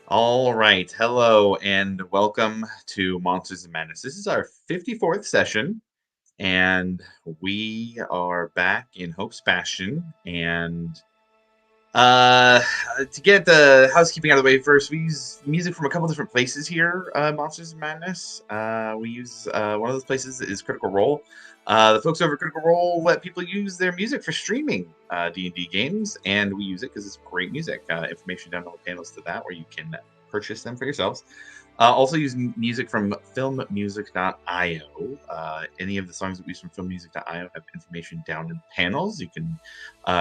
All right. Hello and welcome to Monsters and Madness. This is our 54th session, and we are back in Hope's Bastion. And uh, to get the housekeeping out of the way first, we use music from a couple different places here, Monsters and Madness. We use one of those places is Critical Role. The folks over at Critical Role let people use their music for streaming D&D games, and we use it because it's great music. Information down on the panels to that, where you can purchase them for yourselves. Also use music from filmmusic.io. Any of the songs that we use from filmmusic.io have information down in the panels. You can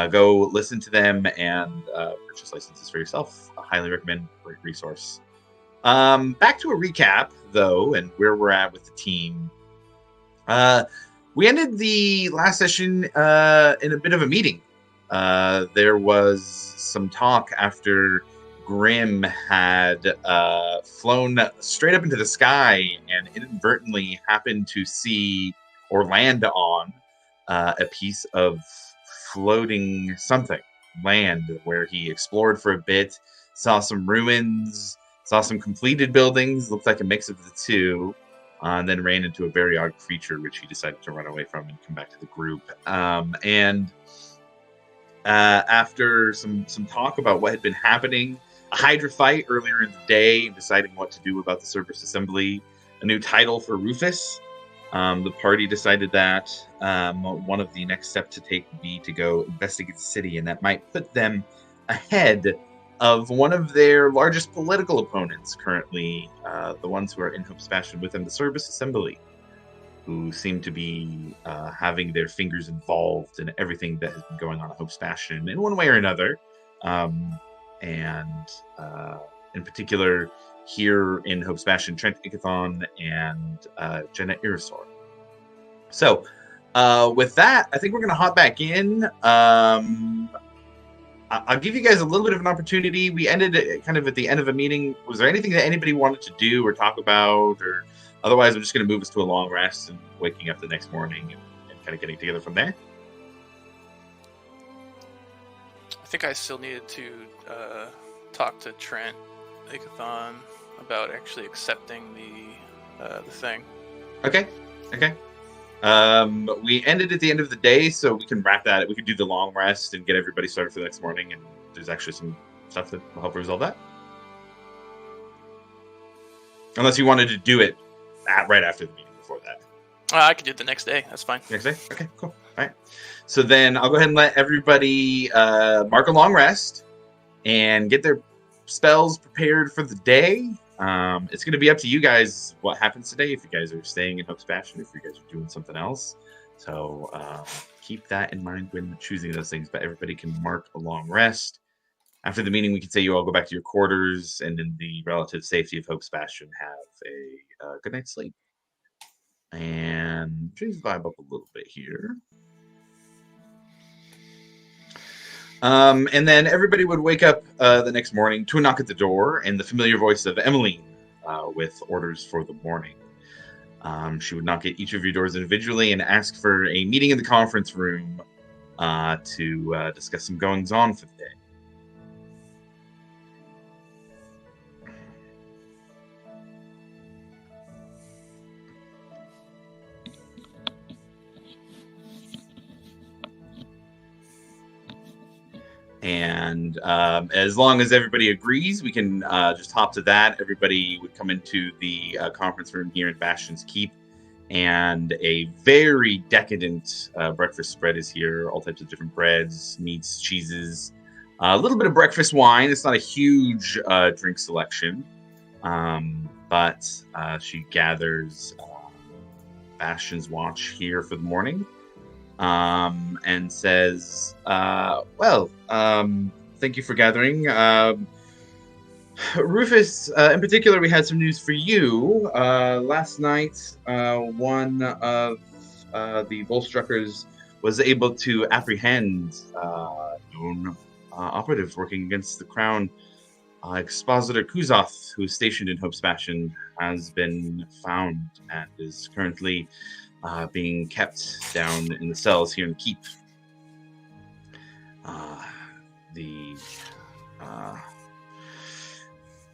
go listen to them and purchase licenses for yourself. I highly recommend. Great resource. Back to a recap, though, and where we're at with the team. We ended the last session in a bit of a meeting. There was some talk after Grim had flown straight up into the sky and inadvertently happened to see or land on a piece of floating something, land, where he explored for a bit, saw some ruins, saw some completed buildings, looked like a mix of the two, and then ran into a very odd creature, which he decided to run away from and come back to the group. And after some talk about what had been happening, a Hydra fight earlier in the day, deciding what to do about the Cerberus Assembly, a new title for Rufus. The party decided that one of the next steps to take would be to go investigate the city, and that might put them ahead of one of their largest political opponents currently, the ones who are in Hope's Bastion with them, the Cerberus Assembly, who seem to be having their fingers involved in everything that has been going on at Hope's Bastion in one way or another. And in particular, here in Hope's Bastion, Trent Ikathon and Jenna Irisor. So, with that, I think we're going to hop back in. I'll give you guys a little bit of an opportunity. We ended it kind of at the end of a meeting. Was there anything that anybody wanted to do or talk about? Or otherwise, I'm just going to move us to a long rest and waking up the next morning and kind of getting together from there. I think I still needed to talk to Trent Ikathon about actually accepting the thing. Okay. We ended at the end of the day, so we can wrap that. We can do the long rest and get everybody started for the next morning. And there's actually some stuff that will help resolve that. Unless you wanted to do it right after the meeting before that. I could do it the next day. That's fine. Next day? Okay, cool. All right. So then I'll go ahead and let everybody mark a long rest and get their spells prepared for the day. It's going to be up to you guys what happens today, if you guys are staying in Hope's Bastion, if you guys are doing something else. So keep that in mind when choosing those things, but everybody can mark a long rest. After the meeting, we can say you all go back to your quarters and in the relative safety of Hope's Bastion have a good night's sleep. And change the vibe up a little bit here. And then everybody would wake up the next morning to a knock at the door and the familiar voice of Emmeline with orders for the morning. She would knock at each of your doors individually and ask for a meeting in the conference room to discuss some goings-on for the day. And as long as everybody agrees, we can just hop to that. Everybody would come into the conference room here in Bastion's Keep, and a very decadent breakfast spread is here. All types of different breads, meats, cheeses, a little bit of breakfast wine. It's not a huge drink selection, but she gathers Bastion's watch here for the morning. And says, thank you for gathering. Rufus, in particular, we had some news for you. Last night, one of the Volstruckers was able to apprehend known operatives working against the Crown. Expositor Kuzoth, who is stationed in Hope's Bastion, has been found and is currently being kept down in the cells here in the Keep.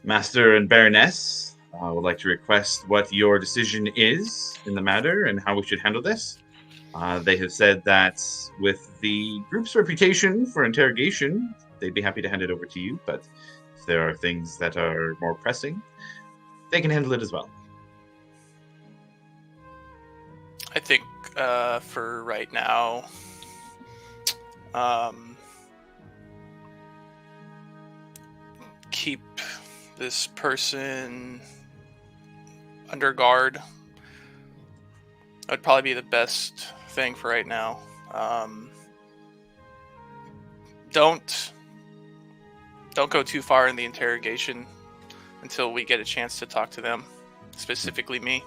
Master and Baroness, I would like to request what your decision is in the matter and how we should handle this. They have said that with the group's reputation for interrogation, they'd be happy to hand it over to you, but if there are things that are more pressing, they can handle it as well. I think for right now, keep this person under guard. That would probably be the best thing for right now. Don't go too far in the interrogation until we get a chance to talk to them, specifically me.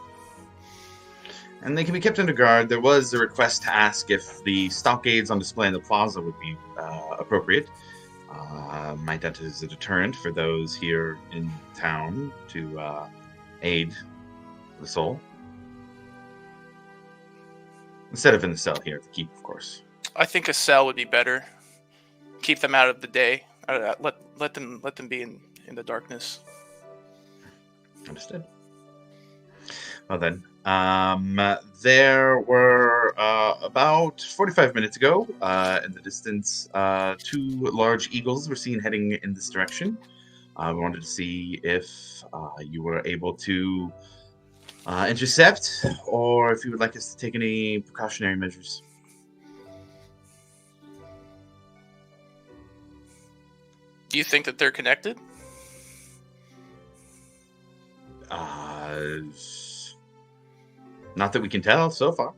And they can be kept under guard. There was a request to ask if the stockades on display in the plaza would be appropriate. Might that is a deterrent for those here in town to aid the soul. Instead of in the cell here at the keep, of course. I think a cell would be better. Keep them out of the day. Let them be in the darkness. Understood. Well then, there were about 45 minutes ago, in the distance, 2 large eagles were seen heading in this direction. We wanted to see if you were able to intercept, or if you would like us to take any precautionary measures. Do you think that they're connected? Not that we can tell so far.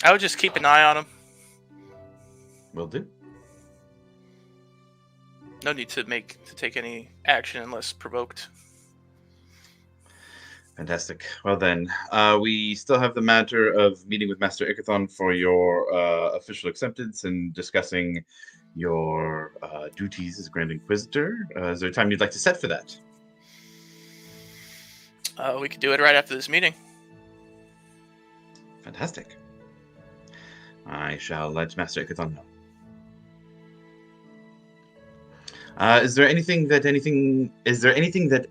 I would just keep an eye on them. Will do. No need to take any action unless provoked. Fantastic. Well then, we still have the matter of meeting with Master Ikathon for your official acceptance and discussing your duties as Grand Inquisitor. Is there a time you'd like to set for that? We could do it right after this meeting. Fantastic. I shall let Master Ikathon know. Is there anything that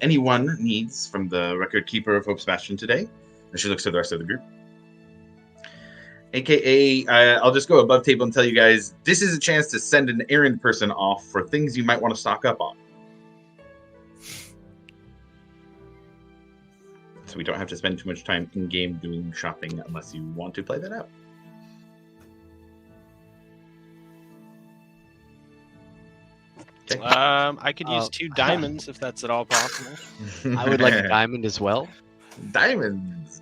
anyone needs from the record keeper of Hope's Bastion today? And she looks to the rest of the group. AKA, I'll just go above table and tell you guys, this is a chance to send an errand person off for things you might want to stock up on. So we don't have to spend too much time in-game doing shopping unless you want to play that out. Okay. I could use 2 diamonds if that's at all possible. I would like a diamond as well. Diamonds.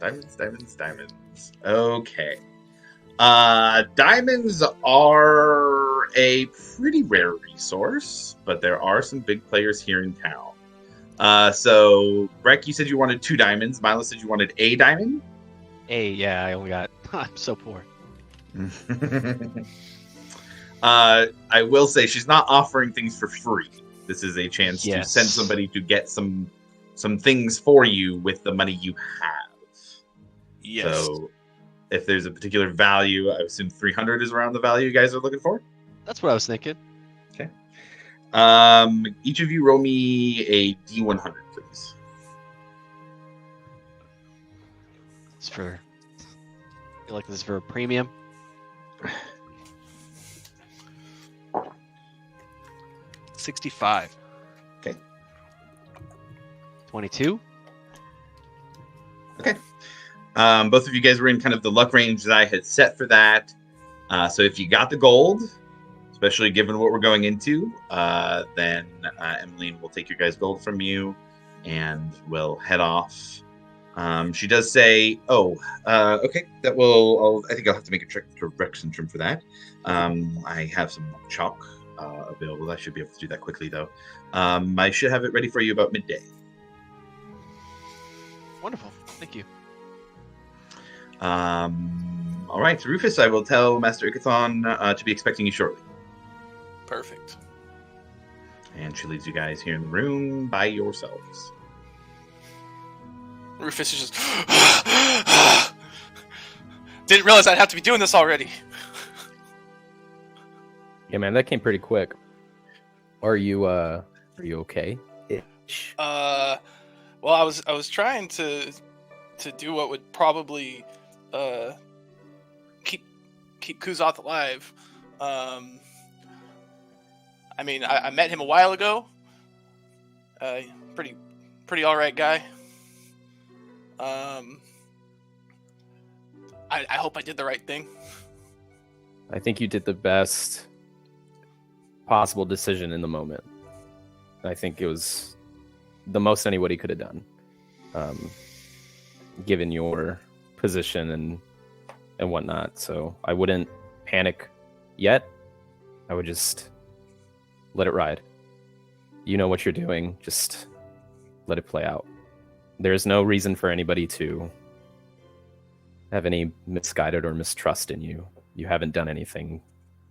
Okay. Diamonds are a pretty rare resource, but there are some big players here in town. So, Breck, you said you wanted 2 diamonds. Milo said you wanted a diamond. Yeah, I only got... I'm so poor. I will say she's not offering things for free. This is a chance to send somebody to get some things for you with the money you have. Yes. So, if there's a particular value, I assume 300 is around the value you guys are looking for? That's what I was thinking. Okay. Each of you roll me a D100, please. It's for... I feel like this is for a premium. 65. Okay. 22. Okay. Both of you guys were in kind of the luck range that I had set for that. So if you got the gold, especially given what we're going into, then Emmeline will take your guys' gold from you and will head off. She does say, okay, that will, I think I'll have to make a trek to Rexentrum for that. I have some chalk available. I should be able to do that quickly, though. I should have it ready for you about midday. Wonderful. Thank you. All right, Rufus, I will tell Master Ikathon to be expecting you shortly. Perfect. And she leaves you guys here in the room by yourselves. Rufus is just... Didn't realize I'd have to be doing this already. Yeah, man, that came pretty quick. Are you okay? Ish. Well, I was trying to do what would probably keep Kuzoth alive. I mean, I met him a while ago. Pretty all right guy. I hope I did the right thing. I think you did the best possible decision in the moment. I think it was the most anybody could have done, given your position and whatnot. So I wouldn't panic yet. I would just let it ride. You know what you're doing. Just let it play out. There's no reason for anybody to have any misguided or mistrust in you. You haven't done anything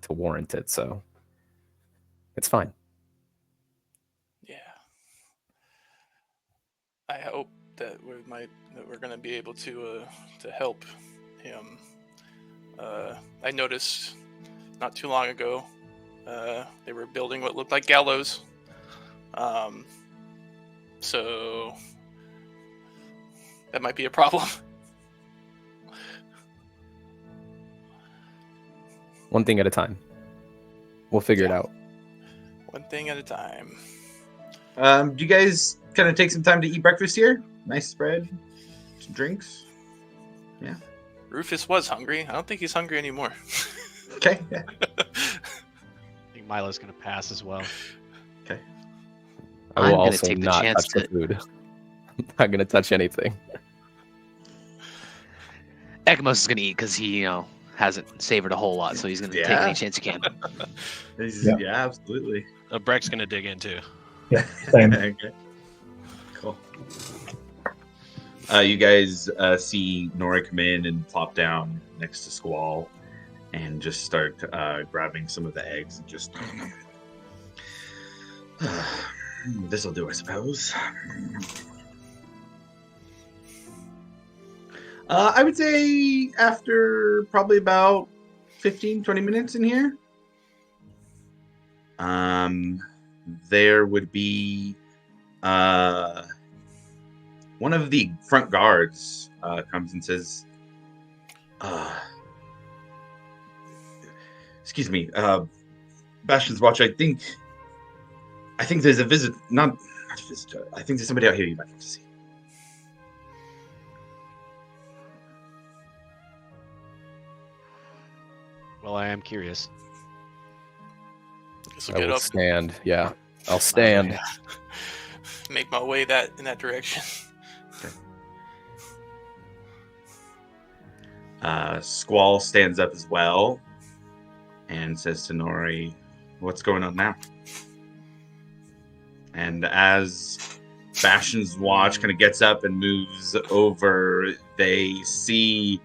to warrant it, so it's fine. Yeah. I hope that we're gonna be able to help him. I noticed not too long ago they were building what looked like gallows. So that might be a problem. One thing at a time. We'll figure it out. One thing at a time. Do you guys kind of take some time to eat breakfast here? Nice spread, some drinks. Yeah. Rufus was hungry. I don't think he's hungry anymore. Okay. Yeah. I think Milo's gonna pass as well. Okay. I I'm will gonna also take the not chance touch the to- food. I'm not gonna touch anything. Ekamos is gonna eat because he, hasn't savored a whole lot, so he's gonna take Yeah. any chance he can. Yeah, absolutely. Breck's gonna dig in too. Yeah, same. Okay. Cool. You guys see Nora come in and plop down next to Squall and just start grabbing some of the eggs and just. This'll do, I suppose. I would say after probably about 15, 20 minutes in here, there would be one of the front guards comes and says, excuse me, Bastion's Watch, I think there's a visit, not a visitor. I think there's somebody out here you'd like to see. Well, I am curious. Guess I'll I get will up, stand. Yeah, I'll stand. make my way in that direction. Squall stands up as well and says to Nori, "What's going on now?" And as Bastion's Watch kind of gets up and moves over, they see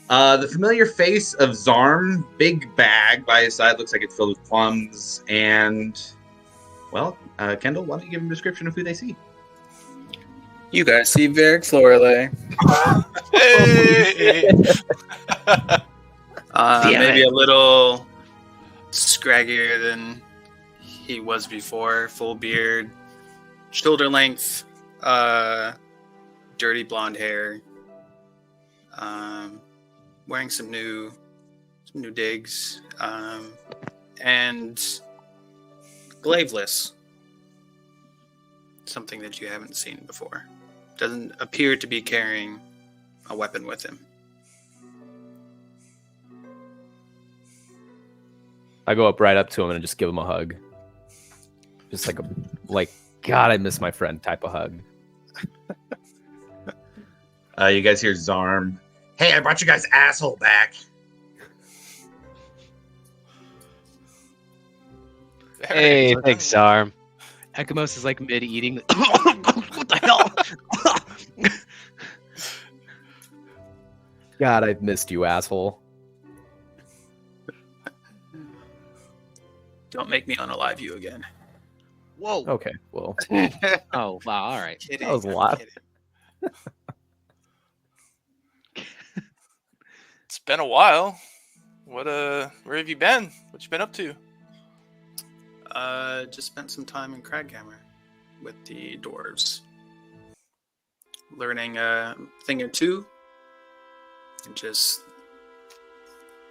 the familiar face of Zarm, big bag by his side, looks like it's filled with plums, and, well, Kendall, why don't you give him a description of who they see? You guys see Varric Florelay. Hey! Damn Maybe it. a little scraggier than he was before. Full beard, shoulder length, dirty blonde hair. Wearing some new digs, and glaveless. Something that you haven't seen before. Doesn't appear to be carrying a weapon with him. I go up right up to him and just give him a hug. Just like God, I miss my friend type of hug. You guys hear Zarm, "Hey, I brought you guys' asshole back." Hey, thanks, Zarm. Ekamos is like mid-eating. What the hell? God, I've missed you, asshole. Don't make me unalive you again. Whoa. Okay, well, Oh, wow. All right. Kidding, That was a I'm lot. kidding. It's been a while. Where have you been? What you been up to? Just spent some time in Craghammer with the dwarves, learning a thing or two, and just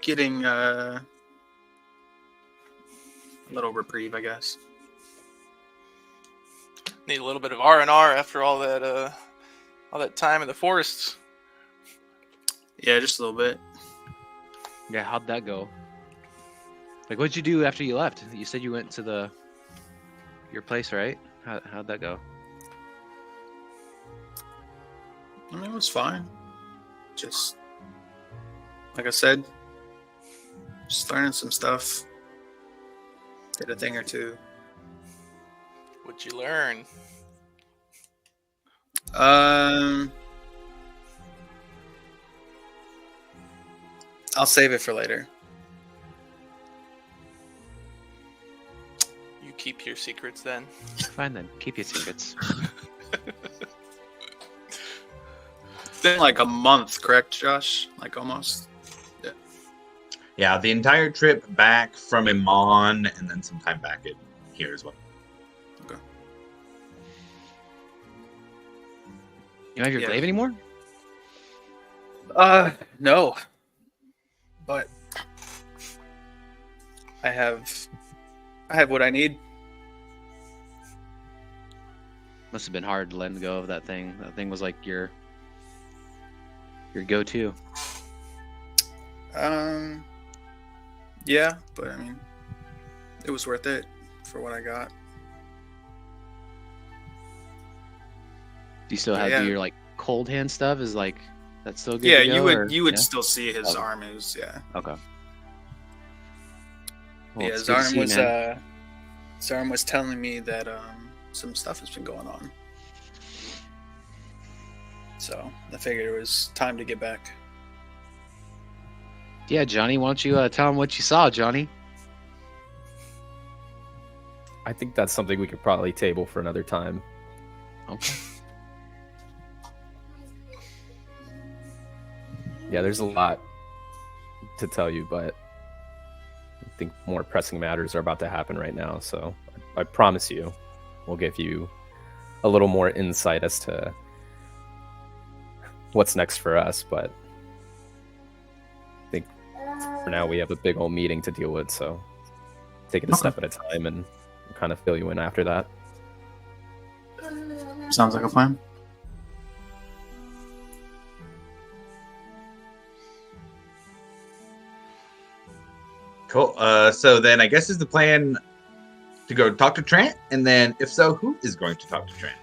getting a little reprieve, I guess. Need a little bit of R&R after all that time in the forests. Yeah, just a little bit. Yeah, how'd that go? Like, what'd you do after you left? You said you went to your place, right? How'd that go? I mean, it was fine. Just, like I said, just learning some stuff. Did a thing or two. What'd you learn? I'll save it for later. You keep your secrets then. Fine then, keep your secrets. It's been like a month, correct, Josh? Like almost. Yeah, the entire trip back from Iman and then some time back in here as well. Okay. You don't have your Yeah. glaive anymore? No. But I have what I need. Must have been hard to let go of that thing. That thing was like your go-to. Yeah, but I mean, it was worth it for what I got. Do you still have Yeah. your like cold hand stuff? Is like that still good? Yeah, to go, you would yeah? still see his Okay. arm is Okay. Well, yeah, it's good to see you, man. Zarm was telling me that some stuff has been going on. So I figured it was time to get back. Yeah, Johnny, why don't you tell him what you saw, Johnny? I think that's something we could probably table for another time. Okay. Yeah, there's a lot to tell you, but I think more pressing matters are about to happen right now. So I promise you, we'll give you a little more insight as to what's next for us. But I think for now we have a big old meeting to deal with. So take it a step at a time and kind of fill you in after that. Sounds like a plan. Cool. So then I guess is the plan to go talk to Trent, and then if so, who is going to talk to Trent?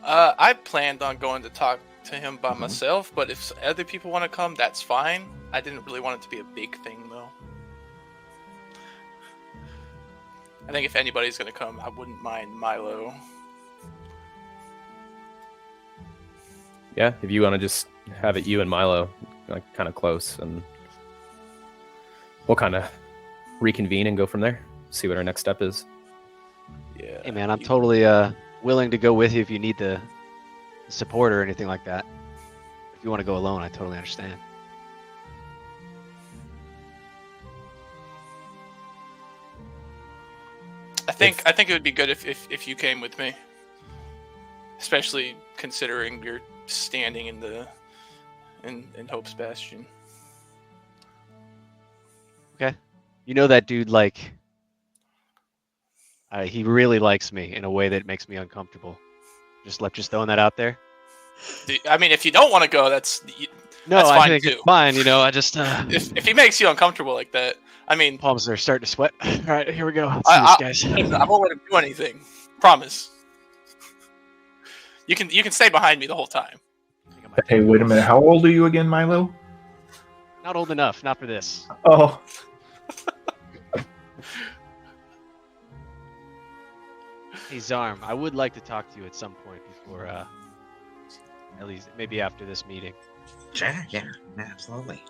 I planned on going to talk to him by myself, but if other people want to come, that's fine. I didn't really want it to be a big thing, though. I think if anybody's going to come, I wouldn't mind Milo. Yeah, if you want to just have it you and Milo, like kind of close, and we'll kind of reconvene and go from there. See what our next step is. Yeah. Hey man, I'm totally willing to go with you if you need the support or anything like that. If you want to go alone, I totally understand. I think it would be good if you came with me, especially considering your standing in Hope's Bastion. Okay. You know that dude, like, he really likes me in a way that makes me uncomfortable. Just throwing that out there. I mean, if you don't want to go, that's No, that's I fine think too. it's fine. You know, I just If he makes you uncomfortable like that, I mean, palms are starting to sweat. All right, here we go. Let's do this, guys. I won't let him do anything. Promise. You can stay behind me the whole time. I think I might- Hey, wait a minute. How old are you again, Milo? Not old enough. Not for this. Oh, Hey Zarm, I would like to talk to you at some point before, at least maybe after this meeting. Sure, yeah, absolutely.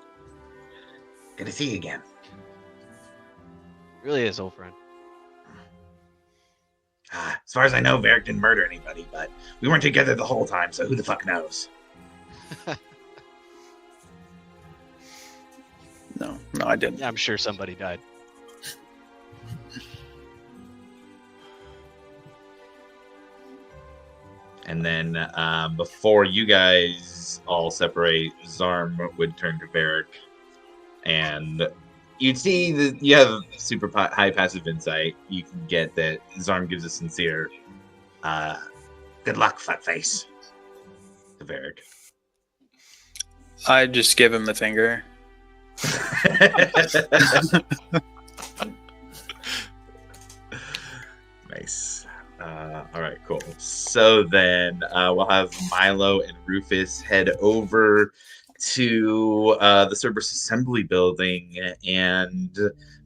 Good to see you again. Really is, old friend. As far as I know, Varric didn't murder anybody, but we weren't together the whole time, so who the fuck knows? No, I didn't. Yeah, I'm sure somebody died. And then before you guys all separate, Zarm would turn to Varric, and you'd see that you have super high passive insight. You can get that Zarm gives a sincere, good luck, Flatface, to Varric. I just give him the finger. Nice. All right, cool. So then we'll have Milo and Rufus head over to the Cerberus Assembly Building and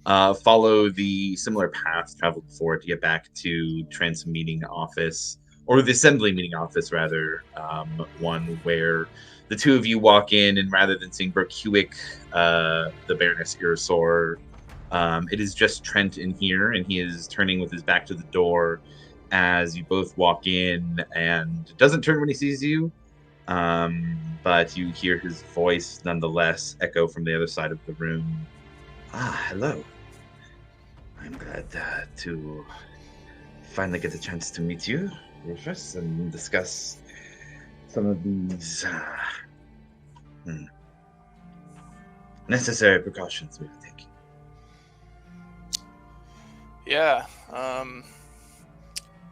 follow the similar path traveled before to get back to Trent's meeting office, or the Assembly meeting office, rather. One where the two of you walk in, and rather than seeing Brooke Hewick, the Baroness Irisor, it is just Trent in here, and he is turning with his back to the door as you both walk in, and doesn't turn when he sees you, but you hear his voice nonetheless echo from the other side of the room. Ah, hello. I'm glad to finally get a chance to meet you, Rufus, and discuss some of these necessary precautions we are taking. Yeah,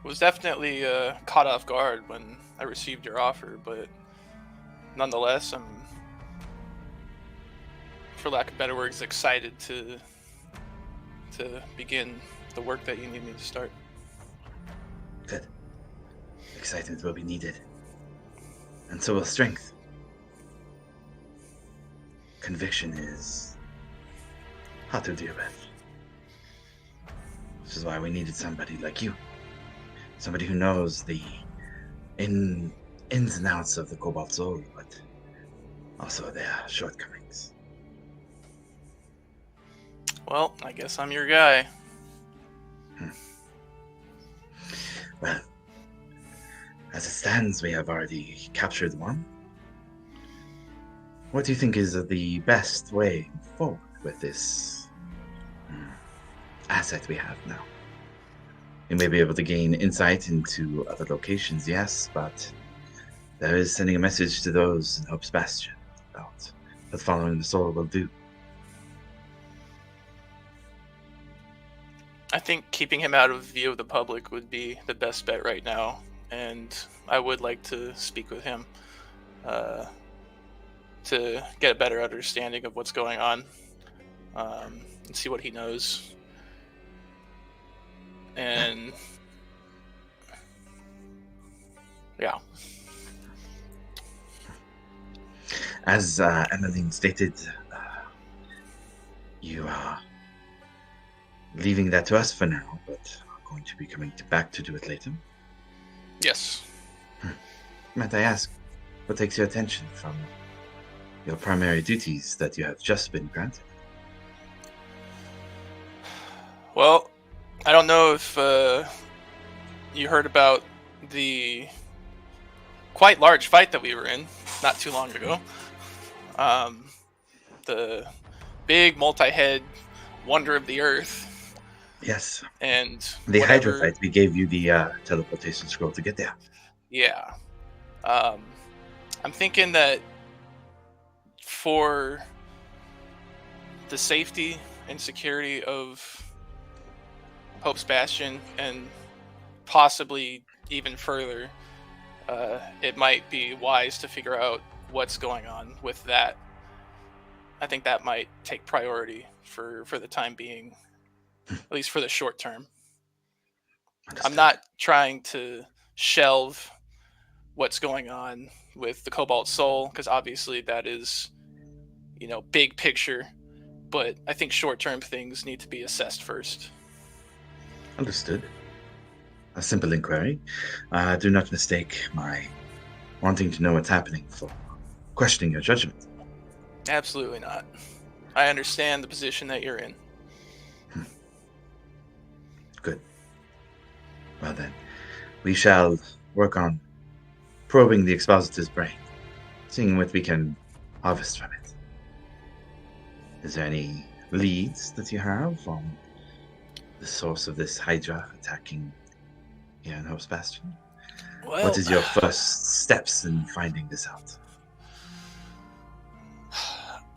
was definitely caught off guard when I received your offer, but nonetheless, I'm, for lack of better words, excited to begin the work that you need me to start. Good. Excitement will be needed, and so will strength. Conviction is hard to deal with. This is why we needed somebody like you. Somebody who knows the ins and outs of the Cobalt Soul, but also their shortcomings. Well, I guess I'm your guy. Well, as it stands, we have already captured one. What do you think is the best way forward with this asset we have now? You may be able to gain insight into other locations, yes, but there is sending a message to those in Hope's Bastion about what following the soul will do. I think keeping him out of view of the public would be the best bet right now, and I would like to speak with him to get a better understanding of what's going on, and see what he knows. And yeah. As Emmeline stated, you are leaving that to us for now, but are going to be coming back to do it later. Yes. Might I ask, what takes your attention from your primary duties that you have just been granted? Well, I don't know if you heard about the quite large fight that we were in not too long ago. The big multi-head wonder of the earth. Yes. And the whatever... Hydra fight, we gave you the teleportation scroll to get there. Yeah. I'm thinking that for the safety and security of Hope's Bastion, and possibly even further, it might be wise to figure out what's going on with that. I think that might take priority for the time being, at least for the short term. Understood. I'm not trying to shelve what's going on with the Cobalt Soul, because obviously that is, big picture, but I think short-term things need to be assessed first. Understood. A simple inquiry. Do not mistake my wanting to know what's happening for questioning your judgment. Absolutely not. I understand the position that you're in. Good. Well then, we shall work on probing the expositor's brain, seeing what we can harvest from it. Is there any leads that you have on the source of this Hydra attacking here in Hope's Bastion? Well, What is your first steps in finding this out?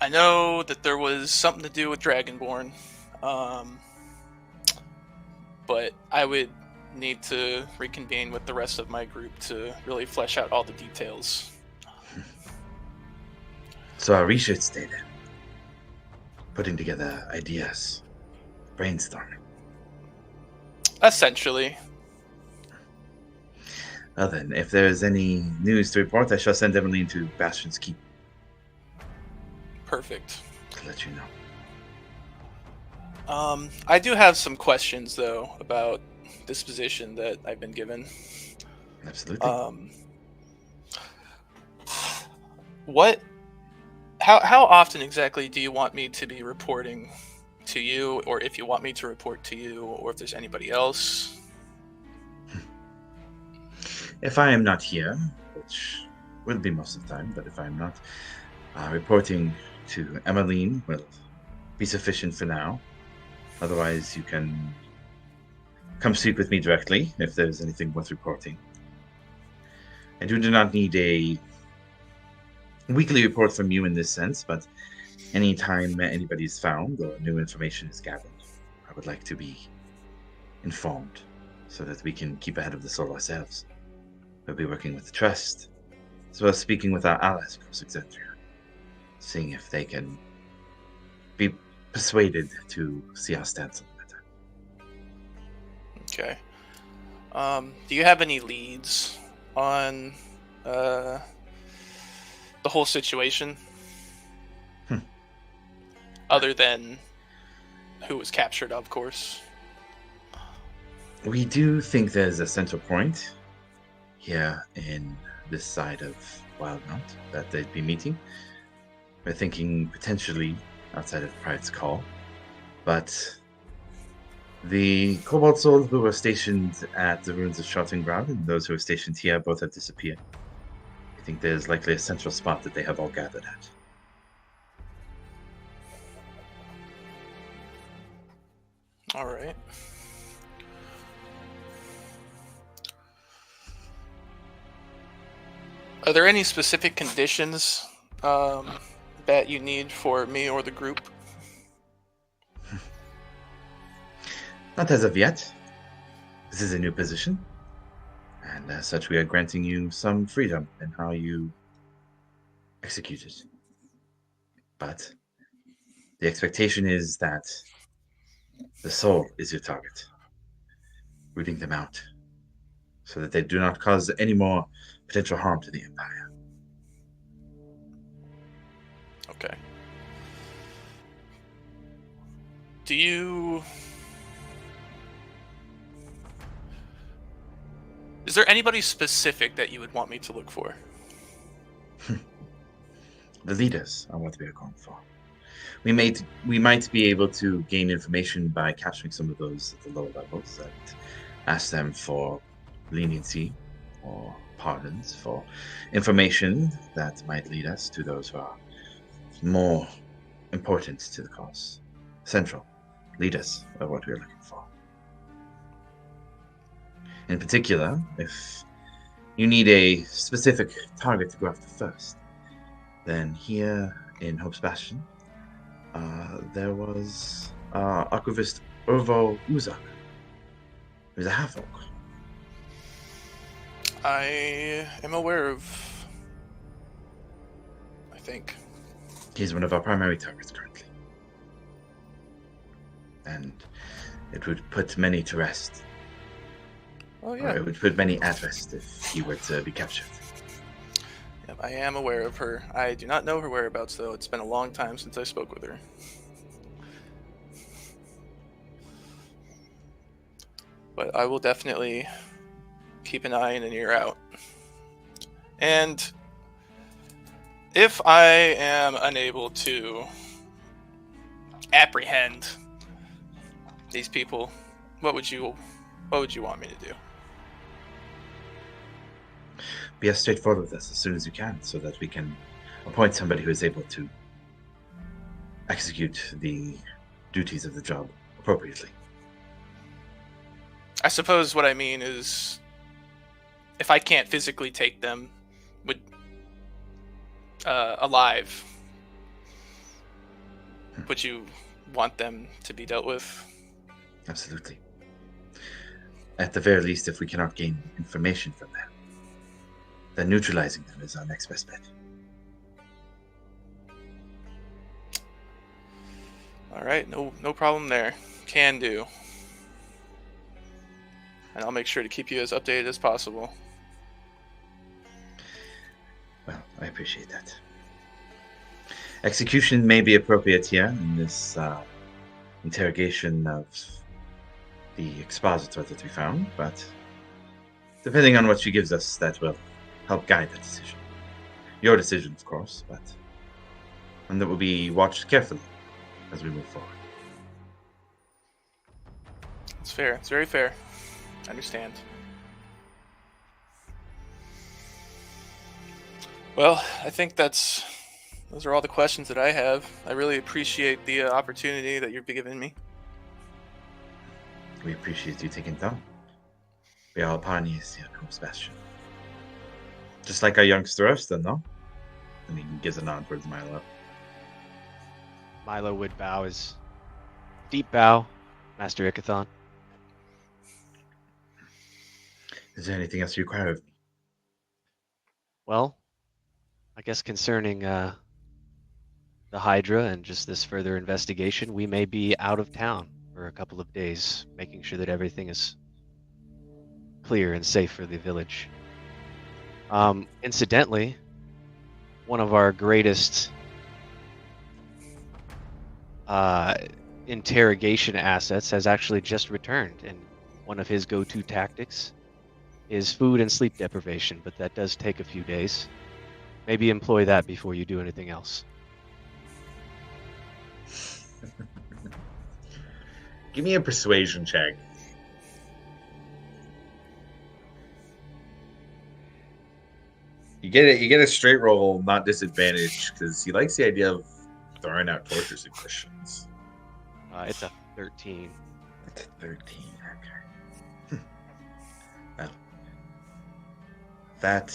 I know that there was something to do with Dragonborn, but I would need to reconvene with the rest of my group to really flesh out all the details. So our research day then. Putting together ideas. Brainstorming. Essentially. Well then, if there's any news to report, I shall send Emmeline to Bastion's Keep Perfect. to let you know. I do have some questions, though, about this position that I've been given. Absolutely. How often exactly do you want me to be reporting to you, or if you want me to report to you, or if there's anybody else? If I am not here, which will be most of the time, but if I am not, reporting to Emmeline will be sufficient for now. Otherwise, you can come speak with me directly if there's anything worth reporting. I do not need a weekly report from you in this sense, but anytime anybody is found or new information is gathered, I would like to be informed so that we can keep ahead of this all ourselves. We'll be working with the Trust, as well as speaking with our allies across Exandria, seeing if they can be persuaded to see our stance on the matter. Okay. Do you have any leads on the whole situation? Other than who was captured, of course. We do think there's a central point here in this side of Wildmount that they'd be meeting. We're thinking potentially outside of Pride's Call, but the Cobalt Soul who were stationed at the ruins of Shouting Ground and those who are stationed here both have disappeared. I think there's likely a central spot that they have all gathered at. All right. Are there any specific conditions that you need for me or the group? Not as of yet. This is a new position, and as such we are granting you some freedom in how you execute it. But the expectation is that the soul is your target, rooting them out so that they do not cause any more potential harm to the Empire. Okay. Is there anybody specific that you would want me to look for? The leaders are what we are going for. We might be able to gain information by capturing some of those at the lower levels and ask them for leniency or pardons for information that might lead us to those who are more important to the cause. Central leaders are what we are looking for. In particular, if you need a specific target to go after first, then here in Hope's Bastion, there was Archivist Urvo Uzak. He was a half-orc. I am aware of... I think. He's one of our primary targets currently. And it would put many to rest. Oh, Or yeah. it would put many at rest if he were to be captured. Yep, I am aware of her. I do not know her whereabouts, though. It's been a long time since I spoke with her. But I will definitely keep an eye and an ear out. And if I am unable to apprehend these people, what would you want me to do? Be as straightforward with us as soon as you can so that we can appoint somebody who is able to execute the duties of the job appropriately. I suppose what I mean is if I can't physically take them, would alive, would you want them to be dealt with? Absolutely. At the very least, if we cannot gain information from them, then neutralizing them is our next best bet. All right, no problem there. Can do. And I'll make sure to keep you as updated as possible. Well, I appreciate that. Execution may be appropriate here in this interrogation of the expositor that we found, but depending on what she gives us, that will help guide that decision. Your decision, of course, but one that will be watched carefully as we move forward. It's fair. It's very fair. I understand. Well, I think those are all the questions that I have. I really appreciate the opportunity that you're giving me. We appreciate you taking time. We are upon you, Sebastian. Just like our youngster Erston, no? And he gives a nod towards Milo. Milo would bow his deep bow, Master Ikathon. Is there anything else you require of me? Well, I guess concerning the Hydra and just this further investigation, we may be out of town for a couple of days, making sure that everything is clear and safe for the village. Incidentally, one of our greatest interrogation assets has actually just returned, and one of his go-to tactics is food and sleep deprivation, but that does take a few days. Maybe employ that before you do anything else. Give me a persuasion check. You get a straight roll, not disadvantaged, because he likes the idea of throwing out torture suggestions. It's a 13. It's a 13. Okay. Well, that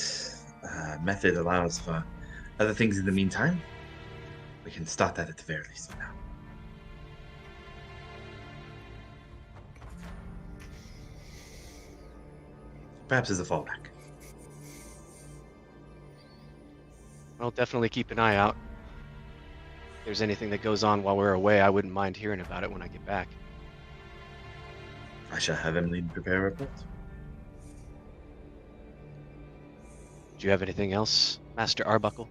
method allows for other things in the meantime. We can start that at the very least for now. Perhaps as a fallback. I'll definitely keep an eye out. If there's anything that goes on while we're away, I wouldn't mind hearing about it when I get back. I shall have Emily prepare a report. Do you have anything else, Master Arbuckle?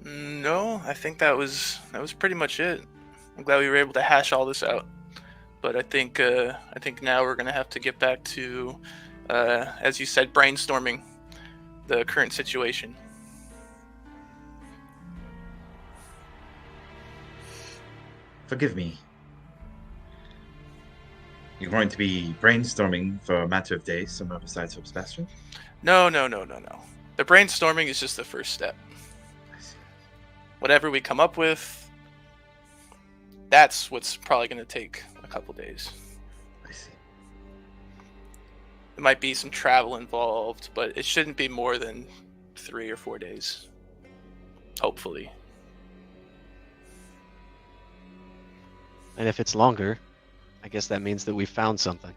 No, I think that was pretty much it. I'm glad we were able to hash all this out. But I think now we're gonna have to get back to, as you said, brainstorming the current situation. Forgive me. You're going to be brainstorming for a matter of days somewhere besides Hope Sebastian? No. The brainstorming is just the first step. I see. Whatever we come up with, that's what's probably going to take a couple days. I see. There might be some travel involved, but it shouldn't be more than 3 or 4 days. Hopefully. And if it's longer, I guess that means that we found something.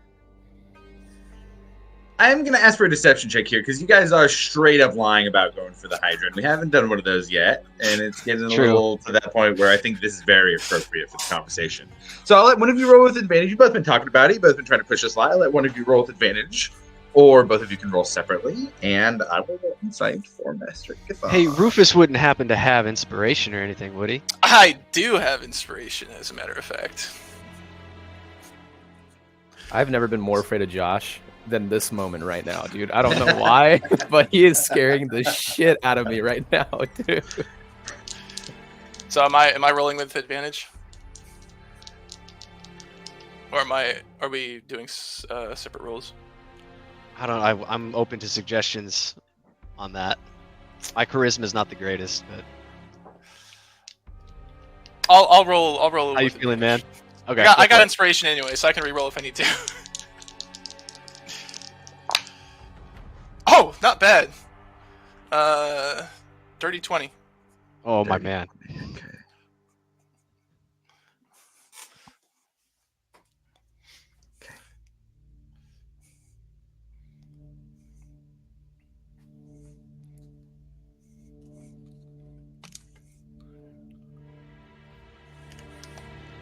I'm going to ask for a deception check here because you guys are straight up lying about going for the Hydra. We haven't done one of those yet, and it's getting a little to that point where I think this is very appropriate for the conversation. So I'll let one of you roll with advantage. You've both been talking about it. You've both been trying to push this lie. I'll let one of you roll with advantage, or both of you can roll separately, and I will roll insight for Master Ikathon. Hey, Rufus wouldn't happen to have inspiration or anything, would he? I do have inspiration, as a matter of fact. I've never been more afraid of Josh than this moment right now, dude. I don't know why, but he is scaring the shit out of me right now, dude. So am I rolling with advantage? Or are we doing separate rolls? I'm open to suggestions on that. My charisma is not the greatest, but I'll roll. how you feeling, man? Okay. I got inspiration anyway, so I can re-roll if I need to. Oh, not bad. Dirty 20. Oh my Dirty man. 20, okay. Okay.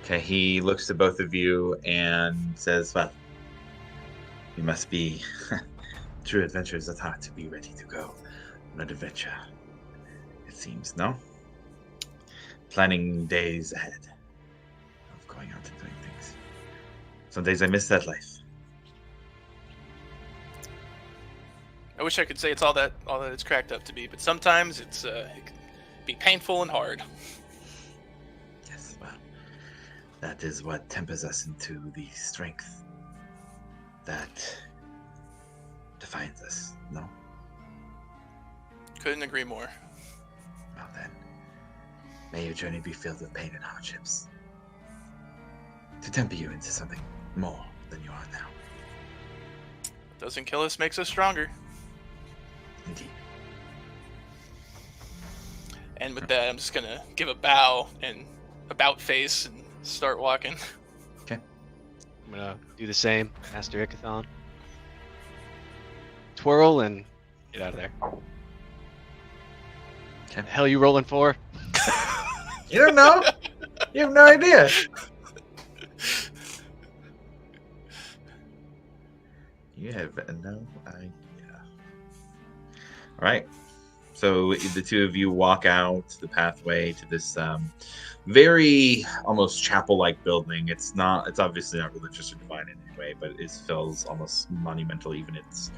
Okay, he looks to both of you and says, well, you must be true adventurers at heart to be ready to go on an adventure. It seems, no? Planning days ahead of going out and doing things. Some days I miss that life. I wish I could say it's all that it's cracked up to be, but sometimes it can be painful and hard. Yes, well, that is what tempers us into the strength that defines us, no? Couldn't agree more. Well then, may your journey be filled with pain and hardships to temper you into something more than you are now. Doesn't kill us, makes us stronger. Indeed. And with that, I'm just gonna give a bow and about face and start walking. I'm gonna do the same, Master Ikathon. Twirl and get out of there. Okay. The hell you rolling for? You don't know? You have no idea. You have no idea. All right. So the two of you walk out the pathway to this very almost chapel-like building. It's obviously not religious or divine in any way, but it feels almost monumental, even its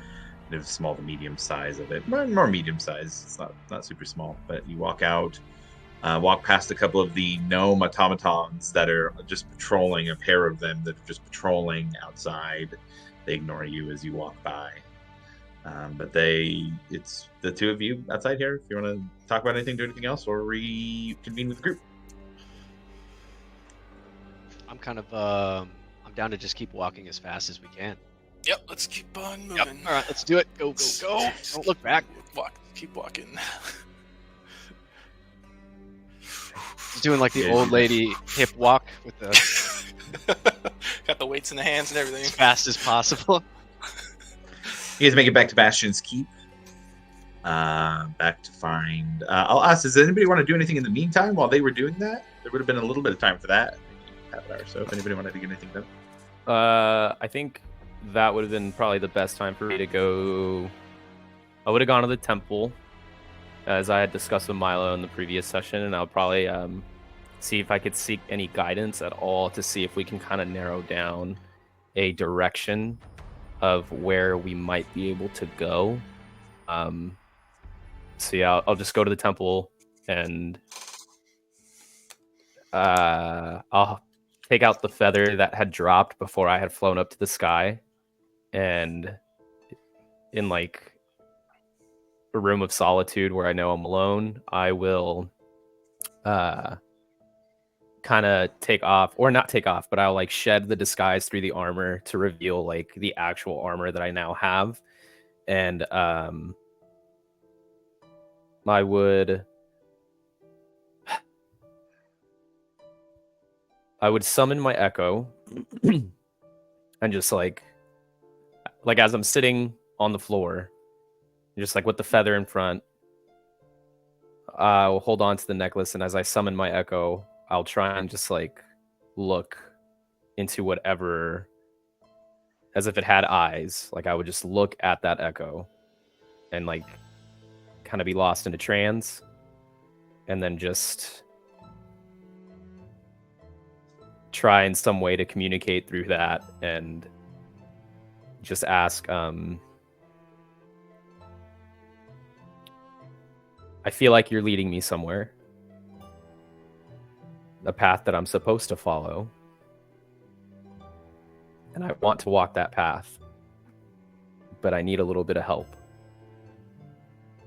kind of small to medium size of it. More medium size. It's not super small, but you walk out. Walk past a couple of the gnome automatons that are just patrolling, a pair of them that are just patrolling outside. They ignore you as you walk by. But it's the two of you outside here. If you want to talk about anything, do anything else, or reconvene with the group. I'm kind of I'm down to just keep walking as fast as we can. Yep, let's keep on moving. Yep. All right, let's do it. Go, go, go. Don't look back. Keep walking. He's doing like the Yeah. old lady hip walk with the Got the weights in the hands and everything. as fast as possible. You guys make it back to Bastion's Keep. Back to find. I'll ask: does anybody want to do anything in the meantime while they were doing that? There would have been a little bit of time for that, half an hour or so. If anybody wanted to get anything done. I think that would have been probably the best time for me to go. I would have gone to the temple, as I had discussed with Milo in the previous session, and I'll probably see if I could seek any guidance at all to see if we can kind of narrow down a direction of where we might be able to go. So yeah, I'll just go to the temple and I'll take out the feather that had dropped before I had flown up to the sky, and in like a room of solitude where I know I'm alone, I will kind of take off, or not take off, but I'll like shed the disguise through the armor to reveal like the actual armor that I now have. And I would summon my echo and just like as I'm sitting on the floor, just like with the feather in front, I'll hold on to the necklace, and as I summon my echo, I'll try and just like look into whatever, as if it had eyes. Like I would just look at that echo and like kind of be lost in a trance, and then just try in some way to communicate through that and just ask, I feel like you're leading me somewhere, a path that I'm supposed to follow, and I want to walk that path, but I need a little bit of help.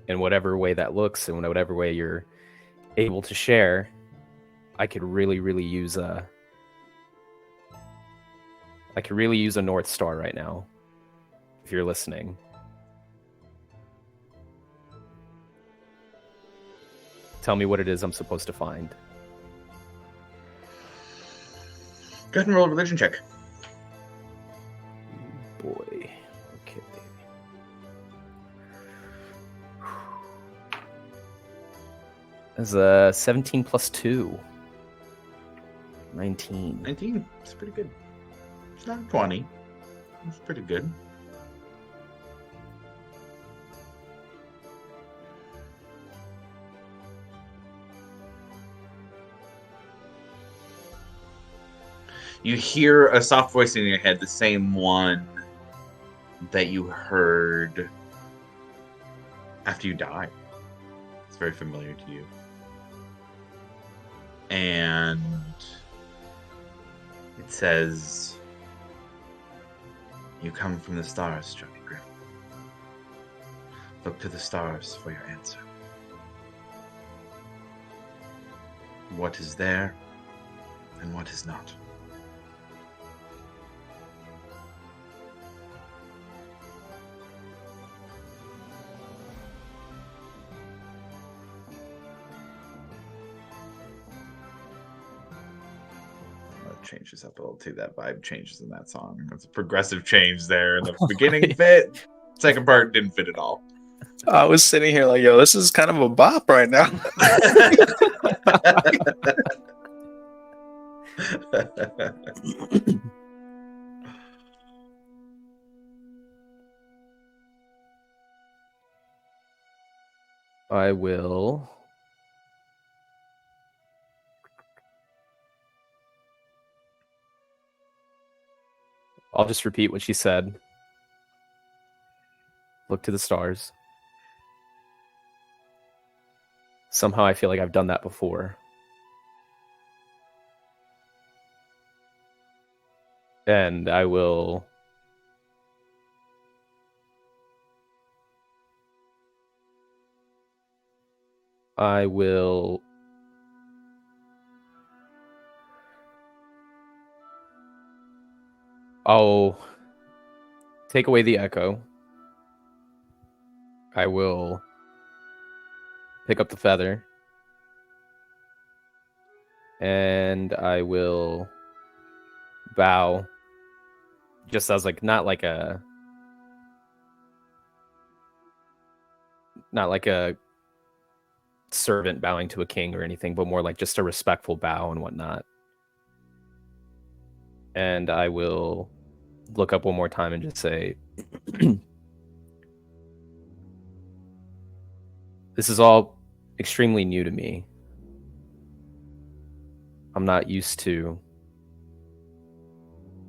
In whatever way that looks, and whatever way you're able to share, I could really, really use a North Star right now, if you're listening. tell me what it is I'm supposed to find. Go ahead and roll a religion check. Boy. Okay. That's 17 plus 2. 19. 19. It's pretty good. It's not 20. It's pretty good. You hear a soft voice in your head, the same one that you heard after you died. It's very familiar to you. And it says, "You come from the stars, Johnny Grimm. Look to the stars for your answer. What is there and what is not?" Changes up a little too. That vibe changes in that song. That's a progressive change there. In the beginning fit, second part didn't fit at all. I was sitting here like, yo, this is kind of a bop right now. I will. I'll just repeat what she said. Look to the stars. Somehow I feel like I've done that before. And I will... I'll take away the echo. I will pick up the feather. And I will bow. Just as not like a servant bowing to a king or anything, but more like just a respectful bow and whatnot. And I will look up one more time and just say, this is all extremely new to me. I'm not used to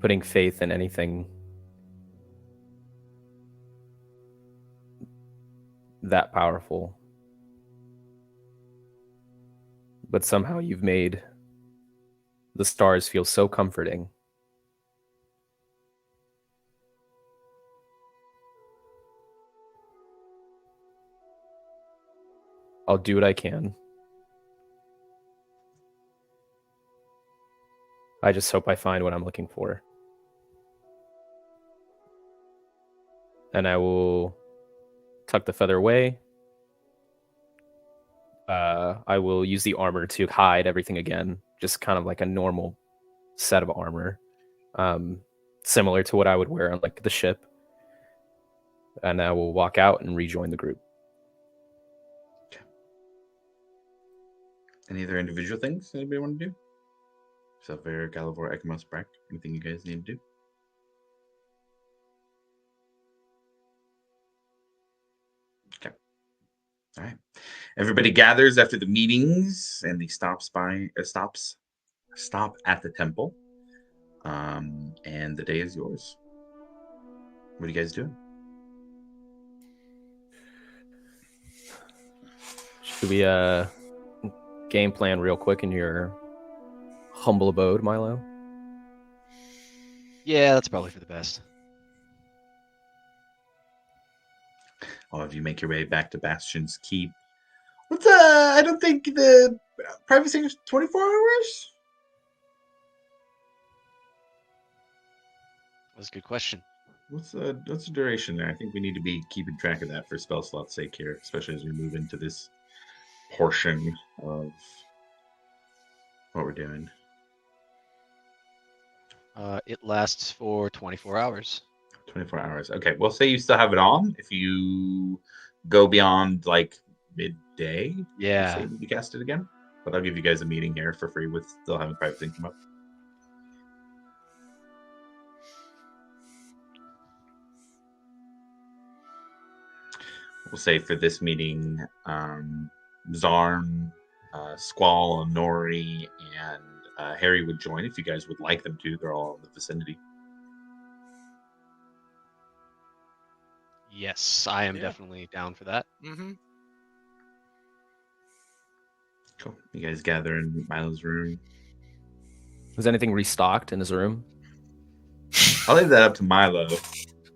putting faith in anything that powerful. But somehow you've made the stars feel so comforting. I'll do what I can. I just hope I find what I'm looking for. And I will tuck the feather away. I will use the armor to hide everything again. Just kind of like a normal set of armor. Similar to what I would wear on like the ship. And I will walk out and rejoin the group. Any other individual things anybody want to do? Selvair, Galivor, Ekamos, Brack. Anything you guys need to do? Okay. All right. Everybody gathers after the meetings and the stops at the temple. And the day is yours. What are you guys doing? Should we game plan real quick in your humble abode, Milo? Yeah, that's probably for the best. All of you make your way back to Bastion's Keep. What's I don't think the privacy is 24 hours? That's a good question. What's the duration there? I think we need to be keeping track of that for spell slot's sake here, especially as we move into this portion of what we're doing? It lasts for 24 hours. 24 hours. Okay, we'll say you still have it on. If you go beyond like midday, Yeah. say you need to cast it again. But I'll give you guys a meeting here for free with still having private thing come up. We'll say for this meeting, Zarn, Squall, Nori, and Harry would join if you guys would like them to. They're all in the vicinity. Yes, I am Yeah. definitely down for that. Mm-hmm. Cool. You guys gather in Milo's room. Was anything restocked in his room? I'll leave that up to Milo.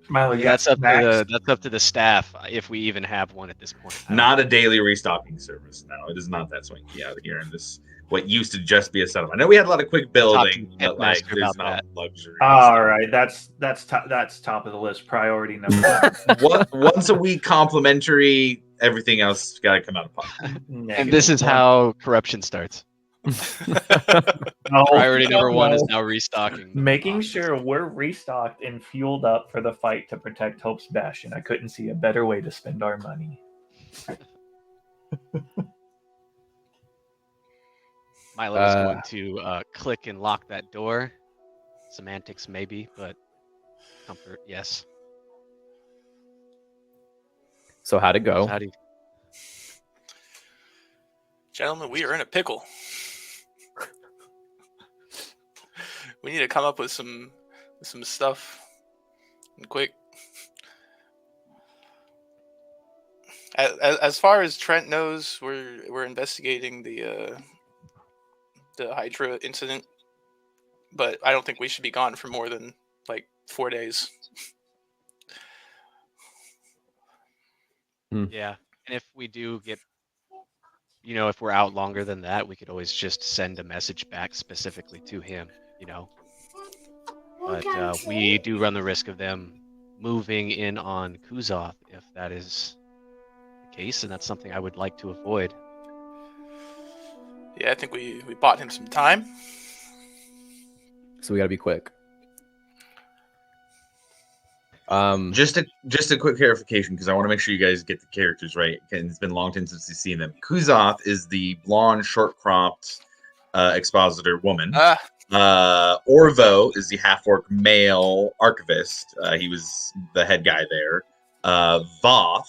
Milo, you got That's up snacks? to the staff if we even have one at this point. I don't Not know. a daily restocking service. No, it is not that swanky out here in this what used to just be a settlement. I know we had a lot of quick Talk to building, the but like Pitmaster there's about not that. luxury. All right, that's top of the list. Priority number one. Once a week complimentary. Everything else got to come out of pocket. And this is how corruption starts. No, Priority number one is no. now restocking. Making sure we're restocked and fueled up for the fight to protect Hope's Bastion. I couldn't see a better way to spend our money. Milo is going to click and lock that door. Semantics maybe, but comfort, yes. So how'd it go? How do you... Gentlemen, we are in a pickle. We need to come up with some stuff and quick. As far as Trent knows, we're investigating the Hydra incident, but I don't think we should be gone for more than like 4 days. Yeah, and if we do get, if we're out longer than that, we could always just send a message back specifically to him, But we do run the risk of them moving in on Kuzoth if that is the case, and that's something I would like to avoid. Yeah, I think we bought him some time. So we gotta be quick. Just a quick clarification because I want to make sure you guys get the characters right. And it's been a long time since you've seen them. Kuzoth is the blonde, short-cropped expositor woman. Orvo is the half-orc male archivist. He was the head guy there. Voth,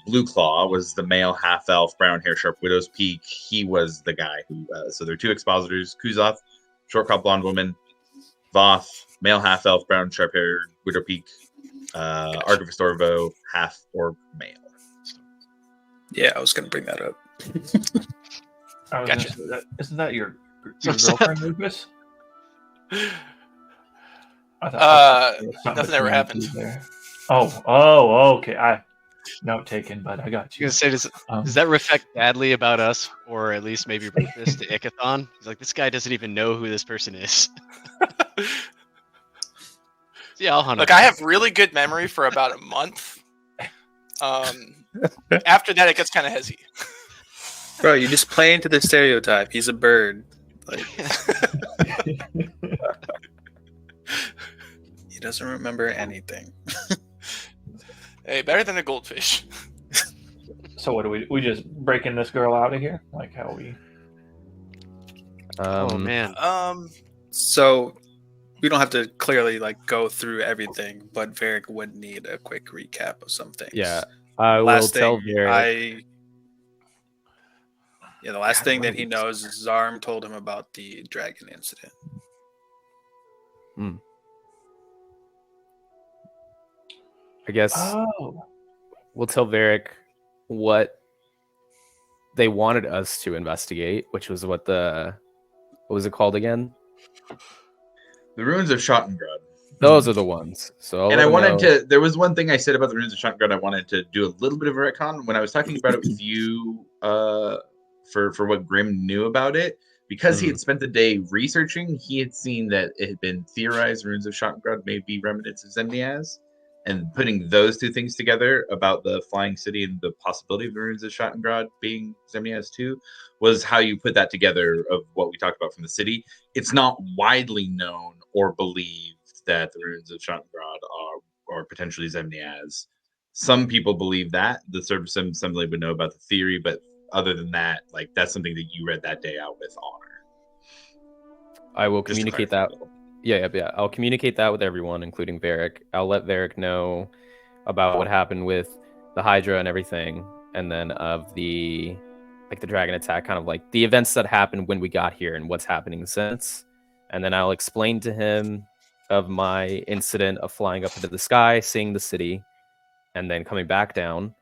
Blue Claw, was the male half-elf, brown hair, sharp widow's peak. He was the guy who. So there are two expositors: Kuzoth, short-cropped blonde woman; Voth, male half-elf, brown, sharp hair, widow peak. Archivist Orvo, half-orc male. Yeah, I was gonna bring that up. Gotcha. Isn't that your girlfriend, Lucas? I thought there was something Nothing ever between happened. you there. Oh, okay. Note taken, but I got I you. was gonna say, does that reflect badly about us, or at least maybe Rufus to Ikathon? He's like, this guy doesn't even know who this person is. Yeah, I'll hunt Look, him. I have really good memory for about a month. After that, it gets kind of hezzy. Bro, you just play into the stereotype. He's a bird. Like he doesn't remember anything. Hey, better than a goldfish. So what do we just breaking this girl out of here? Like how we? Oh man. So we don't have to clearly go through everything, but Varric would need a quick recap of some things. Yeah, I will Last tell thing Varric. the last thing that he knows is Zarm told him about the dragon incident. I guess Oh, we'll tell Varric what they wanted us to investigate, which was what was it called again? The ruins of Schottengrad. Those are the ones. So And I wanted to. There was one thing I said about the ruins of Schottengrad. I wanted to do a little bit of a retcon when I was talking about it with you. For what Grim knew about it, because he had spent the day researching, he had seen that it had been theorized ruins of Schottengrad may be remnants of Zemniaz. And putting those two things together about the flying city and the possibility of the ruins of Schattengrad being Zemniaz too was how you put that together of what we talked about from the city. It's not widely known or believed that the ruins of Schattengrad are potentially Zemniaz. Some people believe that the Service Assembly would know about the theory, but other than that, like that's something that you read that day out with honor. I will Just to communicate clarify that. a little. Yeah. I'll communicate that with everyone, including Varric. I'll let Varric know about what happened with the Hydra and everything, and then of the dragon attack, kind of like the events that happened when we got here and what's happening since. And then I'll explain to him of my incident of flying up into the sky, seeing the city, and then coming back down.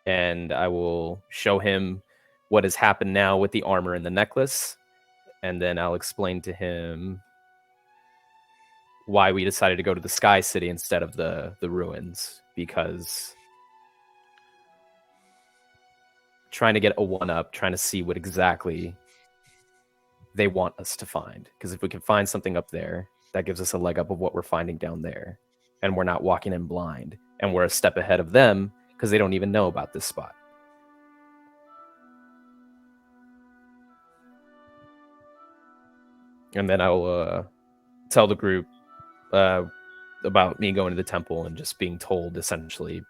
And I will show him what has happened now with the armor and the necklace. And then I'll explain to him why we decided to go to the Sky City instead of the ruins, because trying to get a one-up, trying to see what exactly they want us to find. Because if we can find something up there, that gives us a leg up of what we're finding down there. And we're not walking in blind. And we're a step ahead of them because they don't even know about this spot. And then I'll tell the group about me going to the temple and just being told, essentially,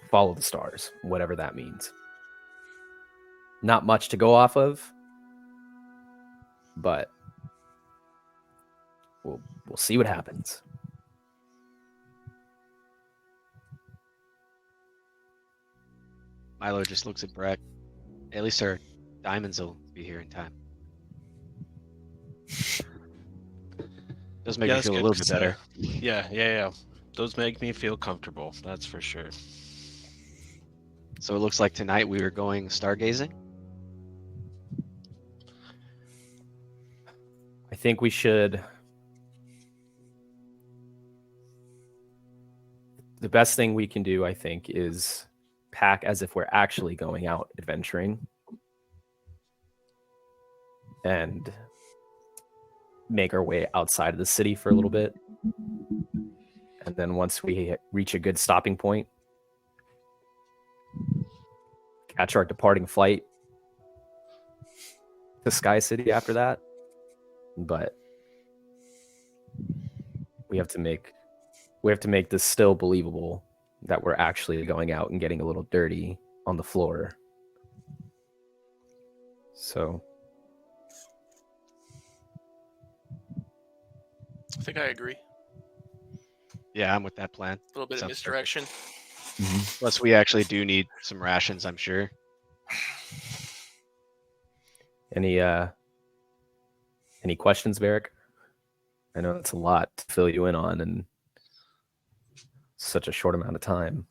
follow the stars, whatever that means. Not much to go off of, but we'll see what happens. Milo just looks at Brett. At least our diamonds will be here in time. Does make me that's feel a good little to bit say. better. Yeah. Those make me feel comfortable. That's for sure. So it looks like tonight we were going stargazing. I think we should. The best thing we can do, I think, is pack as if we're actually going out adventuring. And make our way outside of the city for a little bit. And then once we reach a good stopping point, catch our departing flight to Sky City after that. But we have to make this still believable that we're actually going out and getting a little dirty on the floor. So I think I agree. Yeah, I'm with that plan. A little bit of Sounds misdirection. Plus, we actually do need some rations, I'm sure. Any questions, Varric? I know it's a lot to fill you in on in such a short amount of time.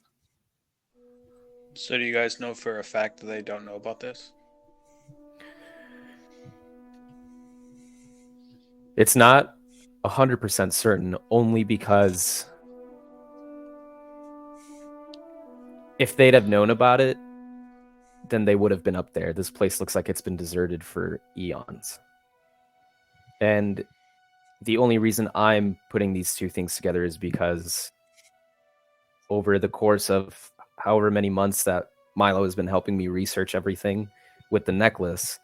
So do you guys know for a fact that they don't know about this? It's not 100% certain, only because if they'd have known about it, then they would have been up there. This place looks like it's been deserted for eons. And the only reason I'm putting these two things together is because over the course of however many months that Milo has been helping me research everything with the necklace,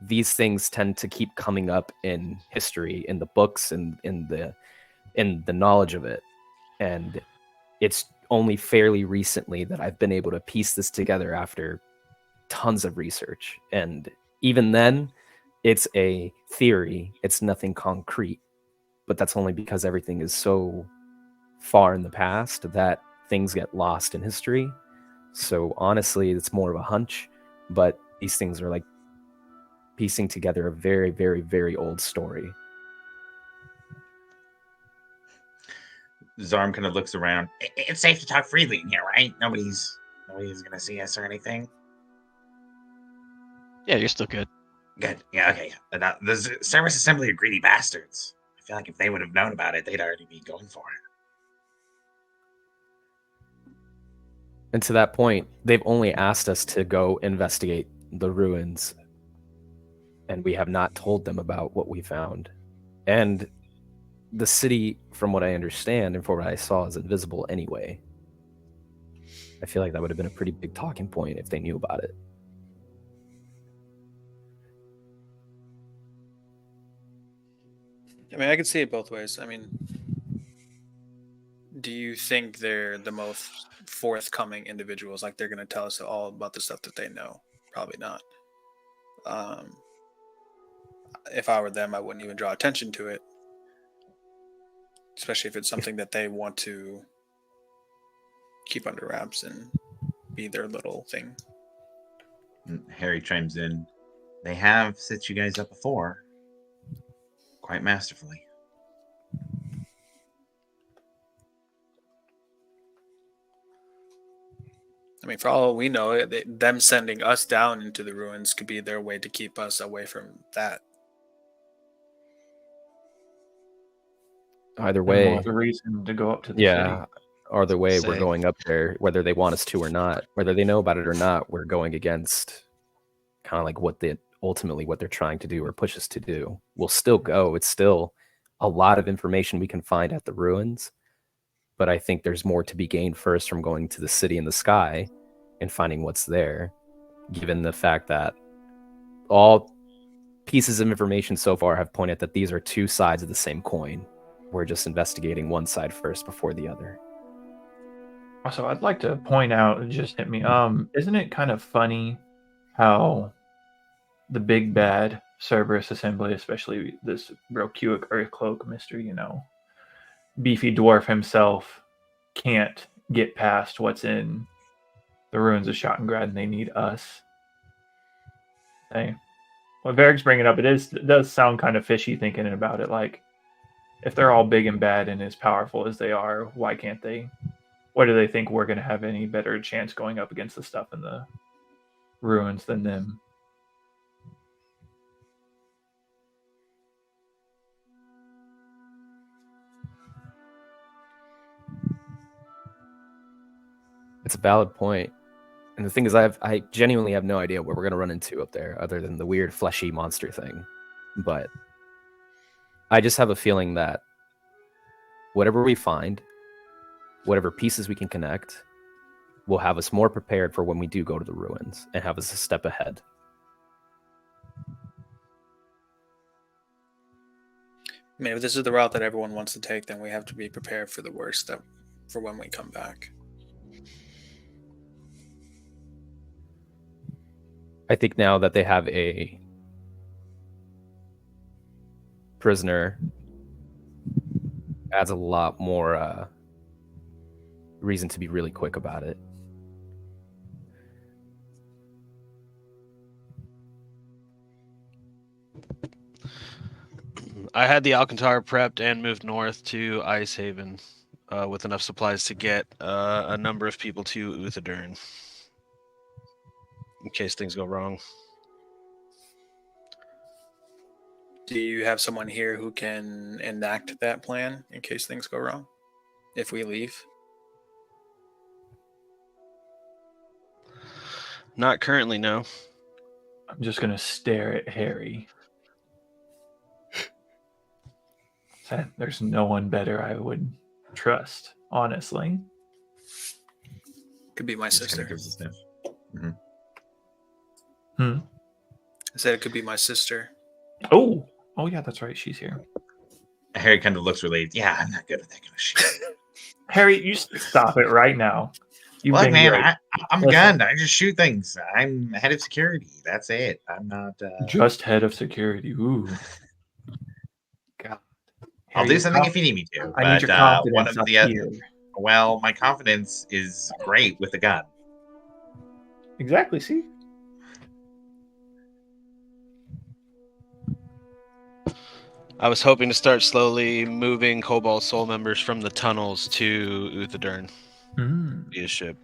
these things tend to keep coming up in history, in the books, and in the knowledge of it. And it's only fairly recently that I've been able to piece this together after tons of research. And even then, it's a theory. It's nothing concrete. But that's only because everything is so far in the past that things get lost in history. So honestly, it's more of a hunch. But these things are like piecing together a very, very, very old story. Zarm kind of looks around. It's safe to talk freely in here, right? Nobody's gonna see us or anything. Yeah, you're still good. Good. Yeah. Okay. The Service Assembly are greedy bastards. I feel like if they would have known about it, they'd already be going for it. And to that point, they've only asked us to go investigate the ruins. And we have not told them about what we found. And the city, from what I understand and from what I saw, is invisible anyway. I feel like that would have been a pretty big talking point if they knew about it. I mean, I could see it both ways. I mean, do you think they're the most forthcoming individuals? Like they're going to tell us all about the stuff that they know? Probably not. If I were them, I wouldn't even draw attention to it, especially if it's something that they want to keep under wraps and be their little thing. Harry chimes in. They have set you guys up before, quite masterfully. I mean, for all we know, them sending us down into the ruins could be their way to keep us away from that. Either And way, we'll have a reason to go up to the yeah, city. either way, we're Same. going up there, whether they want us to or not, whether they know about it or not. We're going against kind of like what they're trying to do or push us to do. We'll still go. It's still a lot of information we can find at the ruins, but I think there's more to be gained first from going to the city in the sky and finding what's there, given the fact that all pieces of information so far have pointed that these are two sides of the same coin. We're just investigating one side first before the other. Also, I'd like to point out, it just hit me. Isn't it kind of funny how the big bad Cerberus Assembly, especially this Rokuic Earthcloak mystery, beefy dwarf himself can't get past what's in the ruins of Schottengrad, and they need us. Hey, what Varric's bringing up, it does sound kind of fishy thinking about it. Like, if they're all big and bad and as powerful as they are, why can't they? Why do they think we're going to have any better chance going up against the stuff in the ruins than them? It's a valid point. And the thing is, I genuinely have no idea what we're going to run into up there other than the weird fleshy monster thing. But I just have a feeling that whatever we find, whatever pieces we can connect, will have us more prepared for when we do go to the ruins and have us a step ahead. I mean, if this is the route that everyone wants to take, then we have to be prepared for the worst for when we come back. I think now that they have a prisoner, adds a lot more reason to be really quick about it. I had the Alcantara prepped and moved north to Ice Haven with enough supplies to get a number of people to Uthadurn in case things go wrong. Do you have someone here who can enact that plan in case things go wrong? If we leave? Not currently, no. I'm just going to stare at Harry. There's no one better I would trust, honestly. Could be my Just sister. kinda gives a sniff. Mhm. I said it could be my sister. Oh, yeah, that's right. She's here. Harry kind of looks relieved. Yeah, I'm not good at that kind of shit. Harry, you stop it right now. You've Look, been man, great. I'm Listen. gunned. I just shoot things. I'm head of security. That's it. I'm not. Just head of security. Ooh. God. I'll Harry, do your something conf- if you need me to. I need your But confidence one of up the here. well, my confidence is great with a gun. Exactly. See. I was hoping to start slowly moving Cobalt Soul members from the tunnels to Uthadurn via ship.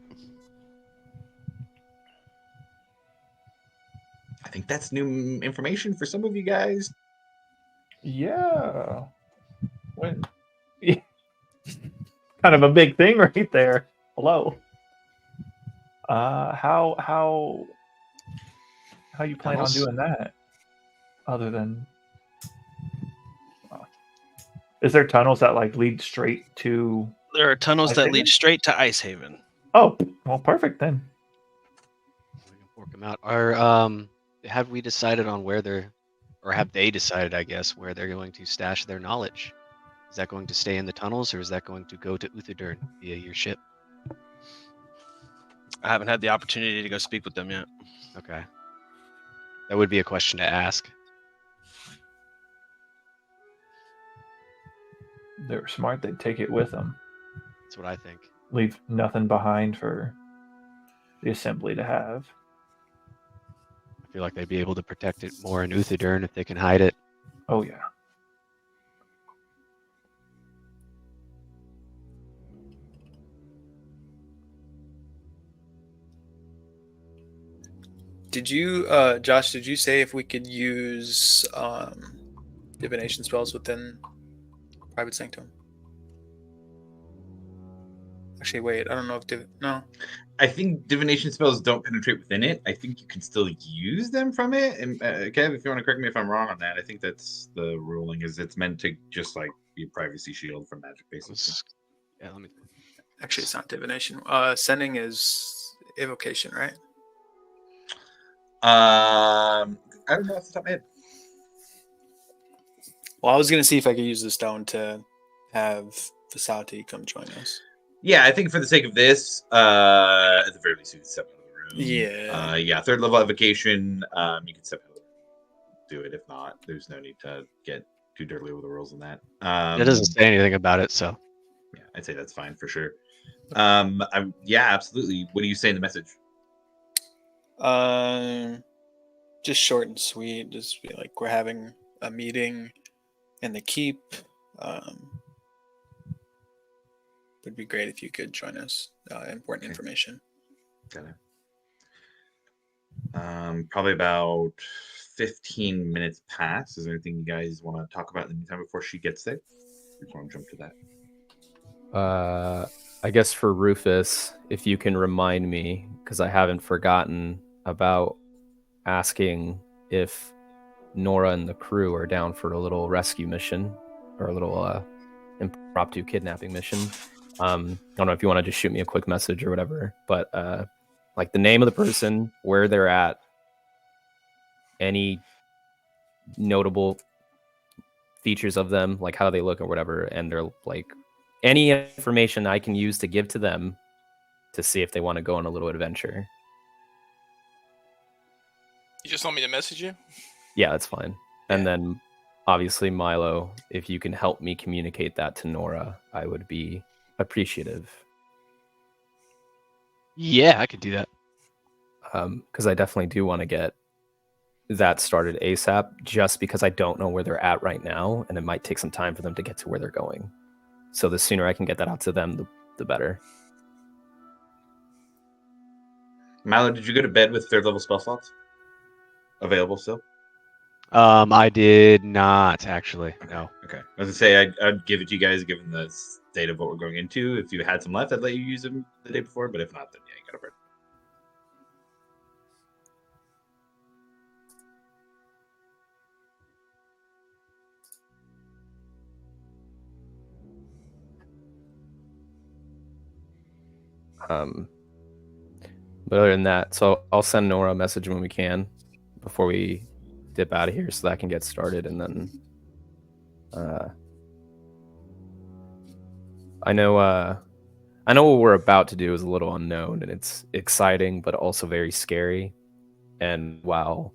I think that's new information for some of you guys. Yeah. When? Yeah. Kind of a big thing right there. Hello. How you plan on doing that? Other than Is there tunnels that like lead straight to? There are tunnels that lead straight to Icehaven. Oh, well, perfect then. We can work them out. Have we decided on where they're, or have they decided, I guess, where they're going to stash their knowledge? Is that going to stay in the tunnels, or is that going to go to Uthadurn via your ship? I haven't had the opportunity to go speak with them yet. Okay. That would be a question to ask. They were smart. They'd take it with them. That's what I think. Leave nothing behind for the assembly to have. I feel like they'd be able to protect it more in Uthadurn if they can hide it. Oh, yeah. Did you, Josh? Did you say if we could use divination spells within Private Sanctum? Actually, wait. I don't know if no. I think divination spells don't penetrate within it. I think you can still use them from it. And Kev, if you want to correct me if I'm wrong on that, I think that's the ruling. Is it's meant to just like be a privacy shield from magic, basically. Yeah, let me. Actually, it's not divination. Sending is evocation, right? I don't know off the top of my head. Well, I was gonna see if I could use the stone to have Vasati come join us. Yeah, I think for the sake of this, at the very least, you can step out of the room. Yeah. Yeah, third level evocation. You can step out. Do it. If not, there's no need to get too dirty with the rules on that. It doesn't say anything about it, so. Yeah, I'd say that's fine for sure. Yeah, absolutely. What do you say in the message? Just short and sweet. Just be like, we're having a meeting in the keep. Would be great if you could join us. Important information. Got it. Probably about 15 minutes pass. Is there anything you guys want to talk about in the meantime before she gets there? I just want to jump to that. I guess for Rufus, if you can remind me, because I haven't forgotten about asking if Nora and the crew are down for a little rescue mission or a little impromptu kidnapping mission. I don't know if you want to just shoot me a quick message or whatever, but like the name of the person, where they're at, any notable features of them, like how they look or whatever, and they're like any information I can use to give to them to see if they want to go on a little adventure. You just want me to message you? Yeah, that's fine. And then obviously Milo, if you can help me communicate that to Nora, I would be appreciative. Yeah, I could do that. Because I definitely do want to get that started ASAP, just because I don't know where they're at right now, and it might take some time for them to get to where they're going. So the sooner I can get that out to them, the better. Milo, did you go to bed with third level spell slots available still? I did not actually. Okay. No. Okay. I was gonna say I'd give it to you guys given the state of what we're going into. If you had some left, I'd let you use them the day before. But if not, then yeah, you gotta burn. But other than that, so I'll send Nora a message when we can before we dip out of here so that I can get started. And then I know what we're about to do is a little unknown, and it's exciting but also very scary. And while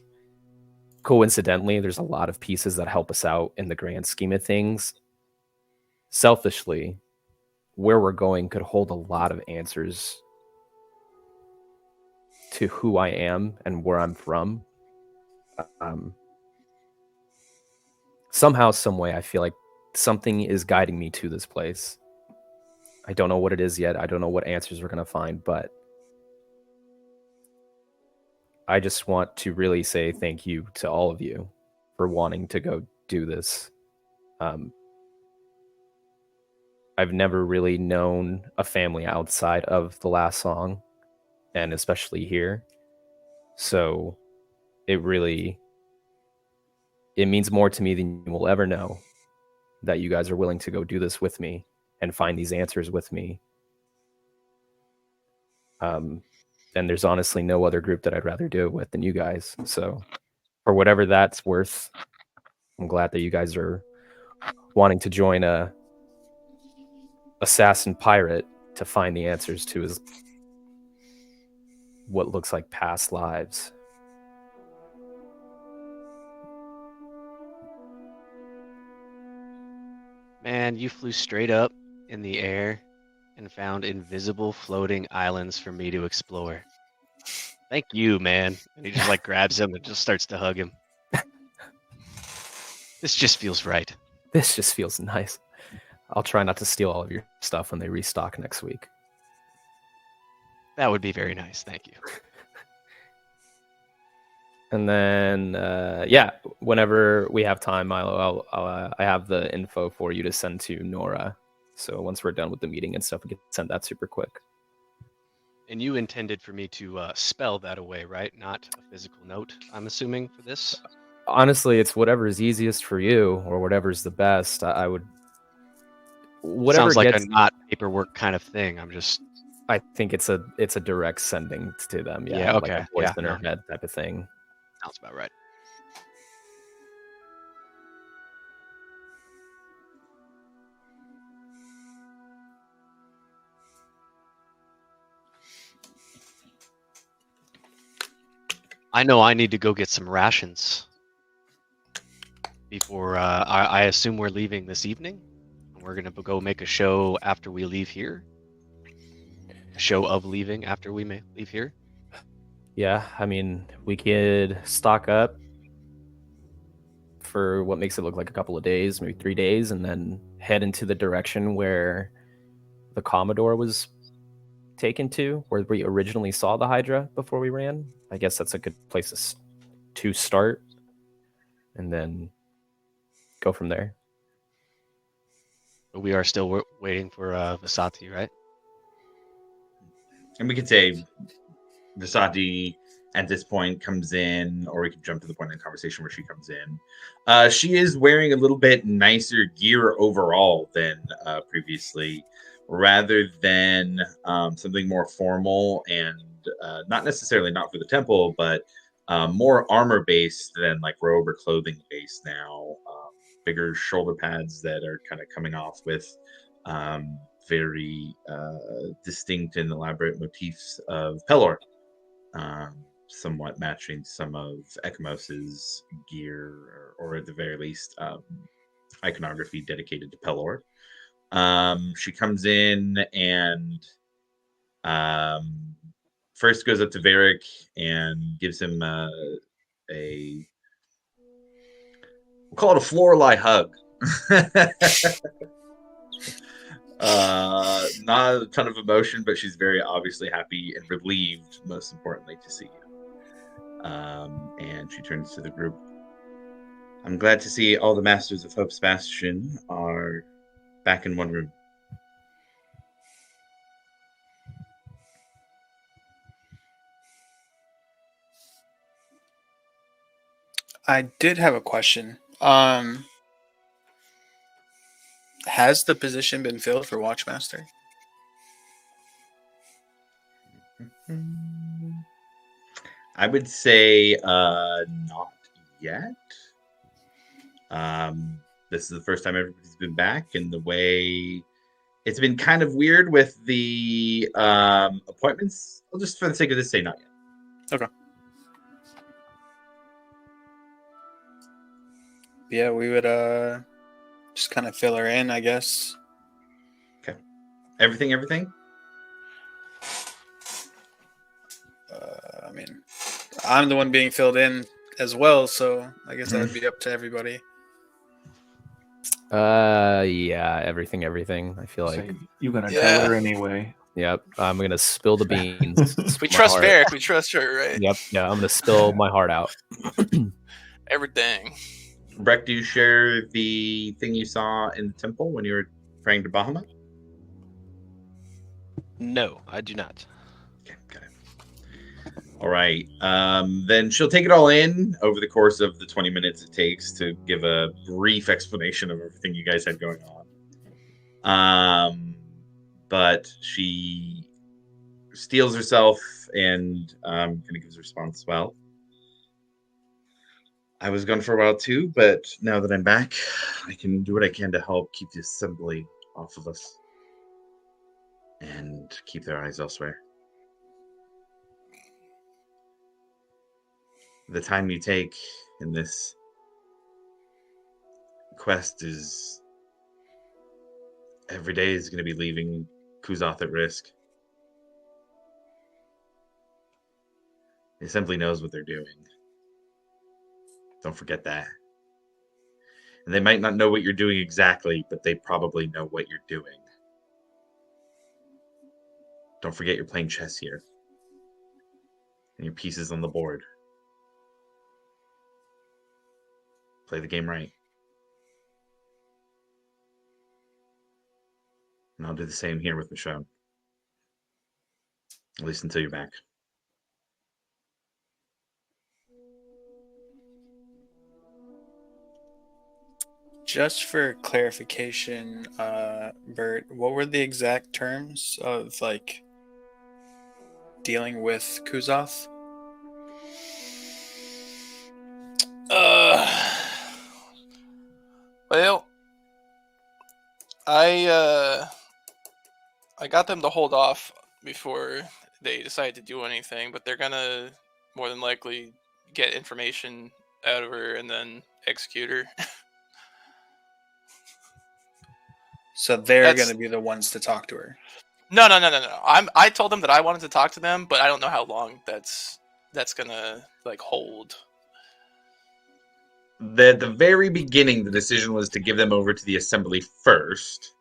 coincidentally there's a lot of pieces that help us out in the grand scheme of things, selfishly, where we're going could hold a lot of answers to who I am and where I'm from. Somehow, some way, I feel like something is guiding me to this place. I don't know what it is yet. I don't know what answers we're going to find, but I just want to really say thank you to all of you for wanting to go do this. I've never really known a family outside of the last song, and especially here. So it means more to me than you will ever know. that you guys are willing to go do this with me and find these answers with me. And there's honestly no other group that I'd rather do it with than you guys. So for whatever that's worth, I'm glad that you guys are wanting to join a assassin pirate to find the answers to his what looks like past lives. Man, you flew straight up in the air and found invisible floating islands for me to explore. Thank you, man. And he just like grabs him and just starts to hug him. This just feels right. This just feels nice. I'll try not to steal all of your stuff when they restock next week. That would be very nice. Thank you. And then, whenever we have time, Milo, I have the info for you to send to Nora. So once we're done with the meeting and stuff, we can send that super quick. And you intended for me to spell that away, right? Not a physical note, I'm assuming, for this? Honestly, it's whatever is easiest for you or whatever's the best. I would... Whatever sounds like gets... a not paperwork kind of thing. I think it's a direct sending to them. Yeah, okay. Like a voice in her head type of thing. Sounds about right. I know I need to go get some rations before I assume we're leaving this evening. We're going to go make a show after we leave here. A show of leaving after we may leave here. Yeah, I mean, we could stock up for what makes it look like a couple of days, maybe 3 days, and then head into the direction where the Commodore was taken to, where we originally saw the Hydra before we ran. I guess that's a good place to start, and then go from there. We are still waiting for Visati, right? And we could say Visati at this point comes in, or we could jump to the point in the conversation where she comes in. She is wearing a little bit nicer gear overall than previously, rather than something more formal and not necessarily not for the temple, but more armor based than like robe or clothing based now. Bigger shoulder pads that are kind of coming off with very distinct and elaborate motifs of Pelor, somewhat matching some of Ekimos's gear, or at the very least, iconography dedicated to Pelor. She comes in and first goes up to Varric and gives him a we'll call it a floor-lie hug. Not a ton of emotion, but she's very obviously happy and relieved, most importantly, to see you. And she turns to the group. I'm glad to see all the Masters of Hope's Bastion are back in one room. I did have a question. Has the position been filled for Watchmaster? I would say not yet. This is the first time everybody's been back, and the way it's been kind of weird with the appointments. I'll just, for the sake of this, say not yet. Okay. Yeah, we would just kind of fill her in, I guess. Okay. Everything? I mean, I'm the one being filled in as well, so I guess that would be up to everybody. Yeah, everything. I feel like So you're gonna tell her anyway. Yep, I'm gonna spill the beans. We trust Varric. We trust her, right? Yep, yeah, I'm gonna spill my heart out. Everything. Breck, do you share the thing you saw in the temple when you were praying to Bahamut? No, I do not. Okay, got it. All right. Then she'll take it all in over the course of the 20 minutes it takes to give a brief explanation of everything you guys had going on. But she steels herself and kind of gives a response. Well, I was gone for a while too, but now that I'm back, I can do what I can to help keep the assembly off of us and keep their eyes elsewhere. The time you take in this quest is every day is going to be leaving Kuzoth at risk. The assembly knows what they're doing. Don't forget that. And they might not know what you're doing exactly, but they probably know what you're doing. Don't forget you're playing chess here. And your pieces on the board. Play the game right. And I'll do the same here with Michonne. At least until you're back. Just for clarification, Bert, what were the exact terms of like dealing with Kuzoth? Well, I got them to hold off before they decide to do anything, but they're gonna more than likely get information out of her and then execute her. So they're going to be the ones to talk to her. No. I told them that I wanted to talk to them, but I don't know how long that's gonna like hold. At the very beginning, the decision was to give them over to the assembly first.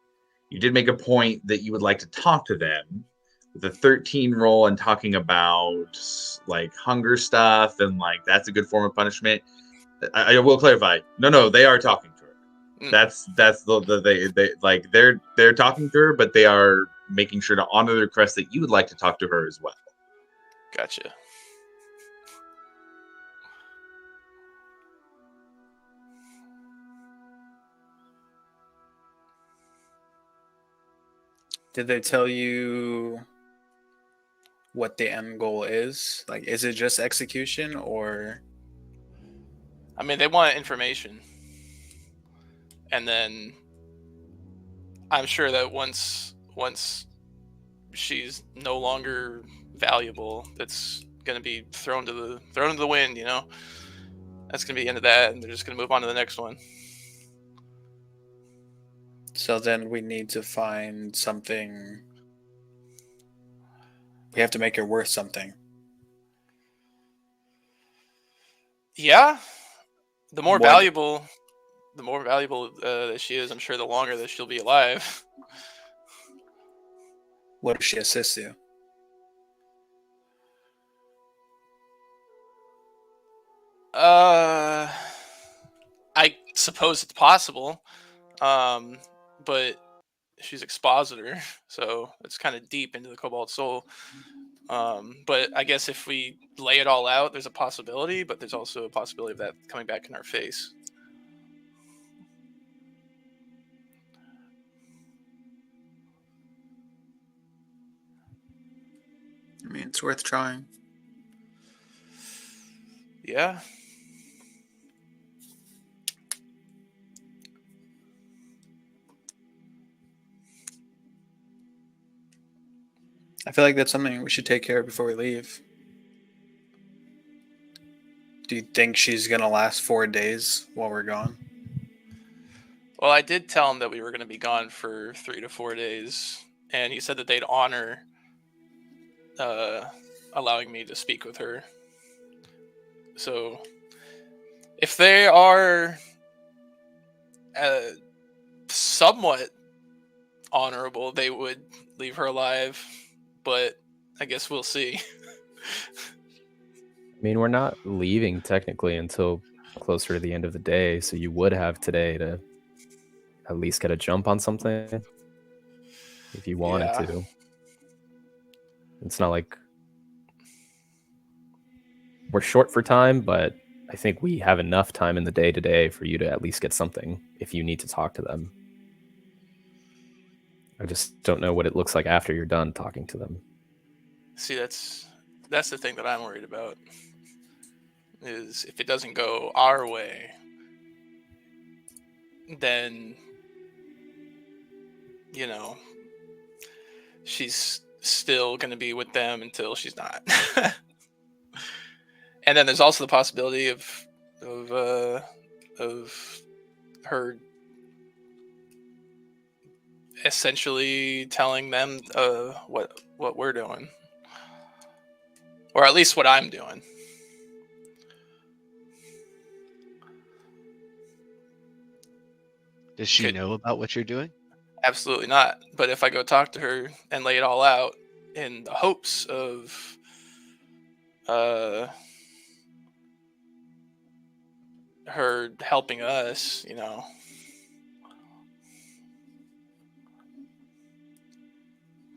You did make a point that you would like to talk to them with a 13 roll and talking about like hunger stuff and like that's a good form of punishment. I will clarify. No, they are talking to her. That's they're talking to her, but they are making sure to honor the request that you would like to talk to her as well. Gotcha. Did they tell you what the end goal is? Like, is it just execution or? I mean, they want information. And then I'm sure that once she's no longer valuable, that's going to be thrown to the wind, you know? That's going to be the end of that, and they're just going to move on to the next one. So then we need to find something. We have to make her worth something. Yeah. The more valuable that she is, I'm sure the longer that she'll be alive. What if she assists you? I suppose it's possible. But she's expositor, so it's kind of deep into the Cobalt Soul. But I guess if we lay it all out, there's a possibility, but there's also a possibility of that coming back in our face. I mean, it's worth trying. Yeah. I feel like that's something we should take care of before we leave. Do you think she's going to last 4 days while we're gone? Well, I did tell him that we were going to be gone for 3 to 4 days, and he said that they'd honor allowing me to speak with her. So, if they are somewhat honorable, they would leave her alive, but I guess we'll see. I mean, we're not leaving technically until closer to the end of the day, so you would have today to at least get a jump on something if you wanted to. It's not like we're short for time, but I think we have enough time in the day-to-day for you to at least get something if you need to talk to them. I just don't know what it looks like after you're done talking to them. See, that's the thing that I'm worried about. Is if it doesn't go our way, then, you know, she's still going to be with them until she's not. And then there's also the possibility of her essentially telling them what we're doing, or at least what I'm doing. Does she know about what you're doing? Absolutely not. But if I go talk to her and lay it all out in the hopes of her helping us, you know.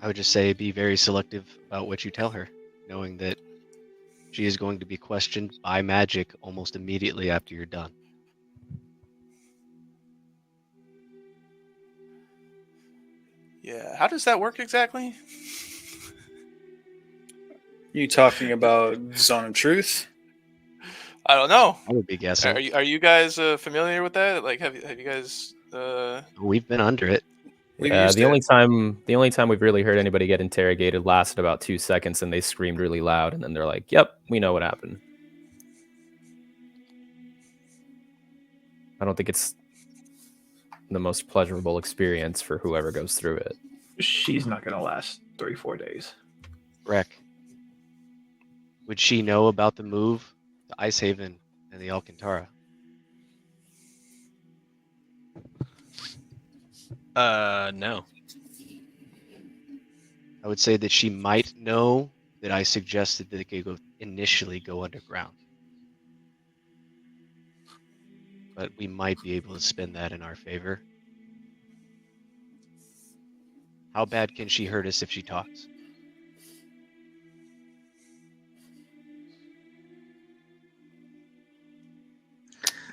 I would just say be very selective about what you tell her, knowing that she is going to be questioned by magic almost immediately after you're done. Yeah, how does that work exactly? You talking about Zone of Truth? I don't know. I would be guessing. Are you guys familiar with that? Like, have you guys? We've been under it. The only time we've really heard anybody get interrogated lasted about 2 seconds, and they screamed really loud, and then they're like, "Yep, we know what happened." I don't think it's the most pleasurable experience for whoever goes through it. She's not going to last 3-4 days. Wreck. Would she know about the move to Icehaven and the Alcantara? No. I would say that she might know that I suggested that it could initially go underground. But we might be able to spin that in our favor. How bad can she hurt us if she talks?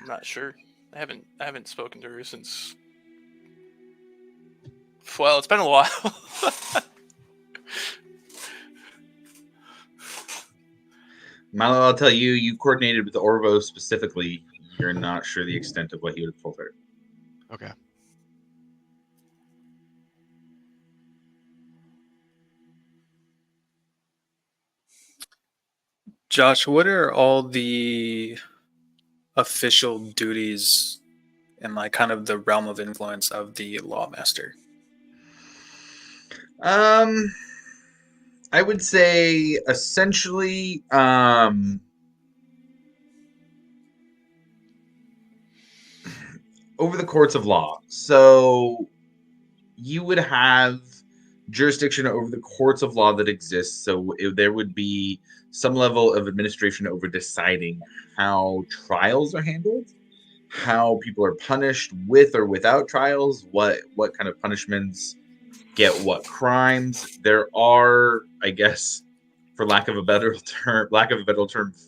I'm not sure. I haven't spoken to her since. Well, it's been a while. Milo, I'll tell you, you coordinated with Orvo specifically. You're not sure the extent of what he would have told her. Okay. Josh, what are all the official duties in like kind of the realm of influence of the Lawmaster? I would say essentially, over the courts of law. So you would have jurisdiction over the courts of law that exist. So there would be some level of administration over deciding how trials are handled, how people are punished with or without trials, what kind of punishments get what crimes. There are, I guess, for lack of a better term,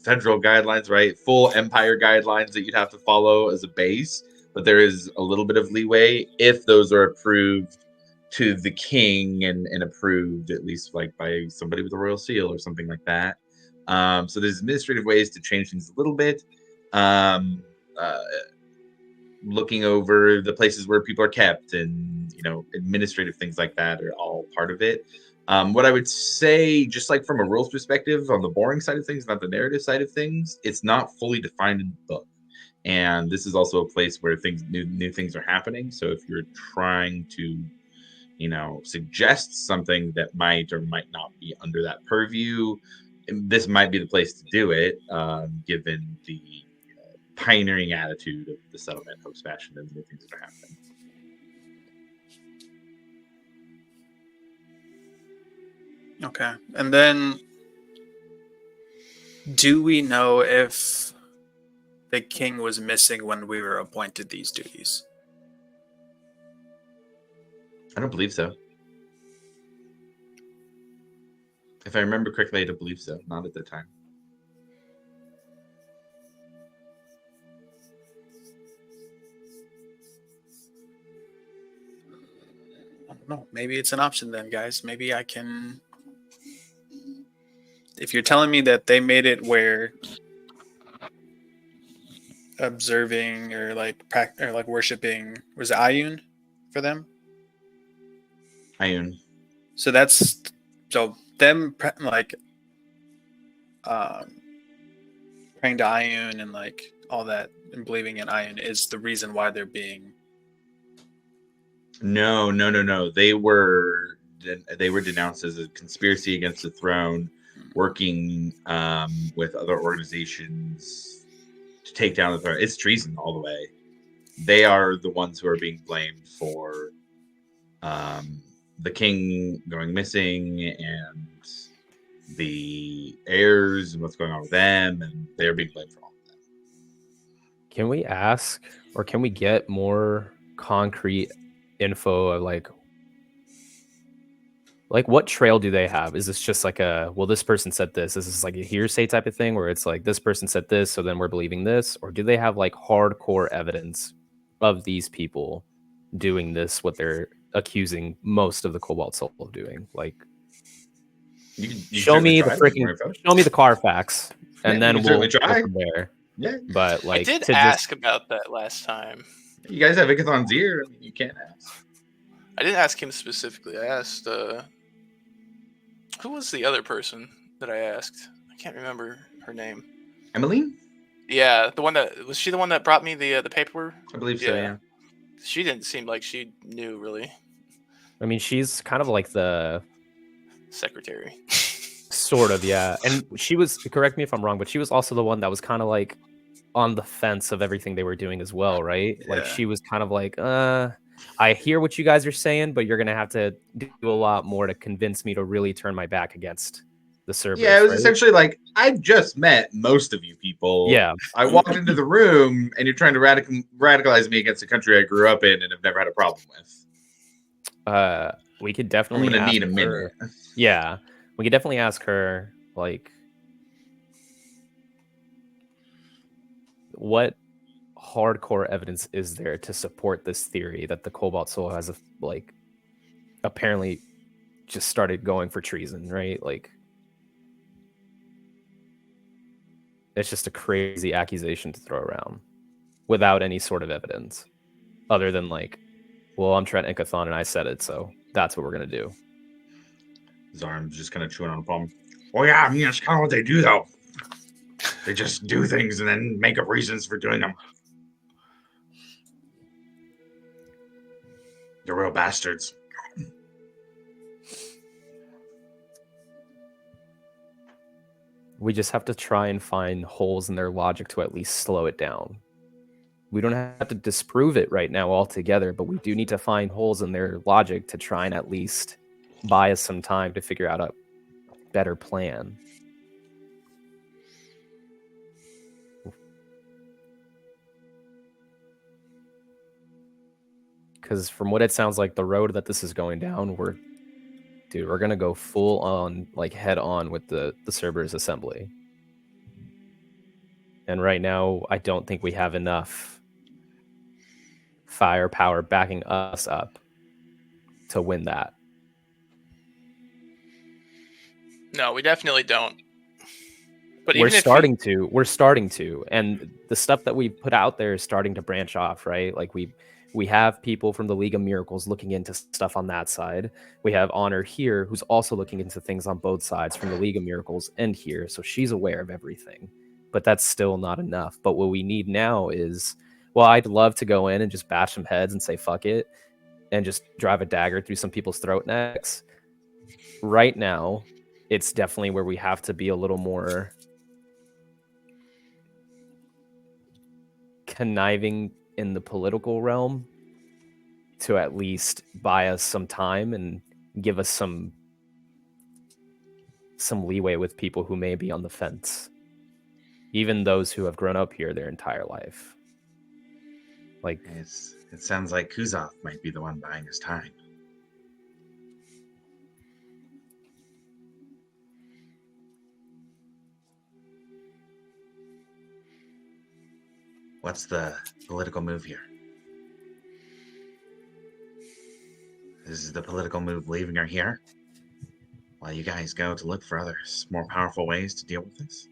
federal guidelines, right? Full empire guidelines that you'd have to follow as a base, but there is a little bit of leeway if those are approved to the king and approved at least like by somebody with a royal seal or something like that. So there's administrative ways to change things a little bit. Looking over the places where people are kept and, you know, administrative things like that are all part of it. What I would say, just like from a rules perspective, on the boring side of things, not the narrative side of things, it's not fully defined in the book. And this is also a place where new things are happening. So if you're trying to, you know, suggest something that might or might not be under that purview, this might be the place to do it, given the pioneering attitude of the settlement post-fashion and the new things that are happening. Okay. And then do we know if the king was missing when we were appointed these duties? I don't believe so. If I remember correctly, I don't believe so. Not at the time. know. Maybe it's an option then, guys. Maybe I can. If you're telling me that they made it where observing or like worshiping was it Ayun for them? Ayun. So that's them like praying to Ayun and like all that and believing in Ayun is the reason why they're being. No. They were denounced as a conspiracy against the throne, working with other organizations to take down the throne. It's treason all the way. They are the ones who are being blamed for the king going missing and the heirs and what's going on with them, and they're being blamed for all of that. Can we ask, or can we get more concrete info of like what trail do they have? Is this just like this person said this? Is this like a hearsay type of thing where it's like this person said this, so then we're believing this? Or do they have like hardcore evidence of these people doing this, what they're accusing most of the Cobalt Soul of doing? Like, you show me the Carfax, and then we'll go from there. Yeah, but like, I did ask about that last time. You guys have Ikathon's ear. You can't ask. I didn't ask him specifically. I asked who was the other person that I asked? I can't remember her name. Emmeline? Yeah, was she the one that brought me the paperwork? I believe so. Yeah. She didn't seem like she knew really. I mean, she's kind of like the secretary. Sort of, yeah. And she was, correct me if I'm wrong, but she was also the one that was kind of like on the fence of everything they were doing as well, right? Yeah. Like she was kind of like, I hear what you guys are saying, but you're gonna have to do a lot more to convince me to really turn my back against the Cerberus. Yeah, it was essentially like, I just met most of you people. Yeah. I walked into the room and you're trying to radicalize me against the country I grew up in and have never had a problem with. We could definitely I'm gonna need a minute. Yeah. We could definitely ask her, like, what hardcore evidence is there to support this theory that the Cobalt Soul has, apparently just started going for treason, right? Like, it's just a crazy accusation to throw around without any sort of evidence other than, like, well, I'm Trent Ikathon and I said it, so that's what we're going to do. Zarm's just kind of chewing on a palm. Oh, yeah, I mean, that's kind of what they do, though. They just do things and then make up reasons for doing them. They're real bastards. We just have to try and find holes in their logic to at least slow it down. We don't have to disprove it right now altogether, but we do need to find holes in their logic to try and at least buy us some time to figure out a better plan. Because from what it sounds like, the road that this is going down, we're gonna go full on, like, head on with the Cerberus assembly. And right now, I don't think we have enough firepower backing us up to win that. No, we definitely don't. But we're starting to, and the stuff that we put out there is starting to branch off, right? Like we have people from the League of Miracles looking into stuff on that side. We have Honor here, who's also looking into things on both sides from the League of Miracles and here. So she's aware of everything, but that's still not enough. But what we need now is, well, I'd love to go in and just bash some heads and say, fuck it, and just drive a dagger through some people's throat necks. Right now, it's definitely where we have to be a little more conniving in the political realm to at least buy us some time and give us some leeway with people who may be on the fence, even those who have grown up here their entire life. Like, it sounds like Kuzoth might be the one buying his time. What's the political move here? This is the political move leaving her here, while you guys go to look for other, more powerful ways to deal with this?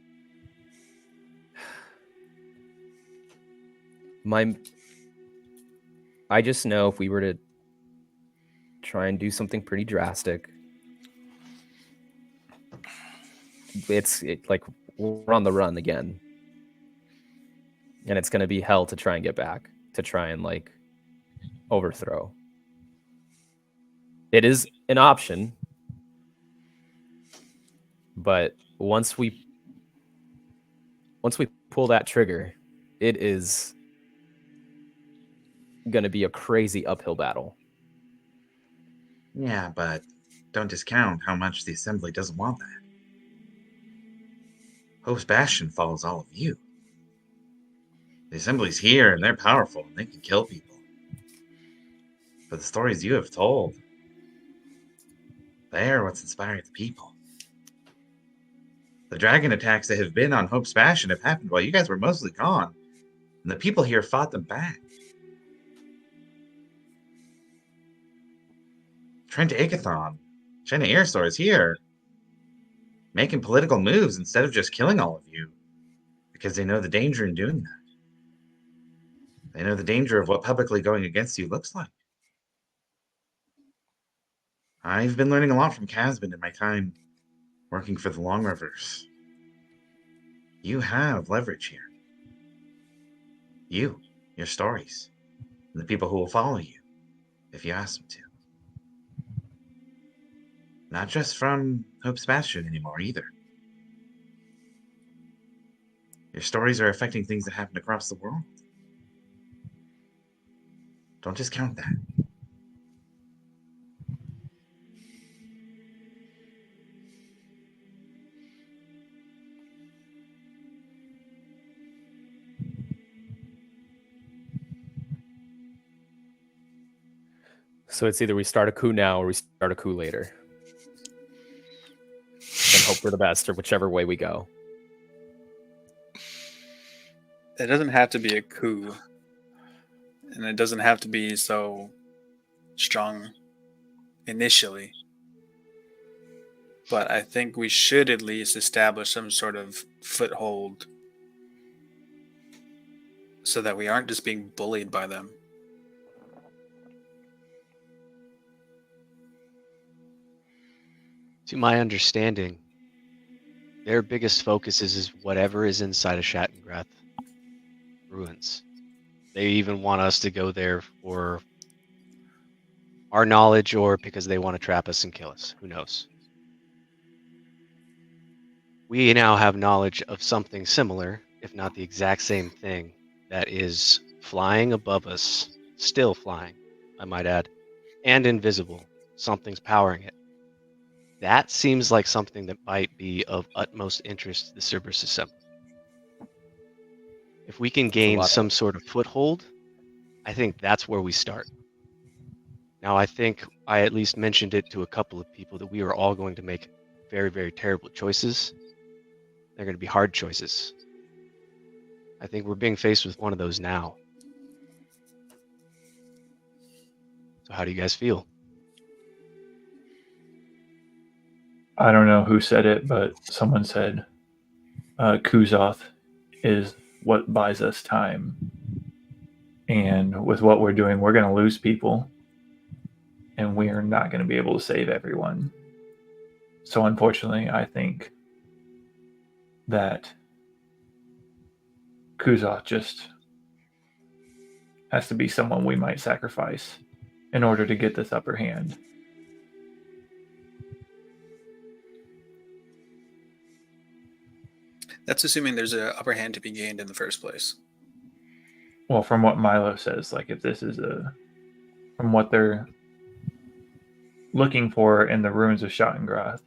I just know if we were to try and do something pretty drastic, it's like we're on the run again. And it's going to be hell to try and get back, to try and like overthrow. It is an option, but once we pull that trigger, it is going to be a crazy uphill battle. Yeah, but don't discount how much the Assembly doesn't want that. Hope's Bastion follows all of you. The Assembly's here, and they're powerful, and they can kill people. But the stories you have told, they're what's inspiring the people. The dragon attacks that have been on Hope's Bastion have happened while you guys were mostly gone, and the people here fought them back. Trent Agathon, China Airstar is here, making political moves instead of just killing all of you, because they know the danger in doing that. They know the danger of what publicly going against you looks like. I've been learning a lot from Casbin in my time working for the Long Rivers. You have leverage here. You, your stories, and the people who will follow you, if you ask them to. Not just from Hope's Bastion anymore, either. Your stories are affecting things that happen across the world. Don't discount that. So it's either we start a coup now or we start a coup later. And hope for the best, or whichever way we go. It doesn't have to be a coup. And it doesn't have to be so strong initially. But I think we should at least establish some sort of foothold so that we aren't just being bullied by them. To my understanding, their biggest focus is whatever is inside of Shattengrath ruins. They even want us to go there for our knowledge or because they want to trap us and kill us. Who knows? We now have knowledge of something similar, if not the exact same thing, that is flying above us, still flying, I might add, and invisible. Something's powering it. That seems like something that might be of utmost interest to the Cerberus Assembly. If we can gain some sort of foothold, I think that's where we start. Now, I think I at least mentioned it to a couple of people that we are all going to make very, very terrible choices. They're going to be hard choices. I think we're being faced with one of those now. So how do you guys feel? I don't know who said it, but someone said Kuzoth is what buys us time. And with what we're doing, we're going to lose people. And we are not going to be able to save everyone. So unfortunately, I think that Kuzoth just has to be someone we might sacrifice in order to get this upper hand. That's assuming there's an upper hand to be gained in the first place. Well, from what Milo says, like if this is from what they're looking for in the ruins of Shattengrath,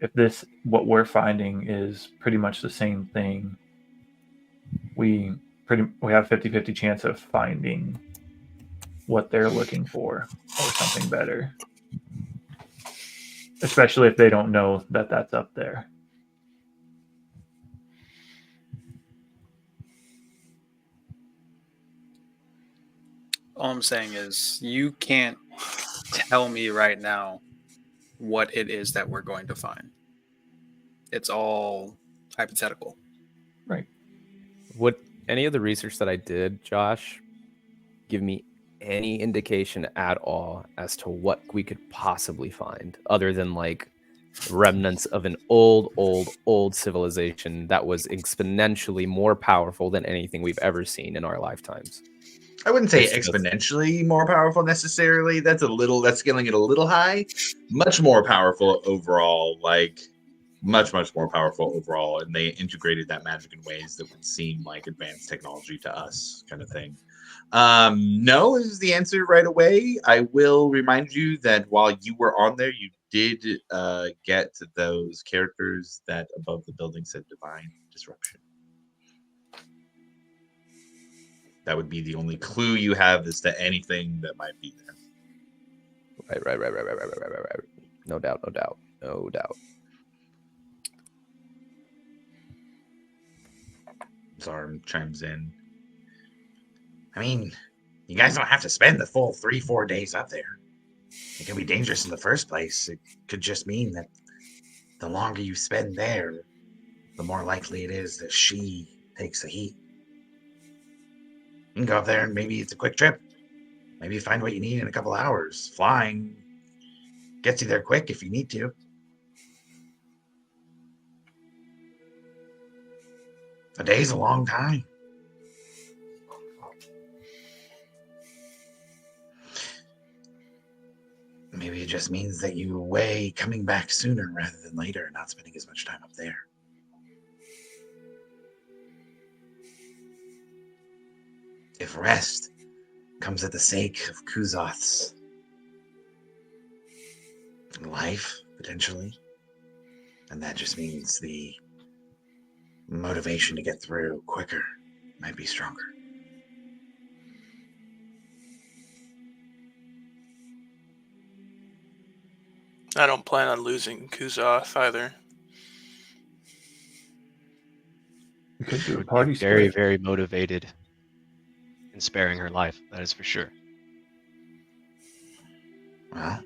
if what we're finding is pretty much the same thing, we have 50-50 chance of finding what they're looking for or something better. Especially if they don't know that that's up there. All I'm saying is you can't tell me right now what it is that we're going to find. It's all hypothetical. Right. Would any of the research that I did, Josh, give me any indication at all as to what we could possibly find, other than like remnants of an old civilization that was exponentially more powerful than anything we've ever seen in our lifetimes? I wouldn't say It's just- exponentially more powerful necessarily. That's scaling it a little high. Much more powerful overall, like much more powerful overall, and they integrated that magic in ways that would seem like advanced technology to us, kind of thing. No is the answer right away. I will remind you that while you were on there, you did get those characters that above the building said divine disruption. That would be the only clue you have as to anything that might be there. Right. No doubt. Zarm chimes in. I mean, you guys don't have to spend the full 3-4 days up there. It can be dangerous in the first place. It could just mean that the longer you spend there, the more likely it is that she takes the heat. You can go up there and maybe it's a quick trip. Maybe you find what you need in a couple hours. Flying gets you there quick if you need to. A day's a long time. Maybe it just means that you weigh coming back sooner rather than later and not spending as much time up there. If rest comes at the sake of Kuzoth's life, potentially, and that just means the motivation to get through quicker might be stronger. I don't plan on losing Kuzoth either. We could do a Would party be very, split. very motivated in sparing her life. That is for sure. Well,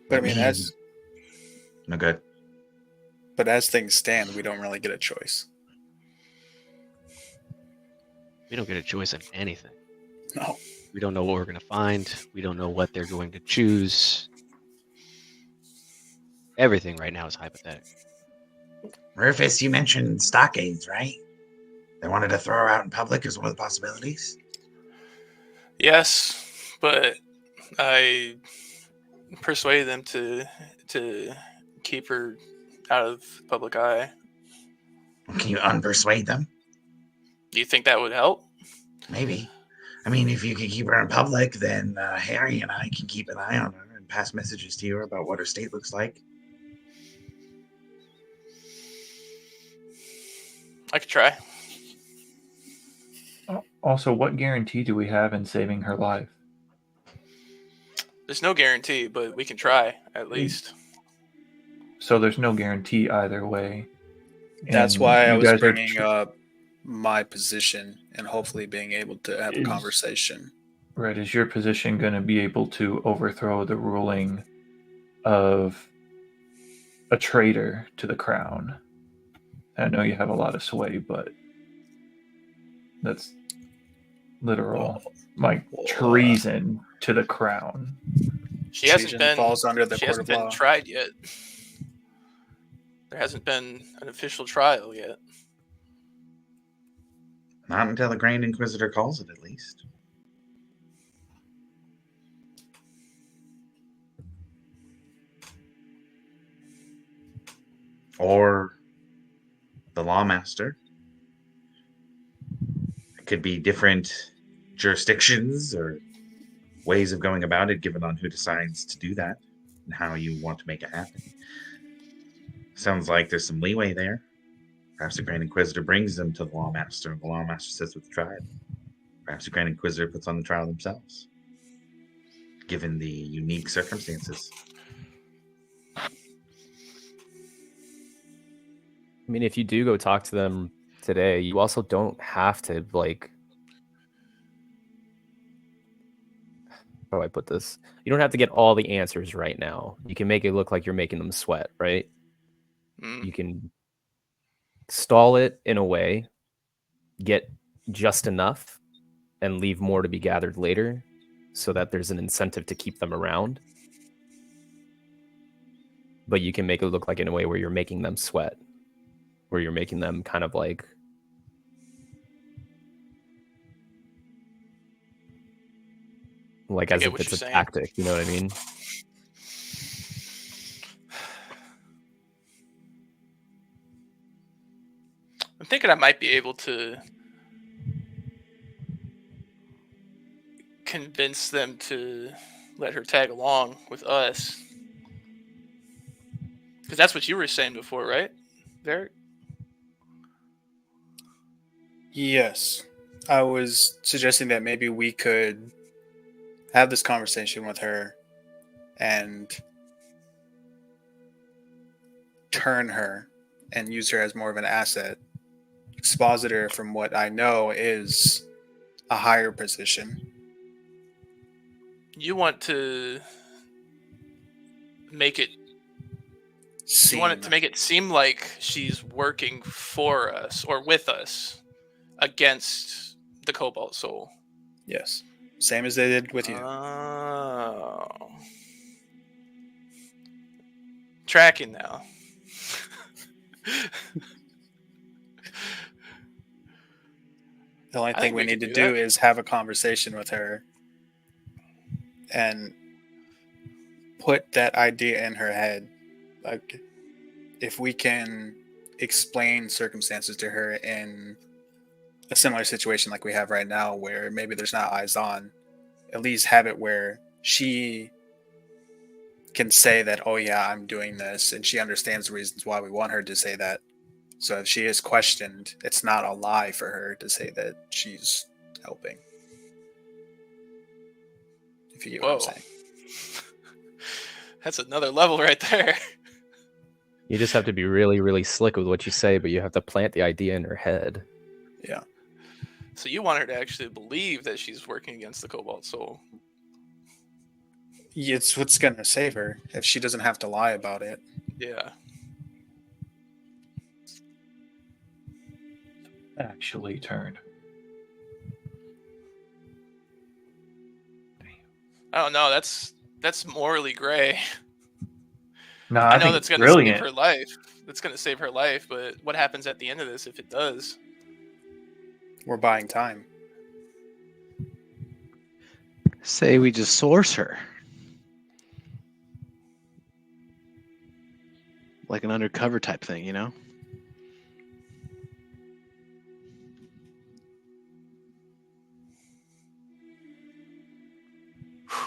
But I mean, as no good. but as things stand, we don't really get a choice. We don't get a choice in anything. No. We don't know what we're going to find. We don't know what they're going to choose. Everything right now is hypothetical. Rufus, you mentioned stockades, right? They wanted to throw her out in public as one of the possibilities. Yes, but I persuaded them to keep her out of the public eye. Can you unpersuade them? Do you think that would help? Maybe. I mean, if you can keep her in public, then Harry and I can keep an eye on her and pass messages to her about what her state looks like. I could try. Also, what guarantee do we have in saving her life? There's no guarantee, but we can try at least. So there's no guarantee either way. That's And why I you was guys are bringing up my position and hopefully being able to have a conversation. Right, is your position going to be able to overthrow the ruling of a traitor to the crown? I know you have a lot of sway, but that's literal, like treason to the crown. She hasn't Treason been falls under the she court hasn't of been law. tried yet. There hasn't been an official trial yet. Not until the Grand Inquisitor calls it, at least. Or the Lawmaster. It could be different jurisdictions or ways of going about it, given on who decides to do that and how you want to make it happen. Sounds like there's some leeway there. Perhaps the Grand Inquisitor brings them to the Lawmaster, and the Lawmaster sits with the tribe. Perhaps the Grand Inquisitor puts on the trial themselves, given the unique circumstances. I mean, if you do go talk to them today, you also don't have to, like, how do I put this? You don't have to get all the answers right now. You can make it look like you're making them sweat, right? You can stall it in a way, get just enough, and leave more to be gathered later, so that there's an incentive to keep them around. But you can make it look like in a way where you're making them sweat, where you're making them kind of like as if it's a tactic, you know what I mean? I'm thinking I might be able to convince them to let her tag along with us. Because that's what you were saying before, right, Derek? Yes. I was suggesting that maybe we could have this conversation with her and turn her and use her as more of an asset. Expositor, from what I know, is a higher position. You want to make it You want it to make it seem like she's working for us or with us against the Cobalt Soul. Yes. Same as they did with you. Oh. Tracking now. The only thing we need to do is have a conversation with her and put that idea in her head. Like, if we can explain circumstances to her in a similar situation like we have right now, where maybe there's not eyes on, at least have it where she can say that, oh yeah, I'm doing this, and she understands the reasons why we want her to say that. So if she is questioned, it's not a lie for her to say that she's helping. If you get what I'm saying. That's another level right there. You just have to be really, really slick with what you say, but you have to plant the idea in her head. Yeah. So you want her to actually believe that she's working against the Cobalt Soul. It's what's going to save her if she doesn't have to lie about it. Yeah. Actually turned. I don't know. That's morally gray. No, I know that's going to save her life. That's going to save her life, but what happens at the end of this if it does? We're buying time. Say we just source her. Like an undercover type thing, you know?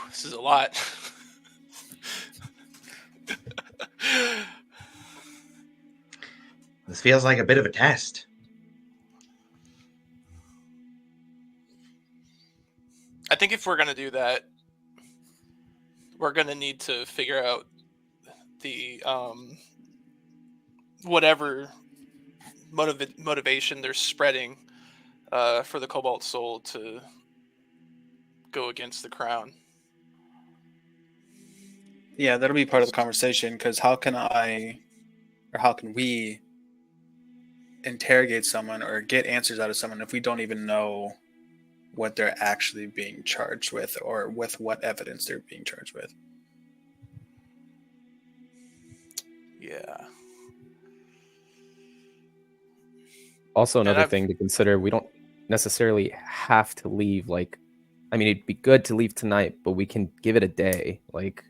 This is a lot. This feels like a bit of a test. I think if we're going to do that, we're going to need to figure out the whatever motivation they're spreading for the Cobalt Soul to go against the crown. Yeah, that'll be part of the conversation, because how can we interrogate someone or get answers out of someone if we don't even know what they're actually being charged with, or with what evidence they're being charged with? Yeah. Also, another thing to consider, we don't necessarily have to leave. Like, I mean, it'd be good to leave tonight, but we can give it a day. Like,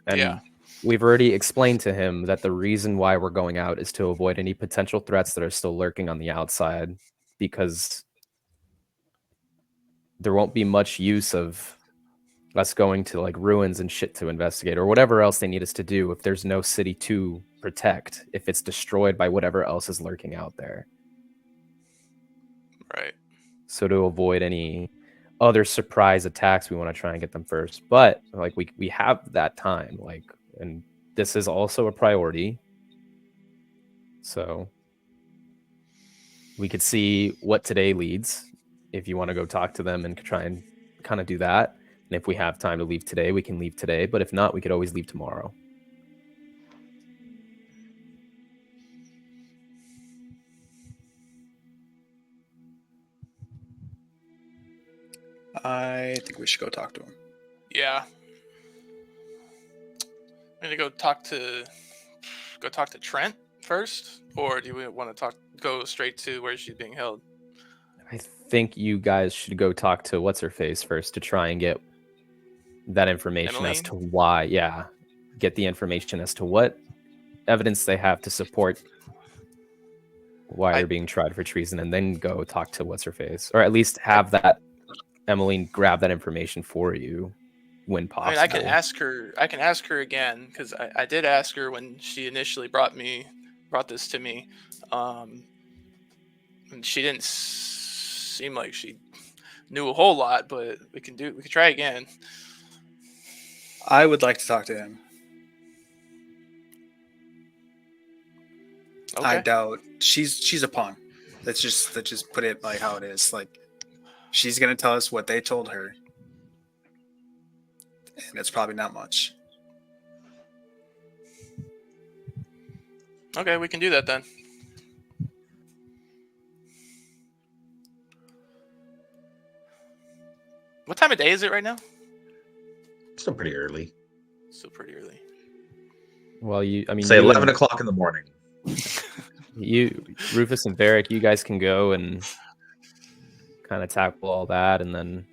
and yeah. We've already explained to him that the reason why we're going out is to avoid any potential threats that are still lurking on the outside, because there won't be much use of us going to like ruins and shit to investigate or whatever else they need us to do if there's no city to protect, if it's destroyed by whatever else is lurking out there. Right. So to avoid any other surprise attacks, we want to try and get them first. But like we have that time, like, and this is also a priority. So we could see what today leads, if you want to go talk to them and try and kind of do that. And if we have time to leave today, we can leave today. But if not, we could always leave tomorrow. I think we should go talk to him. Yeah. I'm gonna go talk to Trent first, or do we want to go straight to where she's being held? I think you guys should go talk to what's her face first to try and get that information as to why. Yeah, get the information as to what evidence they have to support why they're being tried for treason, and then go talk to what's her face, or at least have that Emmeline grab that information for you when possible. I mean, I can ask her again, because I did ask her when she initially brought this to me, and she didn't seem like she knew a whole lot, but we could try again. I would like to talk to him. Okay. I doubt she's a pawn. Let's just put it like how it is. Like, she's gonna tell us what they told her, and it's probably not much. Okay, we can do that then. What time of day is it right now? Still pretty early. Still pretty early. Well, say 11 o'clock in the morning. You, Rufus and Varric, you guys can go and kind of tackle all that, and then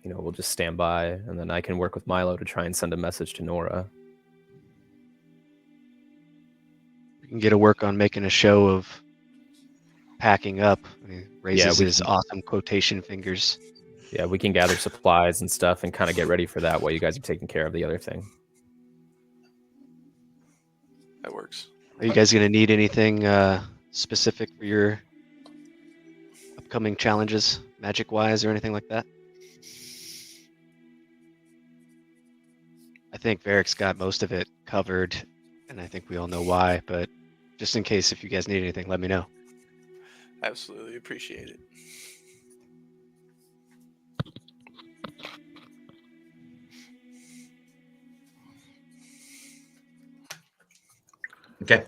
we'll just stand by, and then I can work with Milo to try and send a message to Nora. We can get to work on making a show of packing up. He raises his awesome quotation fingers. Yeah, we can gather supplies and stuff and kind of get ready for that while you guys are taking care of the other thing. That works. Are you guys going to need anything specific for your upcoming challenges, magic-wise, or anything like that? I think Varric's got most of it covered, and I think we all know why, but just in case, if you guys need anything, let me know. Absolutely appreciate it. Okay.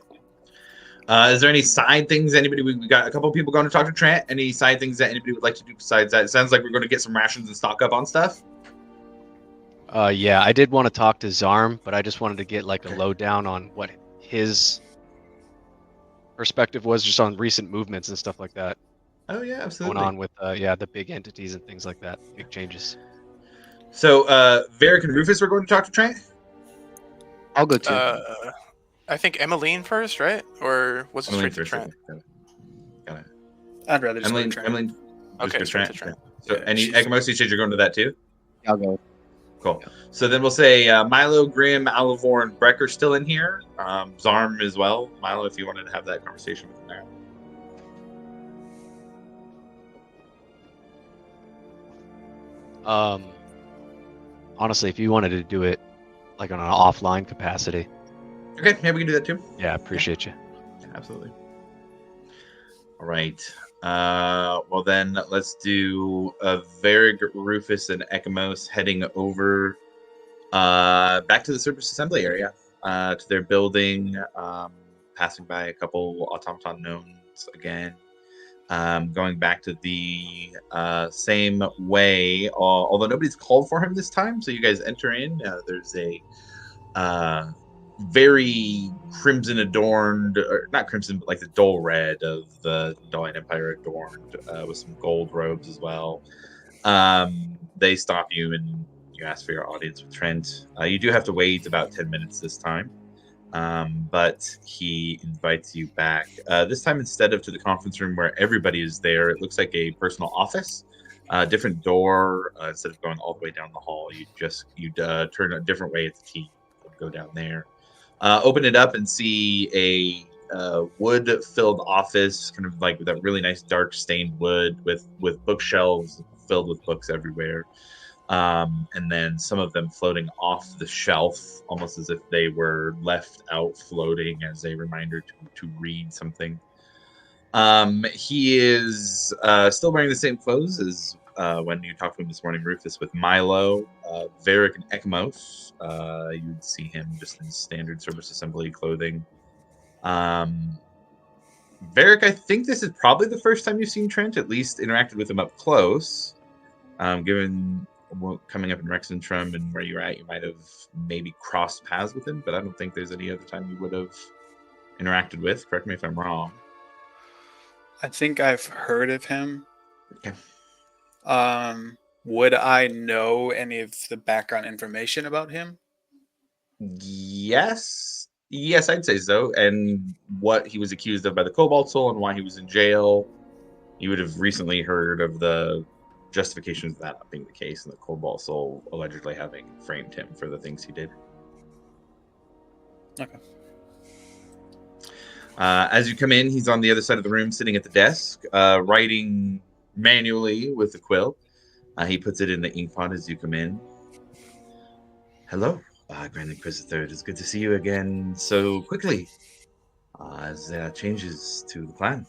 Is there any side things anybody? We got a couple people going to talk to Trent. Any side things that anybody would like to do besides that? It sounds like we're going to get some rations and stock up on stuff. Yeah, I did want to talk to Zarm, but I just wanted to get like a lowdown on what his perspective was just on recent movements and stuff like that. Oh yeah, absolutely. Going on with the big entities and things like that, big changes. So Varric and Rufus were going to talk to Trent. I'll go too. I think Emmeline first, right? Or was it straight to Trent? Got it. I'd rather just go to Trent. Emmeline. Okay, Trent. to Trent. So any Ekamos, you said you're going to that too? I'll go. Cool. So then we'll say Milo, Grim, Alivor, and Breck are still in here. Zarm as well. Milo, if you wanted to have that conversation with him there. Honestly, if you wanted to do it like on an offline capacity. Okay, yeah, we can do that too. Yeah, appreciate you. Yeah, absolutely. All right. Well then, let's do Varric, Rufus, and Ekamos heading over back to the Cerberus Assembly area, to their building, passing by a couple automaton gnomes again, going back to the same way, although nobody's called for him this time, so you guys enter in. There's a very crimson adorned, or not crimson, but like the dull red of the Dalian Empire adorned, with some gold robes as well. They stop you and you ask for your audience with Trent. You do have to wait about 10 minutes this time, but he invites you back. This time, instead of to the conference room where everybody is there, it looks like a personal office. Different door. Instead of going all the way down the hall, you turn a different way at the key and go down there. Open it up and see a wood-filled office, kind of like that really nice dark stained wood with bookshelves filled with books everywhere, and then some of them floating off the shelf, almost as if they were left out floating as a reminder to read something. He is still wearing the same clothes as when you talked to him this morning, Rufus, with Milo, Varric, and Ekmos. You'd see him just in standard service assembly clothing. Varric, I think this is probably the first time you've seen Trent, at least interacted with him up close. Given coming up in Rexentrum and where you're at, you might have maybe crossed paths with him, but I don't think there's any other time you would have interacted with. Correct me if I'm wrong. I think I've heard of him. Okay. Would I know any of the background information about him? Yes, I'd say so. And what he was accused of by the Cobalt Soul and why he was in jail, you would have recently heard of the justifications of that not being the case, and the Cobalt Soul allegedly having framed him for the things he did. Okay. As you come in, he's on the other side of the room, sitting at the desk, writing manually with a quill. He puts it in the ink pot as you come in. Hello, Grand Inquisitor. It is good to see you again so quickly. As there are changes to the plan.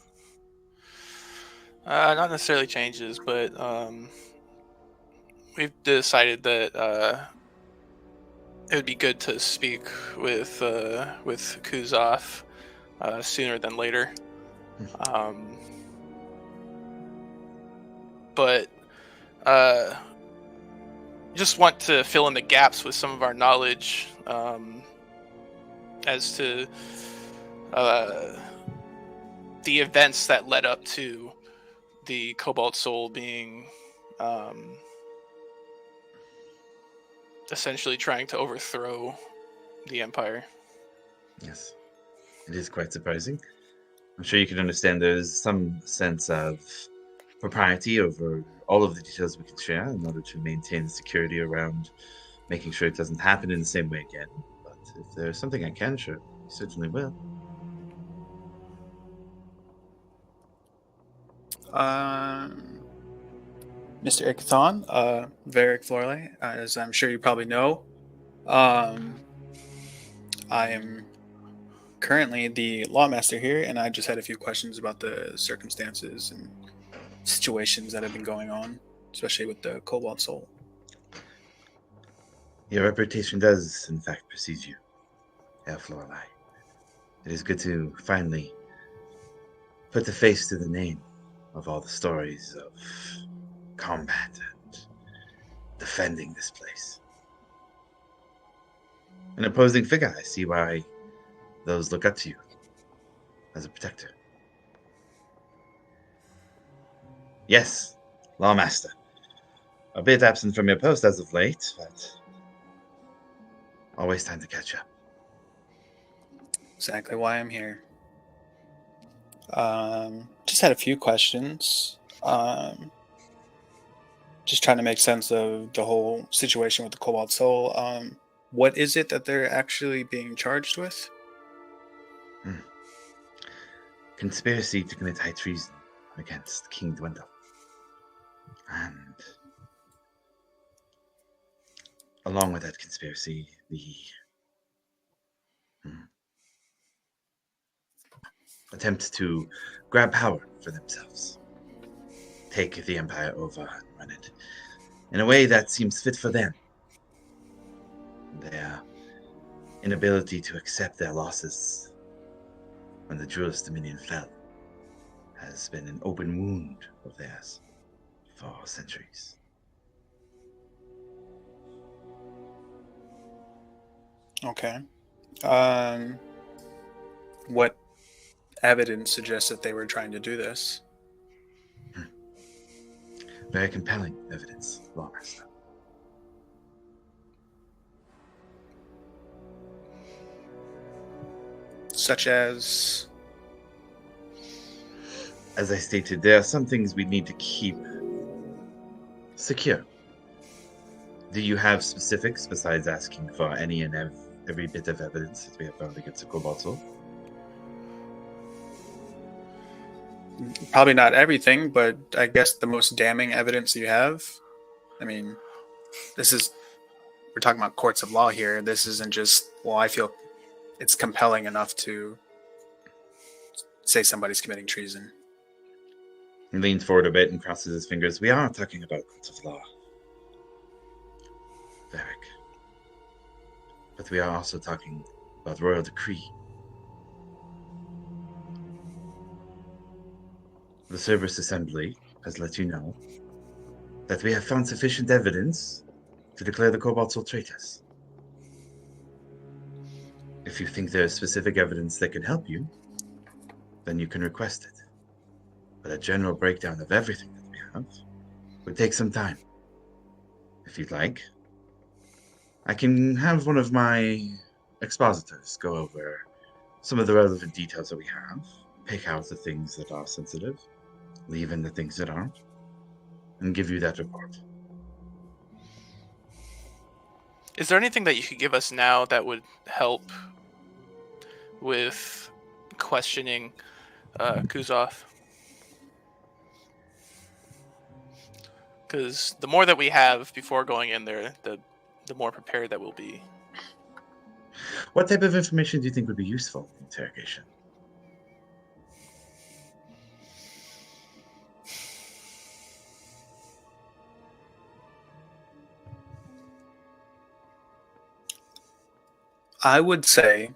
Not necessarily changes, but we've decided that it would be good to speak with Kuzov sooner than later. But just want to fill in the gaps with some of our knowledge as to the events that led up to the Cobalt Soul being essentially trying to overthrow the Empire. Yes, it is quite surprising. I'm sure you can understand there's some sense of propriety over all of the details we can share in order to maintain the security around making sure it doesn't happen in the same way again. But if there's something I can share, I certainly will. Mr. Ikathon, Varric Florley, as I'm sure you probably know, I am currently the lawmaster here, and I just had a few questions about the circumstances and situations that have been going on, especially with the Cobalt Soul. Your reputation does, in fact, precede you, Herr Florley. It is good to finally put the face to the name of all the stories of combat and defending this place. An opposing figure, I see why those look up to you as a protector. Yes, Lawmaster. A bit absent from your post as of late, but always time to catch up. Exactly why I'm here. Just had a few questions. Just trying to make sense of the whole situation with the Cobalt Soul. What is it that they're actually being charged with? Conspiracy to commit high treason against King Dwendal. And along with that conspiracy, the attempt to grab power for themselves. Take the Empire over and run it in a way that seems fit for them. Their inability to accept their losses when the Duelist Dominion fell has been an open wound of theirs for centuries. Okay. What evidence suggests that they were trying to do this? Very compelling evidence, Lawmaster. Such as? As I stated, there are some things we need to keep secure. Do you have specifics besides asking for any and every bit of evidence that we have found against the Cobalt Soul? Probably not everything, but I guess the most damning evidence you have. I mean, we're talking about courts of law here. This isn't just, well, I feel it's compelling enough to say somebody's committing treason. He leans forward a bit and crosses his fingers. We are talking about courts of law, Varric. But we are also talking about royal decree. The Cerberus Assembly has let you know that we have found sufficient evidence to declare the Cobalt Soul traitors. If you think there is specific evidence that can help you, then you can request it. But a general breakdown of everything that we have would take some time. If you'd like, I can have one of my expositors go over some of the relevant details that we have, pick out the things that are sensitive, leave in the things that aren't, and give you that report. Is there anything that you could give us now that would help with questioning Kuzov? Because the more that we have before going in there, the more prepared that we'll be. What type of information do you think would be useful in interrogation? I would say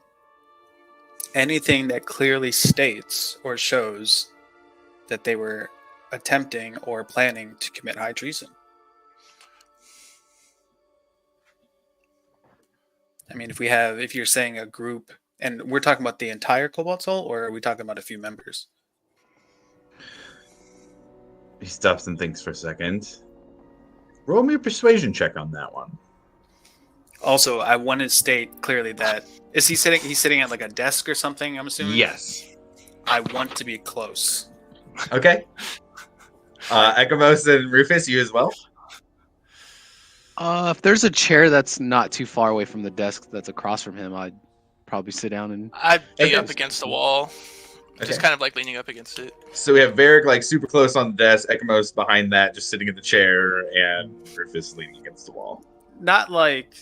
anything that clearly states or shows that they were attempting or planning to commit high treason. I mean, if you're saying a group, and we're talking about the entire Cobalt Soul, or are we talking about a few members? He stops and thinks for a second. Roll me a persuasion check on that one. Also, I want to state clearly that he's sitting at like a desk or something, I'm assuming? Yes. I want to be close. Okay. Ekamos and Rufus, you as well? If there's a chair that's not too far away from the desk that's across from him, I'd probably sit down and... I'd be up against the wall. Okay. Just kind of like leaning up against it. So we have Varric like super close on the desk, Ekamos behind that, just sitting in the chair, and Rufus leaning against the wall. Not like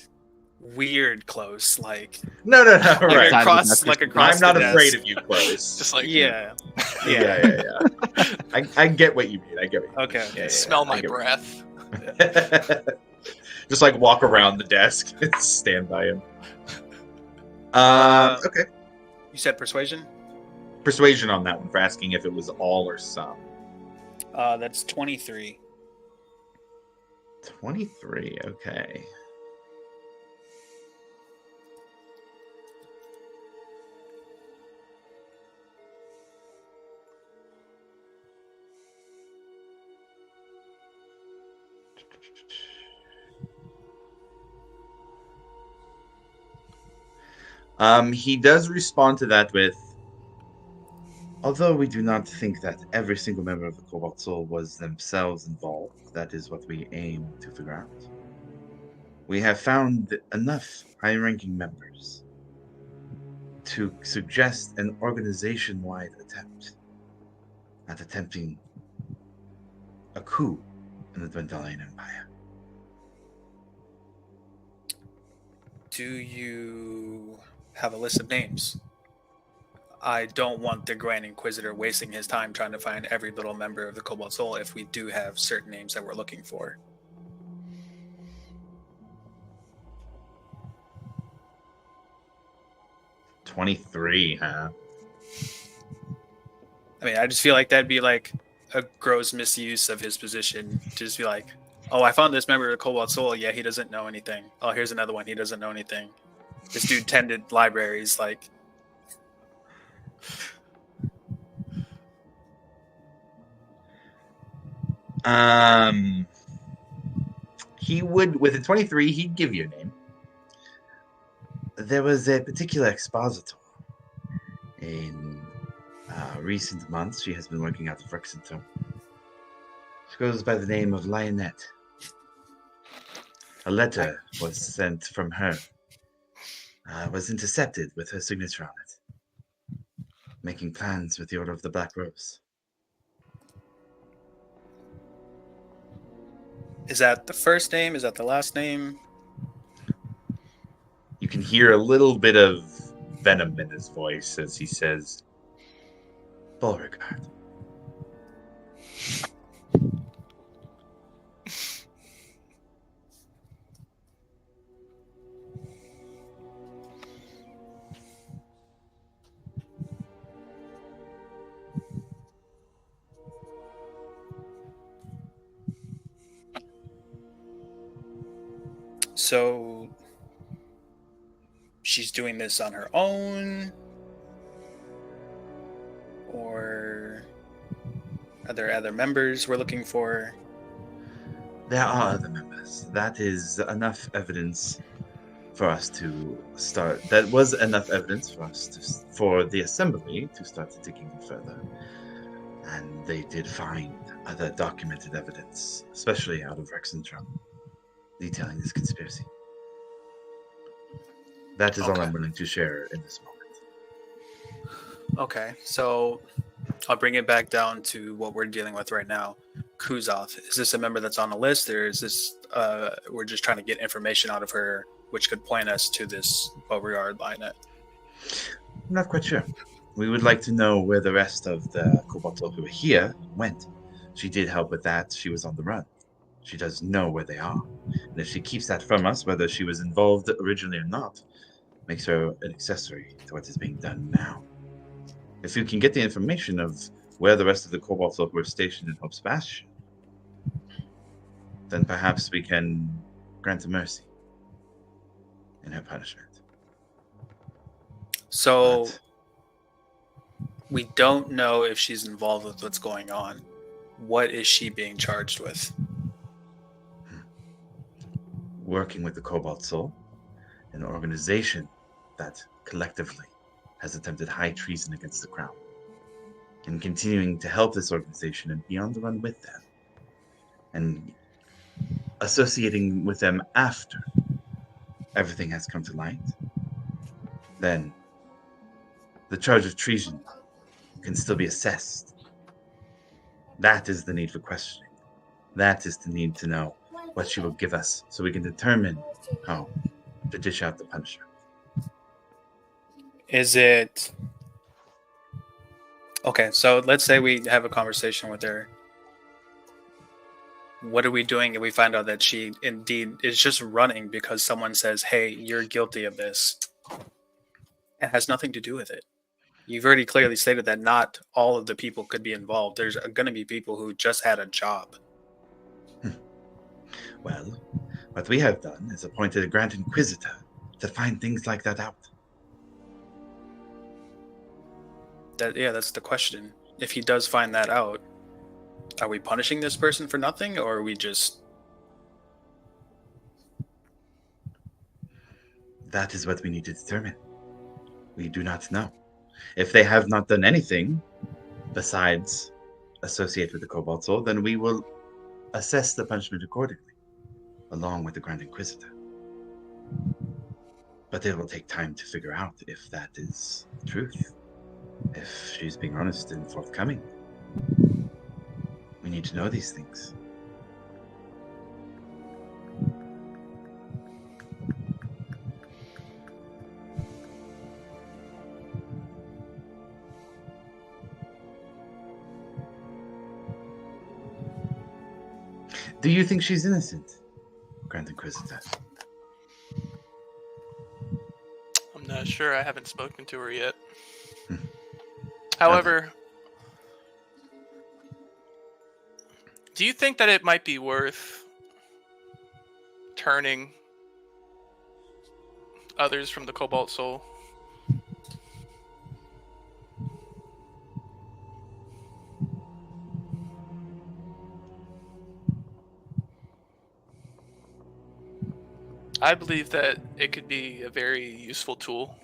weird close, like No, right. across I'm not the afraid desk. of you close. Just like Yeah. I get what you mean. Okay. Yeah, smell I my get what breath. Just like walk around the desk and stand by him. Okay. You said persuasion? Persuasion on that one for asking if it was all or some. That's 23. 23, okay. He does respond to that with, although we do not think that every single member of the Cobalt Soul was themselves involved, that is what we aim to figure out. We have found enough high-ranking members to suggest an organization-wide attempt at attempting a coup in the Dwendalian Empire. Do you have a list of names? I don't want the Grand Inquisitor wasting his time trying to find every little member of the Cobalt Soul if we do have certain names that we're looking for. "23, huh? I mean, I just feel like that'd be like a gross misuse of his position to just be like, oh, I found this member of the Cobalt Soul. Yeah, he doesn't know anything. Oh, here's another one. He doesn't know anything. This dude tended libraries. Like, He would, with a 23, he'd give you a name. There was a particular expositor. In recent months, she has been working out of Rexington. She goes by the name of Lionette. A letter was sent from her. Was intercepted with her signature on it. Making plans with the Order of the Black Rose. is that the first name? Is that the last name? You can hear a little bit of venom in his voice as he says, Beauregard. So she's doing this on her own, or are there other members we're looking for? There are other members. That is enough evidence for us to start. That was enough evidence for us for the assembly to start digging further. And they did find other documented evidence, especially out of Rexentrum, detailing this conspiracy. That is all I'm willing to share in this moment. Okay, so I'll bring it back down to what we're dealing with right now. Kuzoth, is this a member that's on the list, or is this we're just trying to get information out of her which could point us to this Beauregard Linet? I'm not quite sure. We would like to know where the rest of the Kobolds who were here went. She did help with that. She was on the run. She does know where they are. And if she keeps that from us, whether she was involved originally or not, makes her an accessory to what is being done now. If you can get the information of where the rest of the Cobalt folk were stationed in Hope's Bastion, then perhaps we can grant a mercy in her punishment. So we don't know if she's involved with what's going on. What is she being charged with? Working with the Cobalt Soul, an organization that collectively has attempted high treason against the Crown, and continuing to help this organization and be on the run with them, and associating with them after everything has come to light, then the charge of treason can still be assessed. That is the need for questioning. That is the need to know what she will give us so we can determine how to dish out the punishment. Is it... Okay, so let's say we have a conversation with her. What are we doing if we find out that she indeed is just running because someone says, hey, you're guilty of this? It has nothing to do with it. You've already clearly stated that not all of the people could be involved. There's going to be people who just had a job. Well, what we have done is appointed a Grand Inquisitor to find things like that out. That's the question. If he does find that out, are we punishing this person for nothing, or are we just... That is what we need to determine. We do not know. If they have not done anything besides associate with the Cobalt Soul, then we will assess the punishment accordingly, along with the Grand Inquisitor. But it will take time to figure out if that is the truth. If she's being honest and forthcoming. We need to know these things. Do you think she's innocent, Grand Inquisitor? I'm not sure. I haven't spoken to her yet. However, do you think that it might be worth turning others from the Cobalt Soul? I believe that it could be a very useful tool.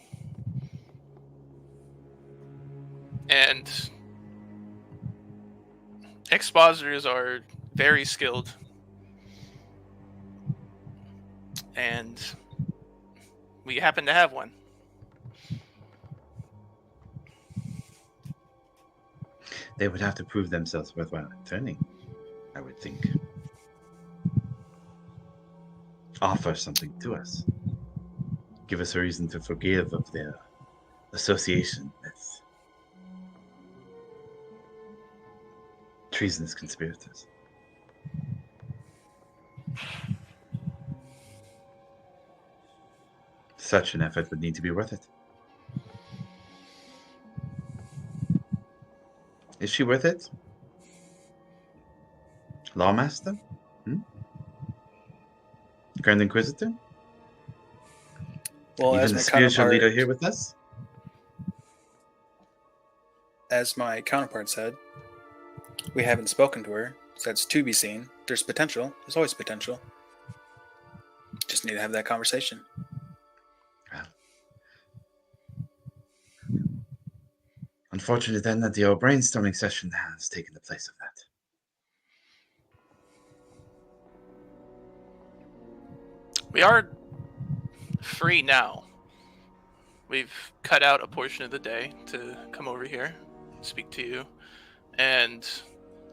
And expositors are very skilled. And we happen to have one. They would have to prove themselves worthwhile in turning, I would think. Offer something to us. Give us a reason to forgive of their association with Treasonous conspirators. Such an effort would need to be worth it. Is she worth it? Lawmaster? Grand Inquisitor? Well, Even as the my spiritual leader counterpart, here with us? as my counterpart said, we haven't spoken to her, so that's to be seen. There's potential. There's always potential. Just need to have that conversation. Unfortunate then that your brainstorming session has taken the place of that. We are free now. We've cut out a portion of the day to come over here, speak to you, and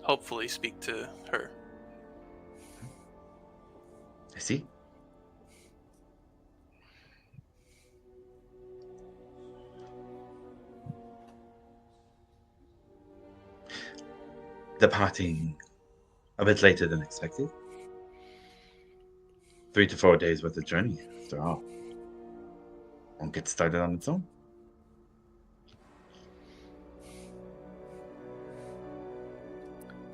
hopefully speak to her. I see. Departing a bit later than expected. 3 to 4 days worth of journey, after all. Won't get started on its own.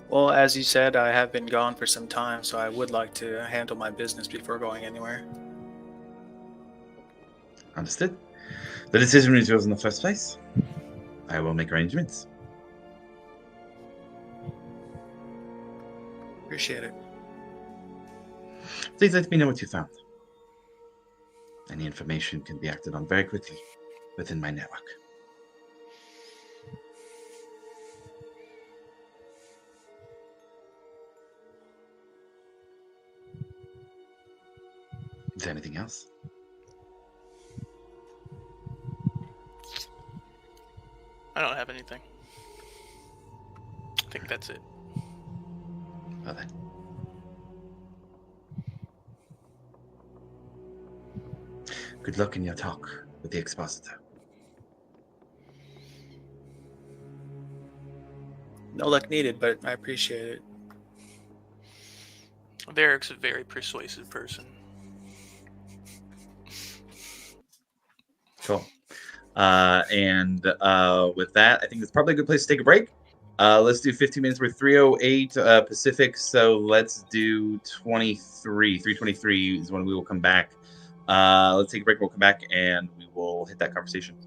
Well, as you said, I have been gone for some time, so I would like to handle my business before going anywhere. Understood. The decision was yours in the first place. I will make arrangements. Appreciate it. Please let me know what you found. Any information can be acted on very quickly within my network. Is there anything else? I don't have anything. I think that's it. Well then. Good luck in your talk with the expositor. No luck needed, but I appreciate it. Varric's a very persuasive person. Cool. And with that, I think it's probably a good place to take a break. Let's do 15 minutes. We're 3:08 Pacific, so let's do 3:23 is when we will come back. Let's take a break. We'll come back and we will hit that conversation.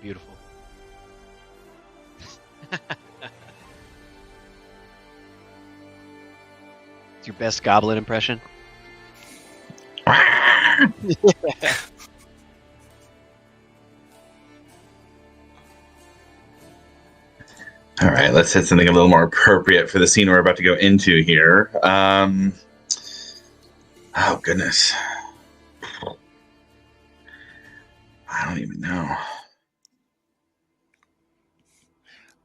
beautiful. It's your best goblin impression? All right, let's hit something a little more appropriate for the scene we're about to go into here. Oh, goodness. I don't even know.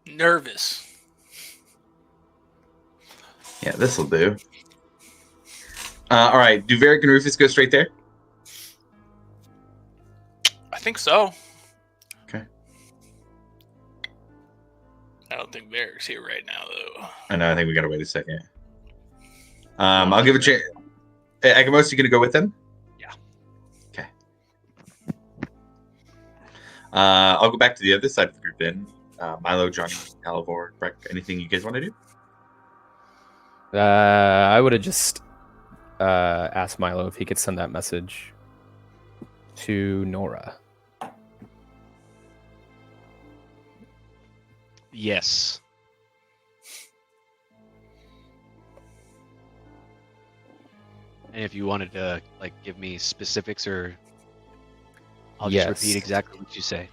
Nervous. Yeah, this will do. All right, do Varric and Rufus go straight there? I think so. Okay. I don't think Varric's here right now, though. I know, I think we gotta wait a second. I'll give a chance. Agamos, you gonna go with them? Yeah. Okay. I'll go back to the other side of the group then. Milo, Johnny, Alivor, Breck, anything you guys want to do? I would have just asked Milo if he could send that message to Nora. Yes. And if you wanted to like give me specifics, or I'll just repeat exactly what you say.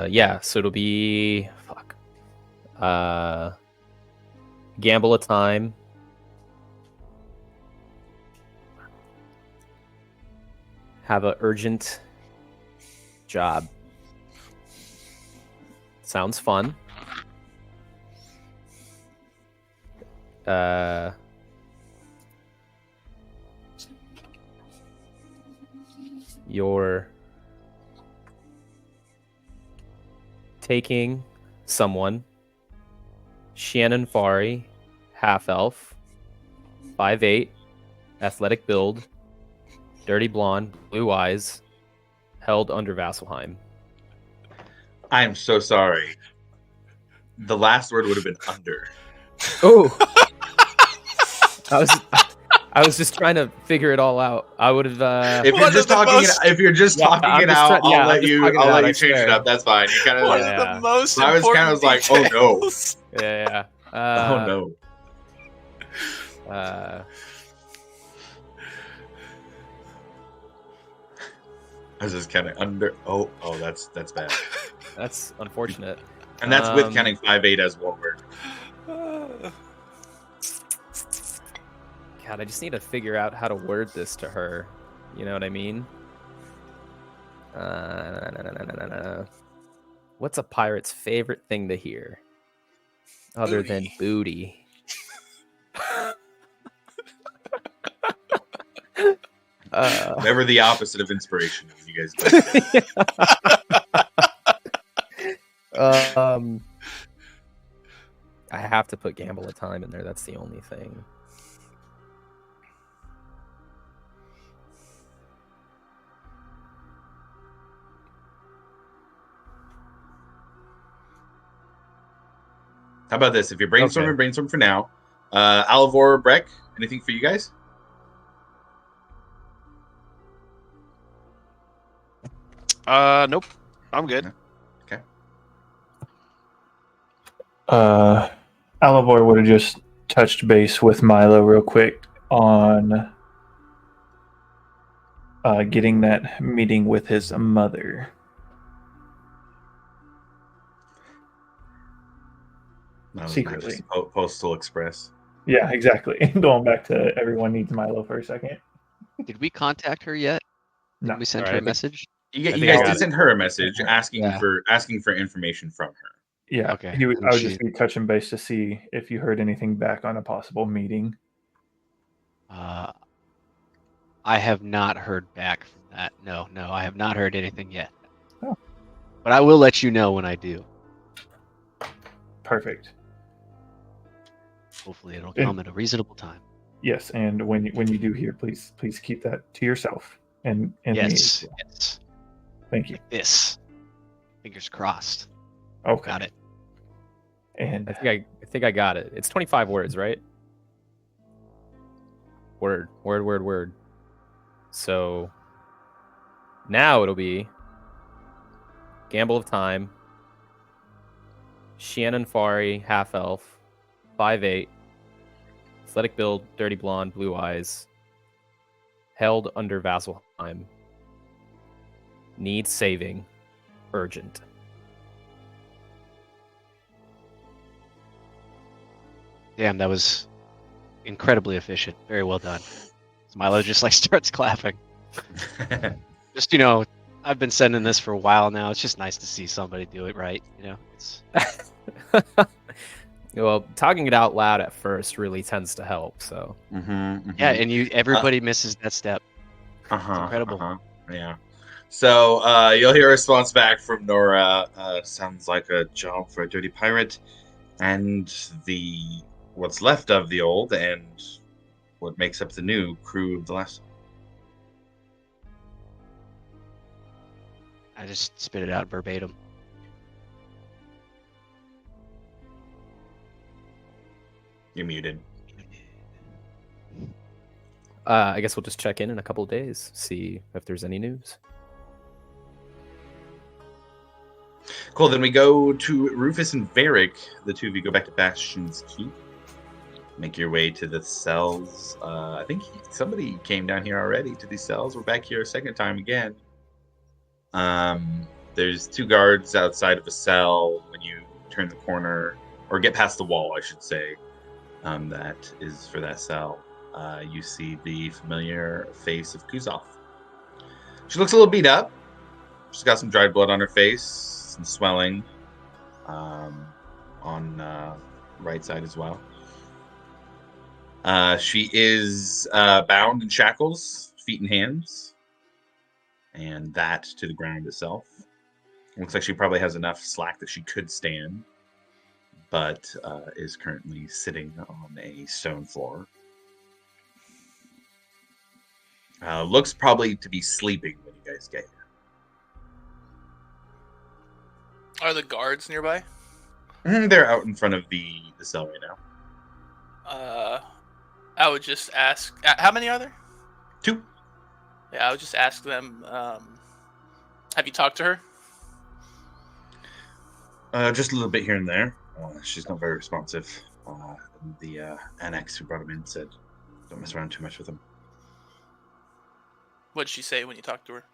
Yeah, so it'll be gamble a time. Have a urgent job. Sounds fun. You're taking someone, Shannon Fari, half elf, 5'8", athletic build, dirty blonde, blue eyes, held under Vasselheim. I am so sorry. The last word would have been under. Oh, I was just trying to figure it all out. I would have. If you're just talking it out, I'll let you change it up. That's fine. You kind of One of the most I was kind of like, oh no. Yeah. Oh no. I was just kind of under. Oh, that's bad. That's unfortunate. And that's with counting 5'8" as one word. God, I just need to figure out how to word this to her. You know what I mean? What's a pirate's favorite thing to hear? Other than booty. Never the opposite of inspiration, you guys. I have to put gamble a time in there. That's the only thing. How about this? If you're brainstorming, brainstorm for now. Alivor, Breck, anything for you guys? Nope. I'm good. Okay. Alivor would have just touched base with Milo real quick on getting that meeting with his mother. Secretly. Postal Express. Yeah, exactly. Going back to everyone needs Milo for a second. Did we contact her yet? No. Did we send her a message? You guys did send her a message asking for information from her. Yeah. Okay. I would just be touching base to see if you heard anything back on a possible meeting. I have not heard back from that. No, I have not heard anything yet. Oh. But I will let you know when I do. Perfect. Hopefully it'll come at a reasonable time. Yes, and when you do hear, please keep that to yourself. And yes, me. Yes. Thank you. Like this. Fingers crossed. Okay. Got it. And I think I got it. It's 25 words, right? Word. So now it'll be Gamble of Time, Shannon Fari, half elf, 5'8", athletic build, dirty blonde, blue eyes, held under Vasselheim, needs saving, urgent. Damn, that was incredibly efficient. Very well done. So Milo just like starts clapping. Just, I've been sending this for a while now. It's just nice to see somebody do it right. It's Well, talking it out loud at first really tends to help. So yeah, and everybody misses that step. It's incredible. Yeah. So you'll hear a response back from Nora. Sounds like a job for a dirty pirate, and what's left of the old and what makes up the new crew of the last. I just spit it out verbatim. You're muted. I guess we'll just check in a couple of days, see if there's any news. Cool. Then we go to Rufus and Varric. The two of you go back to Bastion's Keep. Make your way to the cells. I think somebody came down here already to these cells. We're back here a second time again. There's two guards outside of a cell when you turn the corner, or get past the wall, I should say. That is for that cell. You see the familiar face of Kuzov. She looks a little beat up. She's got some dried blood on her face, some swelling on right side as well. She is bound in shackles, feet and hands, and that to the ground itself. It looks like she probably has enough slack that she could stand, but is currently sitting on a stone floor. Looks probably to be sleeping when you guys get here. Are the guards nearby? They're out in front of the cell right now. I would just ask, how many are there? 2. Yeah, I would just ask them, have you talked to her? Just a little bit here and there. She's not very responsive. The annex who brought him in said, don't mess around too much with him. What did she say when you talked to her?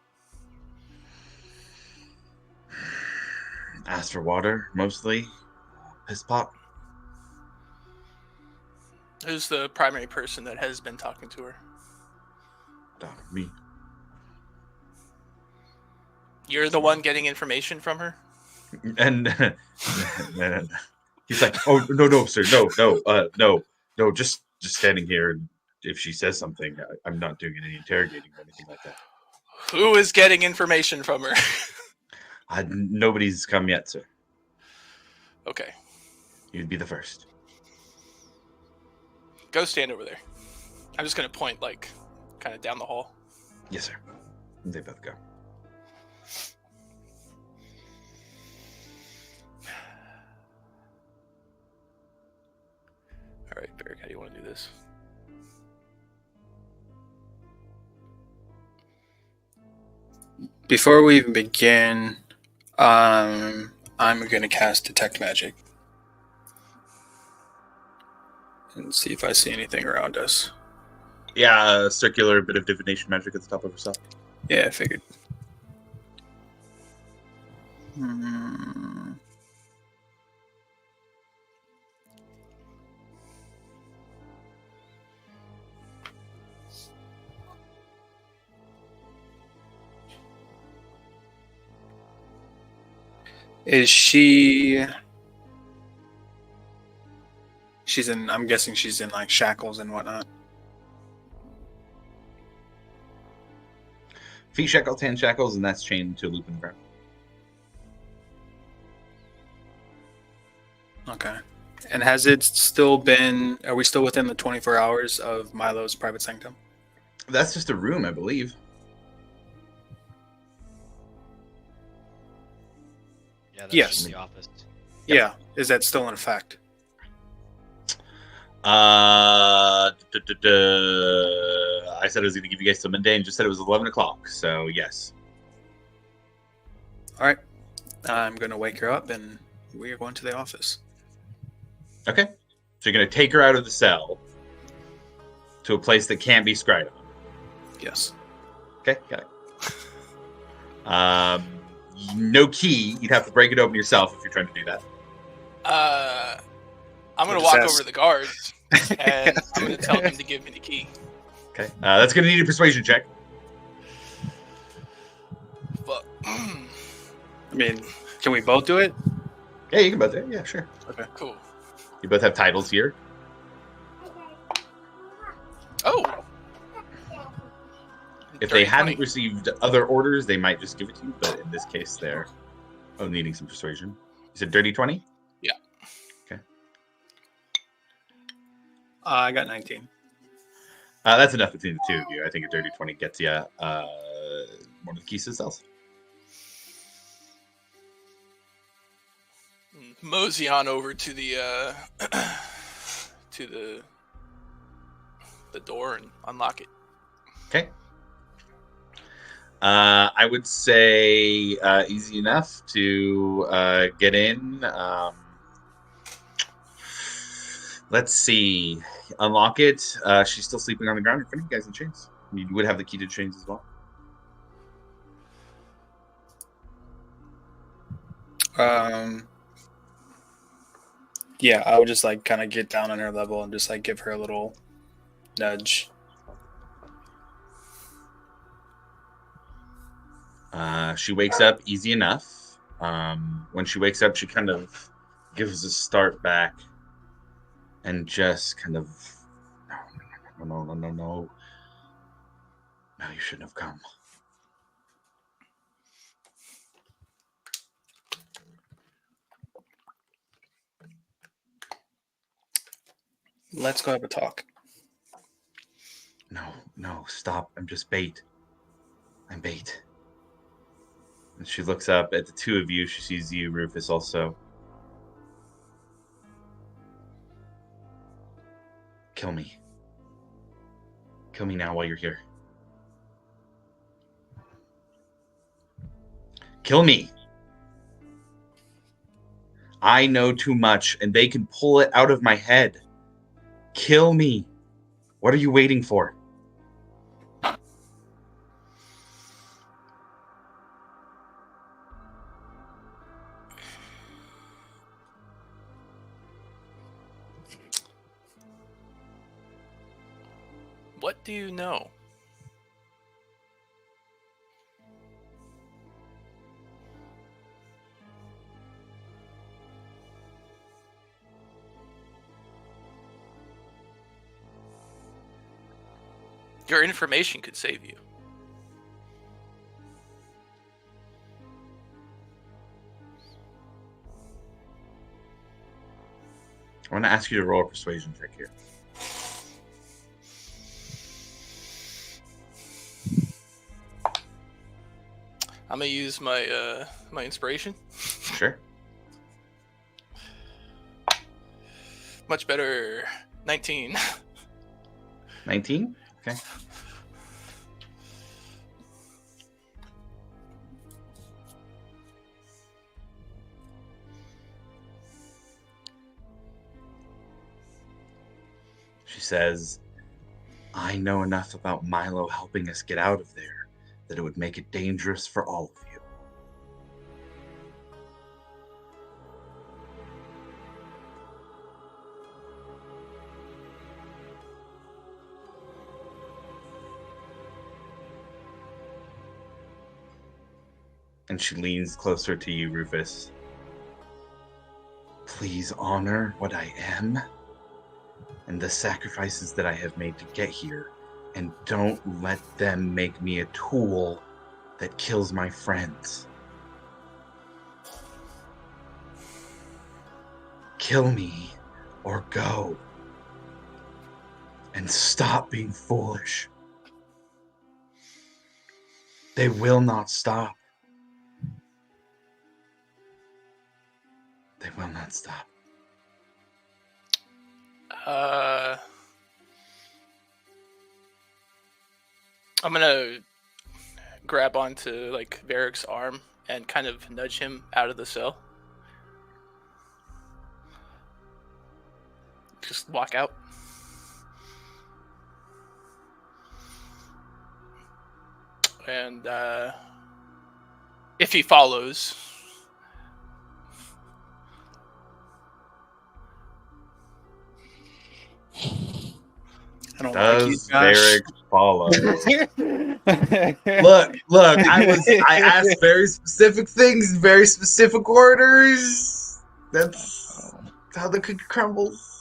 Asked for water, mostly. Piss pot. Who's the primary person that has been talking to her? Me. You're the one getting information from her? And he's like, oh, no, sir, no, just standing here. If she says something, I'm not doing any interrogating or anything like that. Who is getting information from her? Nobody's come yet, sir. Okay. You'd be the first. Go stand over there. I'm just going to point, kind of down the hall. Yes, sir. They both go. All right, Varric, how do you want to do this? Before we even begin, I'm going to cast Detect Magic and see if I see anything around us. Yeah, a circular bit of divination magic at the top of her cell. Yeah, I figured. Is she... I'm guessing she's in shackles and whatnot. Feet shackles, hand shackles, and that's chained to a loop in the ground. Okay. And has it still been... Are we still within the 24 hours of Milo's private sanctum? That's just a room, I believe. Yeah, that's Yes. just the office. Yeah. Is that still in effect? I said I was going to give you guys till midday and just said it was 11 o'clock, so yes. All right. I'm going to wake her up, and we are going to the office. Okay. So you're going to take her out of the cell to a place that can't be scryed on. Yes. Okay, got it. No key. You'd have to break it open yourself if you're trying to do that. I'm going to walk over to the guards, and I'm going to tell them to give me the key. Okay. That's going to need a persuasion check. But, I mean, can we both do it? Yeah, you can both do it. Yeah, sure. Okay. Cool. You both have titles here. Oh! If they hadn't received other orders, they might just give it to you. But in this case, they're needing some persuasion. You said dirty 20? Yeah. Okay. I got 19. That's enough between the two of you. I think a dirty 20 gets you one of the keys to the cells. Mosey on over to the to the door and unlock it. Okay. I would say easy enough to get in. Let's see. Unlock it. She's still sleeping on the ground in front of you guys in chains. You would have the key to chains as well. Yeah, I would just like kind of get down on her level and just like give her a little nudge. She wakes up easy enough. When she wakes up, she kind of gives a start back and just kind of, no, you shouldn't have come. Let's go have a talk. No, stop. I'm just bait. I'm bait. And she looks up at the two of you. She sees you, Rufus, also. Kill me. Kill me now while you're here. Kill me. I know too much, and they can pull it out of my head. Kill me. What are you waiting for? What do you know? Your information could save you. I want to ask you to roll a persuasion check here. I'm gonna use my my inspiration. Sure. Much better. 19. 19? Okay. She says, I know enough about Milo helping us get out of there that it would make it dangerous for all of you. And she leans closer to you, Rufus. Please honor what I am and the sacrifices that I have made to get here, and don't let them make me a tool that kills my friends. Kill me or go. And stop being foolish. They will not stop. They will not stop. I'm gonna grab onto like Varric's arm and kind of nudge him out of the cell. Just walk out. And if he follows, I don't Does like you, Josh. Varric follow? Look, I asked very specific things, in very specific orders. That's how the cookie crumbles.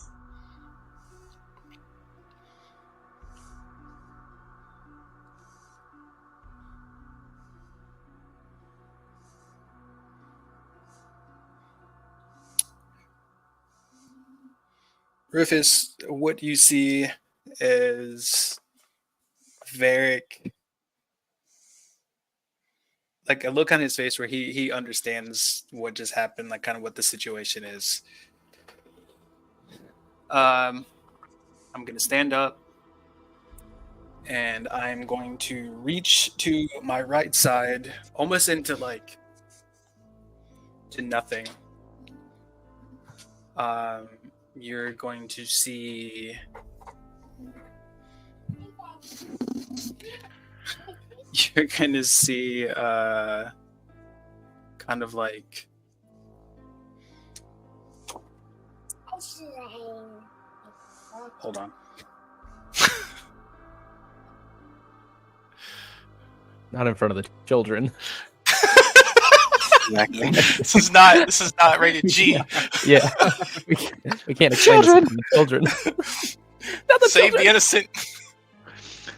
Rufus, what you see is Varric, like a look on his face where he understands what just happened, like kind of what the situation is. I'm going to stand up and I'm going to reach to my right side, almost into like to nothing. You're going to see kind of like hold on. Not in front of the children. Exactly. this is not rated G. Yeah. We can't explain this to the children. Not the Save the innocent.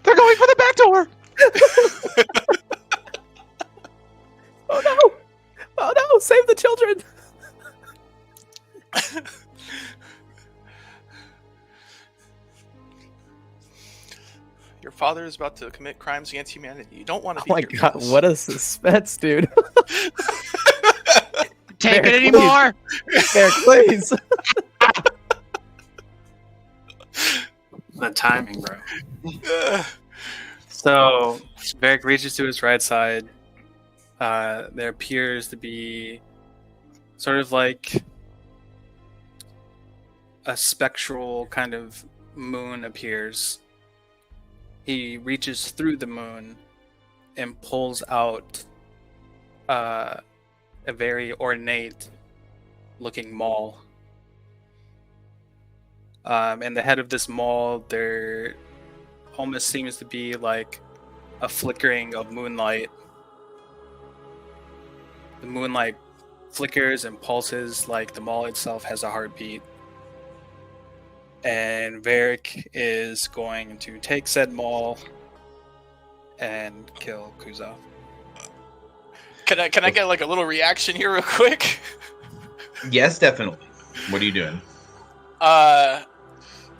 They're going for the back door. Oh no! Oh no! Save the children! Your father is about to commit crimes against humanity. You don't want to Oh be my here god, for this. what a suspense, dude. Take Varric, it anymore. Varric, please. The timing, bro. So Varric reaches to his right side. There appears to be sort of like a spectral kind of moon appears. He reaches through the moon and pulls out a very ornate looking maul. And the head of this maul, there almost seems to be like a flickering of moonlight. The moonlight flickers and pulses like the maul itself has a heartbeat. And Varric is going to take said maul and kill Kuzov. Can I get like a little reaction here real quick? Yes, definitely. What are you doing? I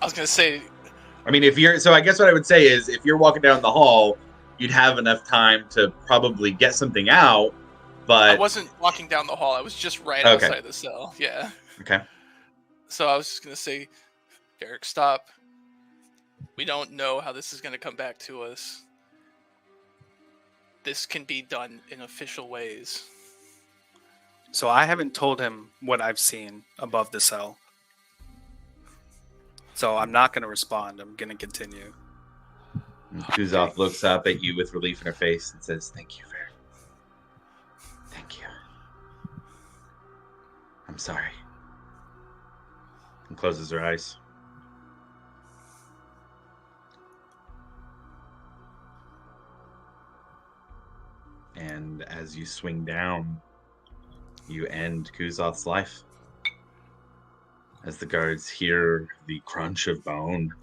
was gonna say, I mean, I guess what I would say is, if you're walking down the hall, you'd have enough time to probably get something out. But I wasn't walking down the hall. I was just right outside the cell. Yeah. Okay. So I was just gonna say, Derek, stop. We don't know how this is gonna come back to us. This can be done in official ways. So I haven't told him what I've seen above the cell. So I'm not going to respond. I'm going to continue. Kuzov looks up at you with relief in her face and says, "Thank you, Varric. Thank you. I'm sorry." And closes her eyes. And as you swing down, you end Kuzov's life. As the guards hear the crunch of bone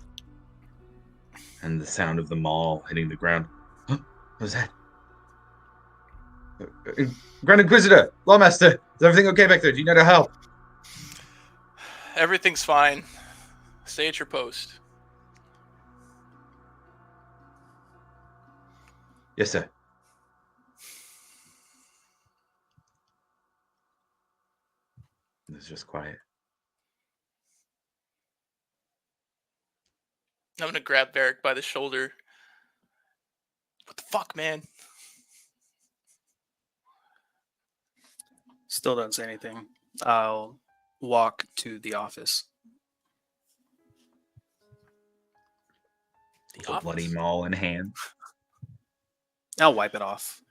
and the sound of the maul hitting the ground. Huh? What was that? Grand Inquisitor, Lawmaster, is everything okay back there? Do you need our help? Everything's fine. Stay at your post. Yes, sir. It's just quiet. I'm gonna grab Varric by the shoulder. What the fuck, man? Still don't say anything. I'll walk to the office. With a bloody maul in hand. I'll wipe it off.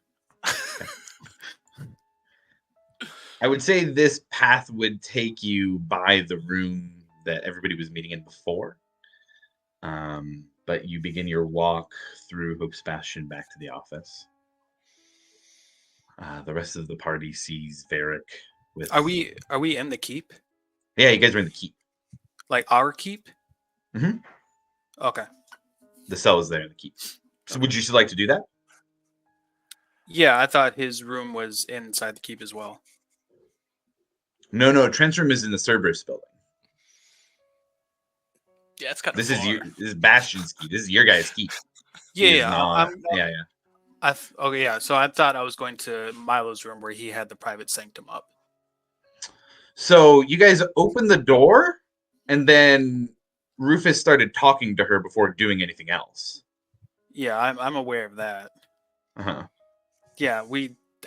I would say this path would take you by the room that everybody was meeting in before. But you begin your walk through Hope's Bastion back to the office. The rest of the party sees Varric with. Are we in the keep? Yeah, you guys are in the keep. Like our keep? Mm-hmm. Okay. The cell is there in the keep. So would you still like to do that? Yeah, I thought his room was inside the keep as well. No. Trent's room is in the Cerberus building. Yeah, it's kind of. This is Bastion's keep. This is your guys' keep. Yeah. Yeah. Okay, yeah. So I thought I was going to Milo's room where he had the private sanctum up. So you guys opened the door, and then Rufus started talking to her before doing anything else. Yeah, I'm aware of that. Uh-huh. Yeah,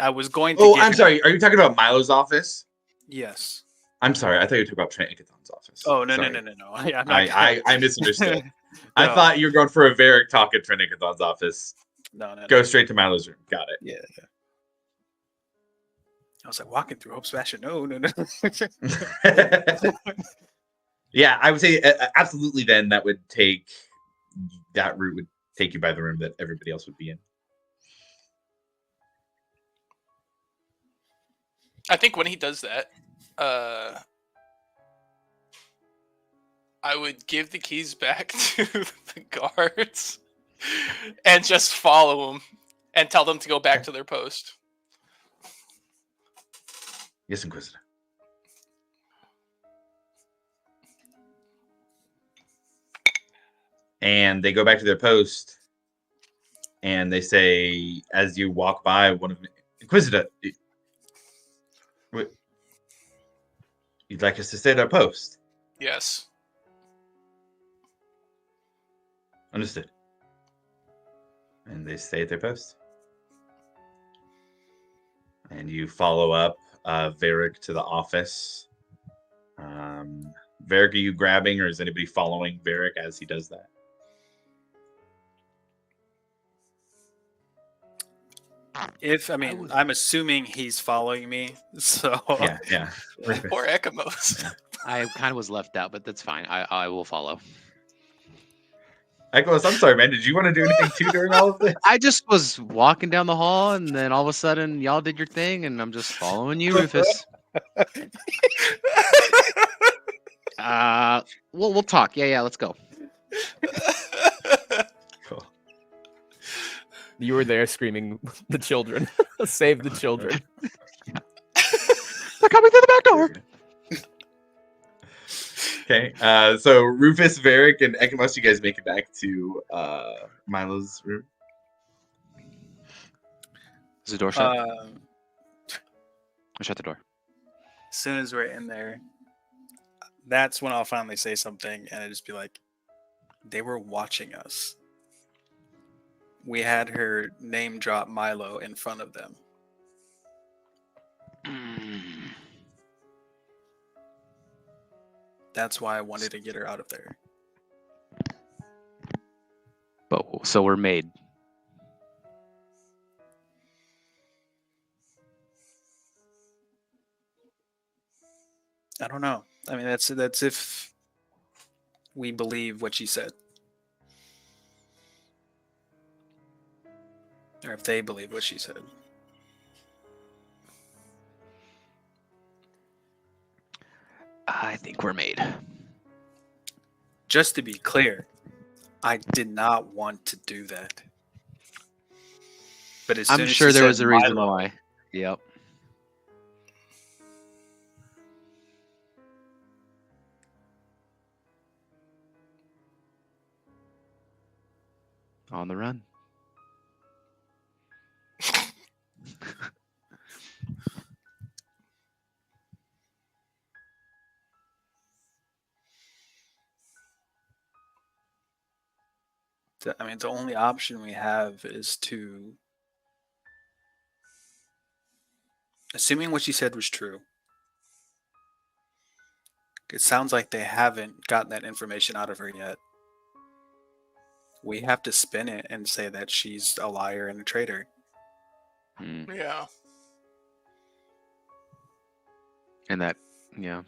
I was going to. Oh, I'm sorry. Are you talking about Milo's office? Yes. I'm sorry. I thought you were talking about Trent Ickathon's office. Oh no. Yeah, I misunderstood. No. I thought you were going for a Varric talk at Trent Ickathon's office. No. Go straight to Milo's room. Got it. Yeah. I was like walking through Hope's Bastion. No. Yeah, I would say absolutely. Then that route would take you by the room that everybody else would be in. I think when he does that, I would give the keys back to the guards and just follow them and tell them to go back to their post. Yes, Inquisitor. And they go back to their post, and they say, as you walk by, one of them, Inquisitor, you'd like us to stay at our post? Yes. Understood. And they stay at their post. And you follow up Varric to the office. Varric, are you grabbing, or is anybody following Varric as he does that? I'm assuming he's following me. So yeah. Or Ekamos. Yeah. I kind of was left out, but that's fine. I will follow. Ekamos, I'm sorry, man. Did you want to do anything too during all of this? I just was walking down the hall, and then all of a sudden, y'all did your thing, and I'm just following you, Rufus. We'll talk. Yeah, let's go. Cool. You were there screaming, "The children! Save the children!" They're coming through the back door. Okay, so Rufus, Varric, and Ekamos, you guys make it back to Milo's room. Is the door shut? I shut the door. As soon as we're in there, that's when I'll finally say something, and I just be like, "They were watching us. We had her name drop Milo in front of them." That's why I wanted to get her out of there. But so we're made. I don't know. I mean, that's if we believe what she said, or if they believe what she said. I think we're made. Just to be clear, I did not want to do that. But as soon I'm as sure she there was said a reason Milo, why. Yep. On the run. I mean, the only option we have is to Assuming what you said was true, it sounds like they haven't gotten that information out of her yet. We have to spin it and say that she's a liar and a traitor. Yeah. And that, yeah.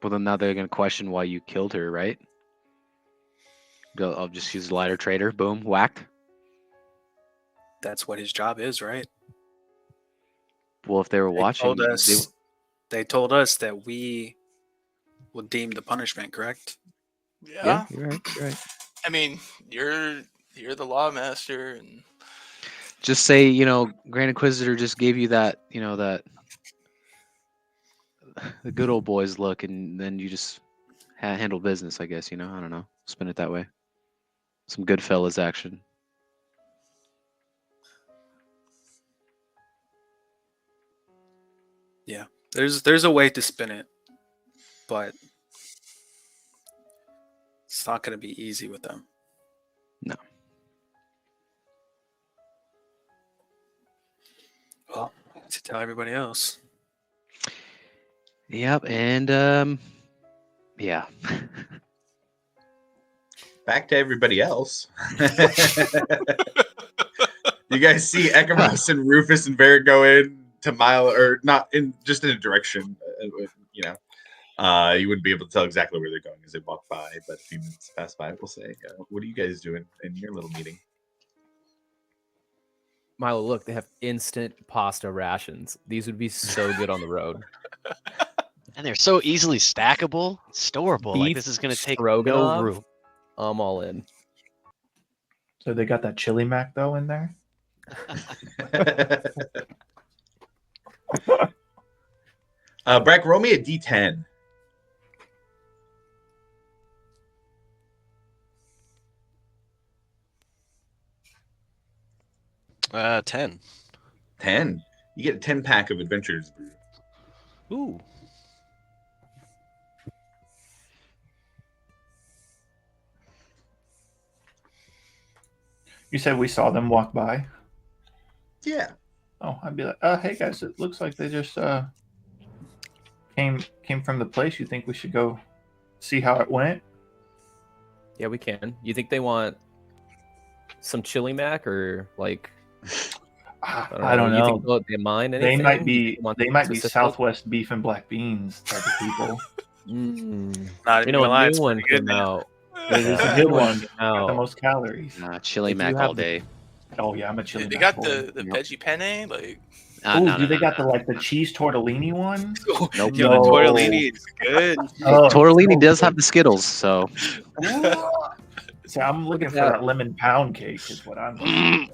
Well, then now they're gonna question why you killed her, right? I'll just use liar traitor. Boom, whack. That's what his job is, right? Well, if they were watching, They told us that we would deem the punishment, correct? Yeah. You're right. You're right. I mean, you're the law master, and Just say, Grand Inquisitor just gave you that, that the good old boys look, and then you just handle business, I guess. I don't know. Spin it that way. Some Goodfellas action. Yeah. There's a way to spin it, but it's not going to be easy with them. No. Well, to tell everybody else. Yep, and yeah. Back to everybody else. You guys see Ekamos and Rufus and Varric go in to Milo, or not in, just in a direction. You wouldn't be able to tell exactly where they're going as they walk by, but a few minutes pass by. We'll say, what are you guys doing in your little meeting? Milo, look, they have instant pasta rations. These would be so good on the road. And they're so easily stackable, storeable. Like this is going to take no room. I'm all in. So they got that chili mac though in there. Breck, roll me a D10. Uh, 10. 10. You get a 10-pack of Adventures Brew. Ooh. You said we saw them walk by. Yeah. Oh, I'd be like, hey guys, it looks like they just came from the place. You think we should go see how it went? Yeah, we can. You think they want some chili mac or like? I don't know. You think they mind anything? They might be Southwest beef and black beans type of people. Not even a new one came out. There's a good one. Got the most calories. Chili mac all day. Oh yeah, I'm a chili. They mac got boy. the veggie penne, like. They got the cheese tortellini one? Nope. Yo, the tortellini is good. Tortellini does have the Skittles, so. See, I'm looking for that lemon pound cake. Is what I'm.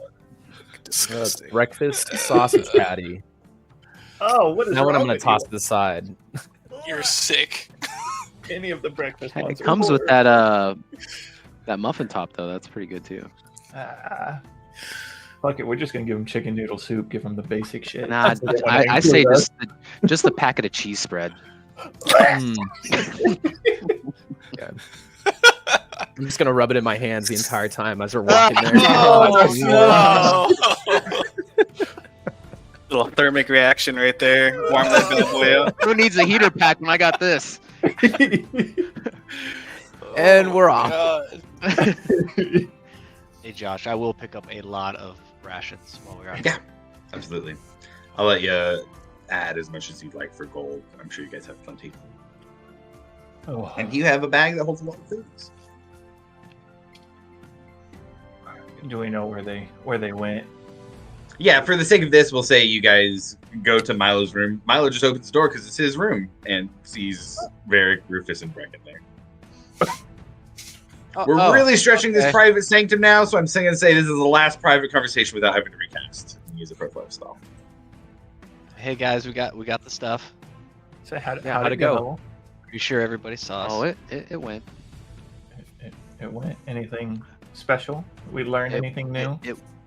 Disgusting. Breakfast sausage patty. Oh, what is that one? I'm wrong gonna with toss you? to the side. You're sick. Any of the breakfast ones. It comes with that muffin top though. That's pretty good too. Fuck it, we're just gonna give them chicken noodle soup. Give them the basic shit. Nah, I say just the packet of cheese spread. Yeah. I'm just gonna rub it in my hands the entire time as we're walking there. No. Little thermic reaction right there. Warm that bad boy up. Who needs a heater pack when I got this? And we're off. Hey Josh, I will pick up a lot of rations while we're out. Yeah, absolutely. I'll let you add as much as you'd like for gold. I'm sure you guys have plenty. Oh. And you have a bag that holds a lot of foods. Do we know where they went? Yeah, for the sake of this, we'll say you guys go to Milo's room. Milo just opens the door because it's his room and sees Varric, Rufus, and Breck in there. We're really stretching this private sanctum now, so I'm going to say this is the last private conversation without having to recast and use a profile spell. Hey guys, we got the stuff. So how'd it go? Pretty sure everybody saw us. Oh, it went. It went. Anything special? We learned anything new?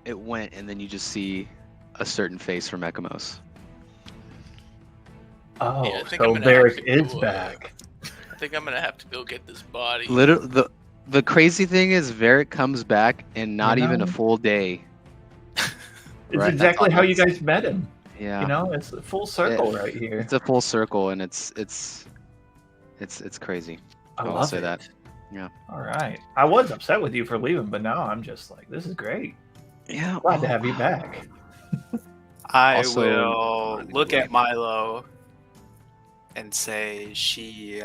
It went, and then you just see a certain face from Ekamos. Oh, Yeah, I think so I'm gonna have Varric to is go, back. I think I'm gonna have to go get this body. The crazy thing is, Varric comes back in not even a full day. It's Right, exactly that's how all- you guys met him. Yeah. You know, it's a full circle right here. It's a full circle, and it's crazy. I will love say it. that. Yeah. All right. I was upset with you for leaving, but now I'm just like, this is great. Yeah. Glad to have you back. I Also- will look at Milo and say she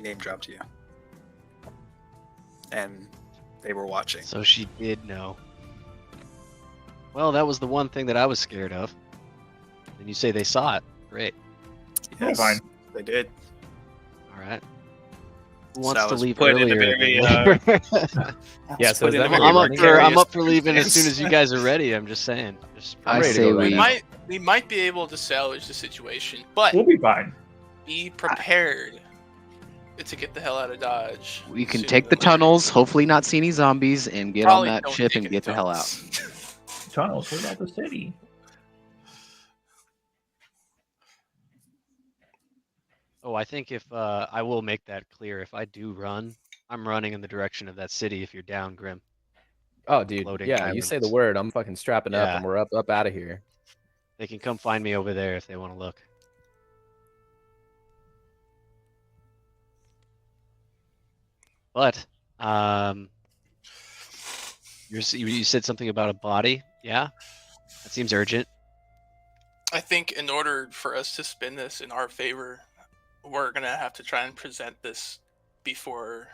name dropped you, and they were watching. So she did know. Well, that was the one thing that I was scared of. And you say they saw it. Great. Yes, fine. they did. All right. Who So wants I to was leave put in a earlier? very, Yeah, so is that I'm, how I'm you're up running for it? I'm up for leaving as soon Yes. as you guys are ready. I'm just saying. Just I ready to say go right we. now. We might be able to salvage the situation, but We'll be fine. be prepared to get the hell out of Dodge. We can sooner take the than later. tunnels, hopefully not see any zombies, and get Probably on that don't ship take and any get the hell out. tunnels. Tunnels, what about the city? Oh, I think if I will make that clear. If I do run, I'm running in the direction of that city. If you're down, Grim. Oh, dude. Floating Yeah, you say the islands. word. I'm fucking strapping up, Yeah. and we're up out of here. They can come find me over there if they want to look. But you said something about a body. Yeah, that seems urgent. I think in order for us to spin this in our favor, we're gonna have to try and present this before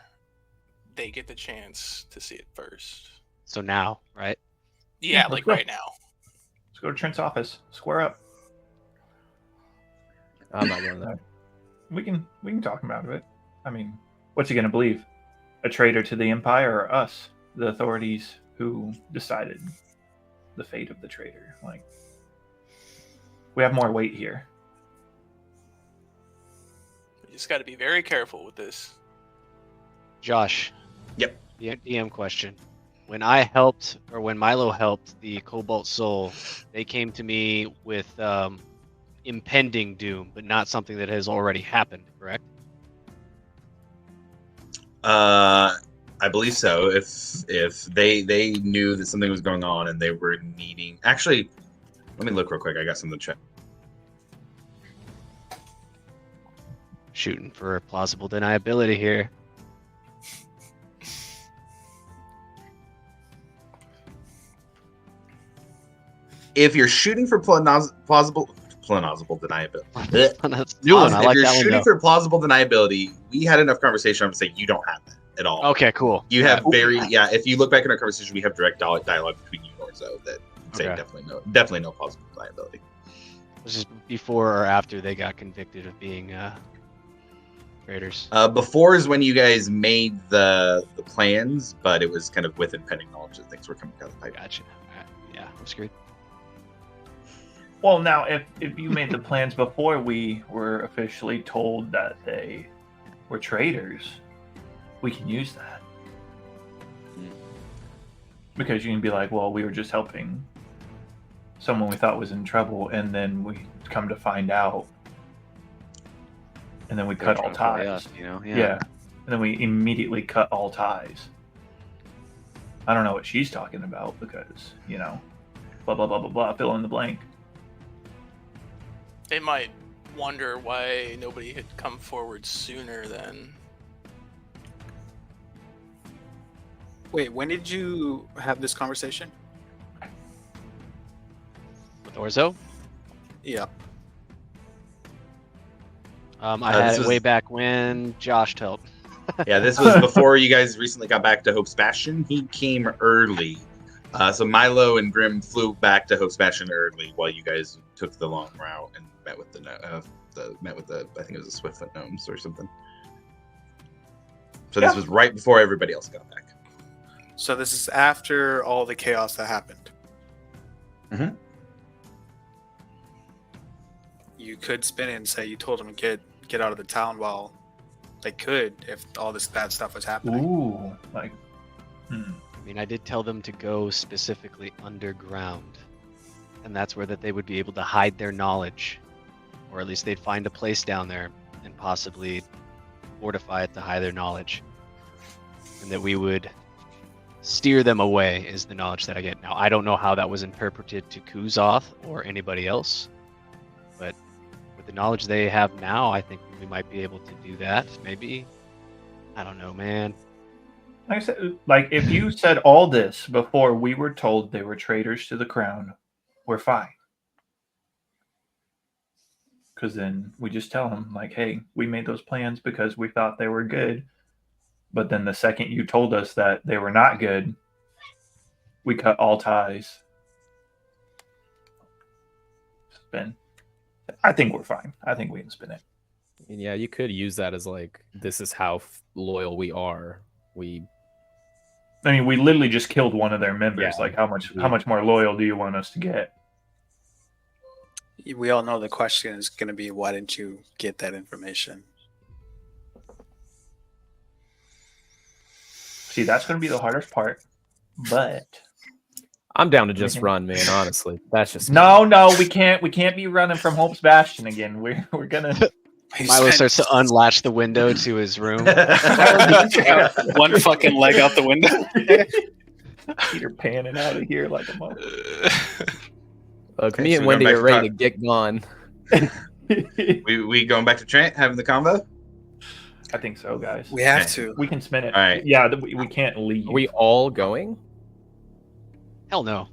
they get the chance to see it first. So now, right? Yeah, let's like go. right now. Let's go to Trent's office. Square up. I'm not going there. We can talk about it. I mean, what's he gonna believe? A traitor to the Empire or us, the authorities who decided the fate of the traitor? Like, we have more weight here. We just got to be very careful with this. Josh. Yep. DM question. When I helped, or when Milo helped the Cobalt Soul, they came to me with impending doom, but not something that has already happened, correct? I believe so. If they knew that something was going on and they were needing, actually, let me look real quick. I got something to check. Shooting for plausible deniability here. If you're shooting for plausible deniability, That's a new one. I if like you're that one. shooting Though. for plausible deniability, we had enough conversation to say you don't have that at all. Okay, cool. You have if you look back in our conversation, we have direct dialogue between you and Orzo that say Okay. definitely no plausible deniability. This is before or after they got convicted of being traitors. Before is when you guys made the plans, but it was kind of with impending knowledge that things were coming down the pipe. Gotcha. Alright. Yeah, I'm screwed. Well, now, if you made the plans before we were officially told that they were traitors, we can use that. Because you can be like, well, we were just helping someone we thought was in trouble, and then we come to find out, and then we cut all They're trying to play ties. us, you know? Yeah. And then we immediately cut all ties. I don't know what she's talking about because, blah, blah, blah, blah, blah, fill in the blank. They might wonder why nobody had come forward sooner than. Wait, when did you have this conversation? With Orzo? Yeah. I this had it was- way back when Josh helped. Yeah, this was before you guys recently got back to Hope's Bastion. He came early. So Milo and Grim flew back to Hope's Bastion early while you guys took the long route and met with the I think it was the Swiftfoot gnomes or something. So this Yeah. was right before everybody else got back. So this is after all the chaos that happened. Mhm. You could spin it and say you told them to get out of the town while they could, if all this bad stuff was happening. Ooh, like, I mean, I did tell them to go specifically underground, and that's where that they would be able to hide their knowledge, or at least they'd find a place down there and possibly fortify it to hide their knowledge, and that we would steer them away is the knowledge that I get. Now, I don't know how that was interpreted to Kuzoth or anybody else, but with the knowledge they have now, I think we might be able to do that. Maybe. I don't know, man. Like I said, like if you said all this before we were told they were traitors to the crown, we're fine. Because then we just tell them, like, hey, we made those plans because we thought they were good. But then the second you told us that they were not good, we cut all ties. Spin. I think we're fine. I think we can spin it. Yeah, you could use that as like, this is how loyal we are. I mean, we literally just killed one of their members. Yeah. Like, how much more loyal do you want us to get? We all know the question is going to be, why didn't you get that information? See, that's going to be the hardest part. But I'm down to just run, man. Honestly, that's just no. We can't be running from Hope's Bastion again. We're gonna. Milo starts to unlatch the window to his room. One fucking leg out the window. Peter panning out of here like a mother. Me and Wendy are ready to get gone. we going back to Trent having the convo? I think so, guys. We have to. We can spin it. All right. Yeah, we can't leave. Are we all going? Hell no.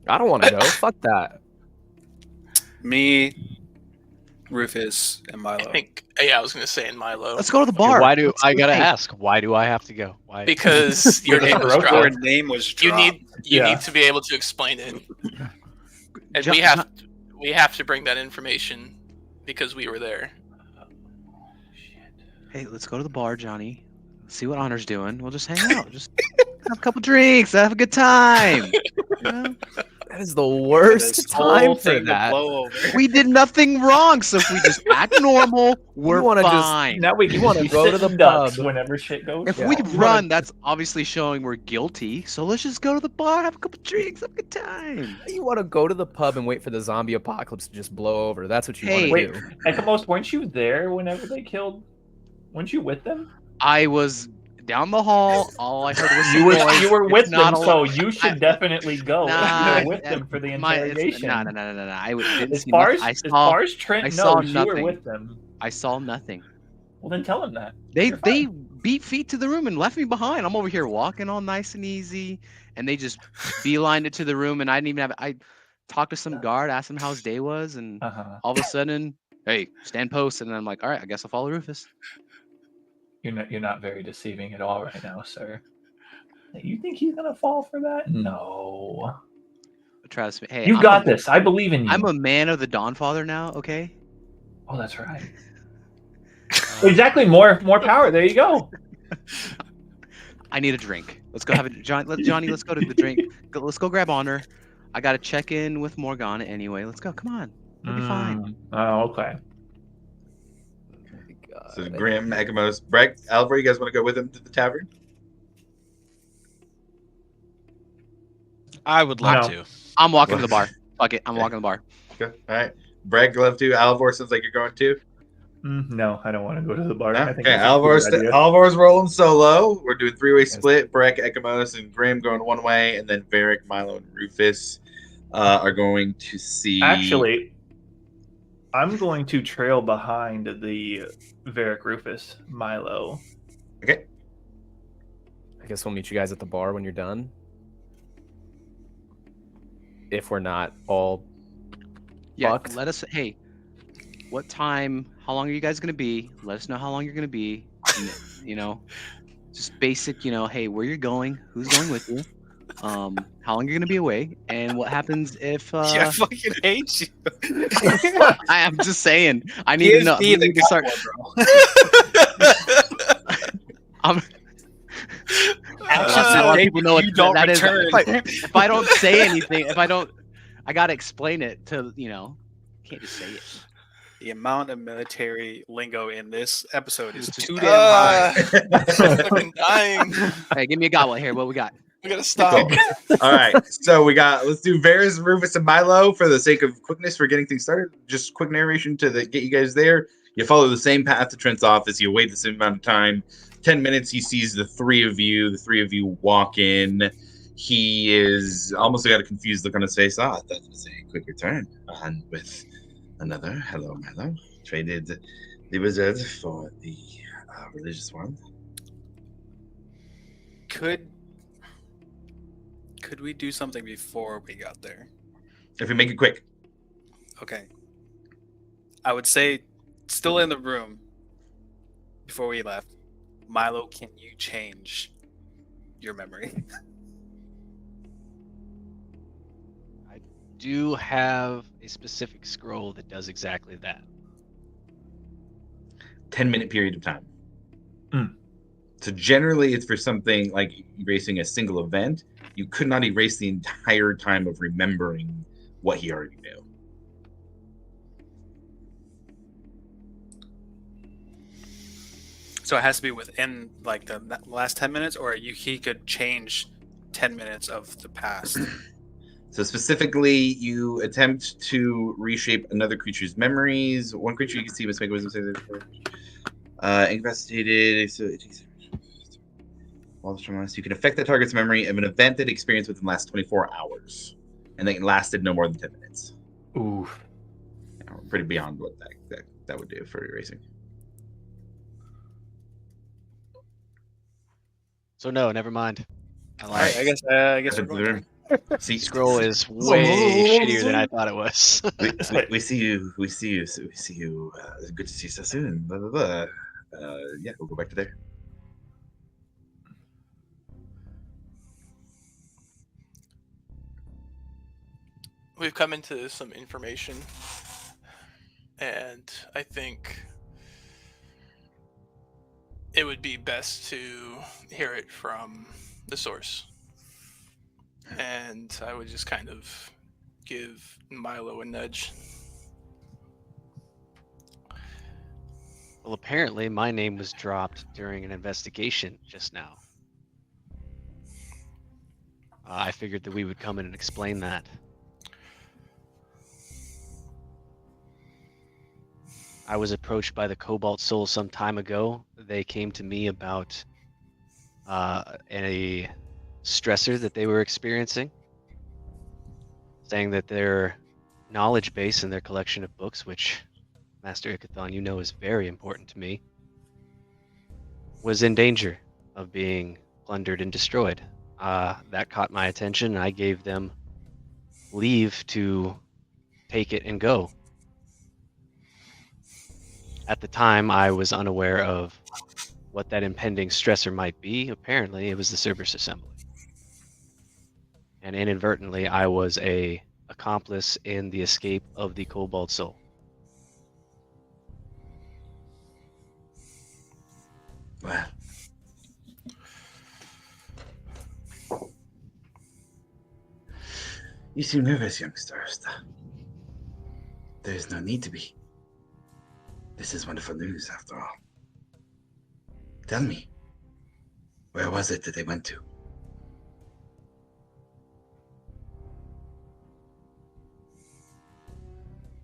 I don't want to go. Fuck that. Me, Rufus, and Milo. I think. Yeah, I was gonna say in Milo. Let's go to the bar. Why do I gotta ask? Why do I have to go? Why? Because your name was Your dropped. name was You dropped. need to be able to explain it, and we have to bring that information because we were there. Hey, let's go to the bar, Johnny. See what Honor's doing. We'll just hang out. Just have a couple drinks. Have a good time. You know? That is the worst time for that. We did nothing wrong, so if we just act normal, we're wanna fine. Now we want to go to the pub whenever shit goes. If we run, that's obviously showing we're guilty. So let's just go to the bar, have a couple drinks, have a good time. You want to go to the pub and wait for the zombie apocalypse to just blow over. That's what you Hey, want to do. At the most, weren't you there whenever they killed? Weren't you with them? I was down the hall. All I heard was you were with them, not so you should definitely go. Nah, you were with them for the interrogation. No. I didn't As see far nothing. as far as Trent I saw knows, you were nothing. with them. I saw nothing. Well, then tell him that. They You're fine. beat feet to the room and left me behind. I'm over here walking all nice and easy, and they just beelined it to the room, and I didn't even have. I talked to some guard, asked him how his day was, and all of a sudden, hey, stand post, and I'm like, all right, I guess I'll follow Rufus. You're not very deceiving at all right now, sir. You think he's gonna fall for that? No. Trust me. Hey, You got this. I believe in you. I'm a man of the Dawnfather now. Okay. Oh, that's right. Exactly. More power. There you go. I need a drink. Let's go have a Johnny. Let's go to the drink. Let's go grab Honor. I gotta check in with Morgana anyway. Let's go. Come on. We'll be fine. Oh, okay. So Grim, Ekamos, Breck, Alvar, you guys want to go with him to the tavern? I would love to. I'm walking to the bar. Fuck it. I'm walking to the bar. Okay. All right. Breck, love to. Alvar, sounds like you're going too. No, I don't want to go to the bar. No? I think Okay, that's a good idea. Alvar's rolling solo. We're doing three-way split. Breck, Ekamos, and Grim going one way, and then Varric, Milo, and Rufus are going to see. Actually, I'm going to trail behind the Varric, Rufus, Milo. Okay. I guess we'll meet you guys at the bar when you're done. If we're not all fucked. Let us. Hey, what time? How long are you guys gonna be? Let us know how long you're gonna be. You know, just basic. You know, hey, where you're going? Who's going with you? How long you're gonna be away? And what happens if? I fucking hate you. I am just saying. I need to know. Me We need to start. I want people to know what that is. If I don't say anything, I gotta explain it to can't just say it. The amount of military lingo in this episode is too damn high. I'm fucking dying. Hey, give me a goblet here. What we got? We gotta stop. All right. So let's do Varys, Rufus, and Milo for the sake of quickness for getting things started. Just quick narration to get you guys there. You follow the same path to Trent's office. You wait the same amount of time. 10 minutes, he sees the three of you. The three of you walk in. He is almost got a confused look on his face. That was a quick return. And with another, hello, Milo. Traded the wizard for the religious one. Could we do something before we got there? If we make it quick. Okay. I would say, still in the room before we left, Milo, can you change your memory? I do have a specific scroll that does exactly that. 10-minute period of time. So generally it's for something like erasing a single event. You could not erase the entire time of remembering what he already knew. So it has to be within like the last 10 minutes, or he could change 10 minutes of the past. So specifically, you attempt to reshape another creature's memories. One creature you can see must make a wisdom save. Incapacitated. So it takes. You can affect the target's memory of an event that experienced within the last 24 hours, and that lasted no more than 10 minutes. Oof. Yeah, we're pretty beyond what that would do for erasing. So no, never mind. All right, I guess we're going. See, scroll is way shittier than I thought it was. we see you. We see you. Good to see you so soon. Blah, blah, blah. Yeah, we'll go back to there. We've come into some information, and I think it would be best to hear it from the source. And I would just kind of give Milo a nudge. Well, apparently my name was dropped during an investigation just now. I figured that we would come in and explain that. I was approached by the Cobalt Soul some time ago. They came to me about a stressor that they were experiencing, saying that their knowledge base and their collection of books, which Master Ikathon, you know, is very important to me, was in danger of being plundered and destroyed. That caught my attention. I gave them leave to take it and go. At the time, I was unaware of what that impending stressor might be. Apparently, it was the Cerberus Assembly. And inadvertently, I was an accomplice in the escape of the Cobalt Soul. Well, you seem nervous, youngster. There is no need to be. This is wonderful news, after all. Tell me, where was it that they went to?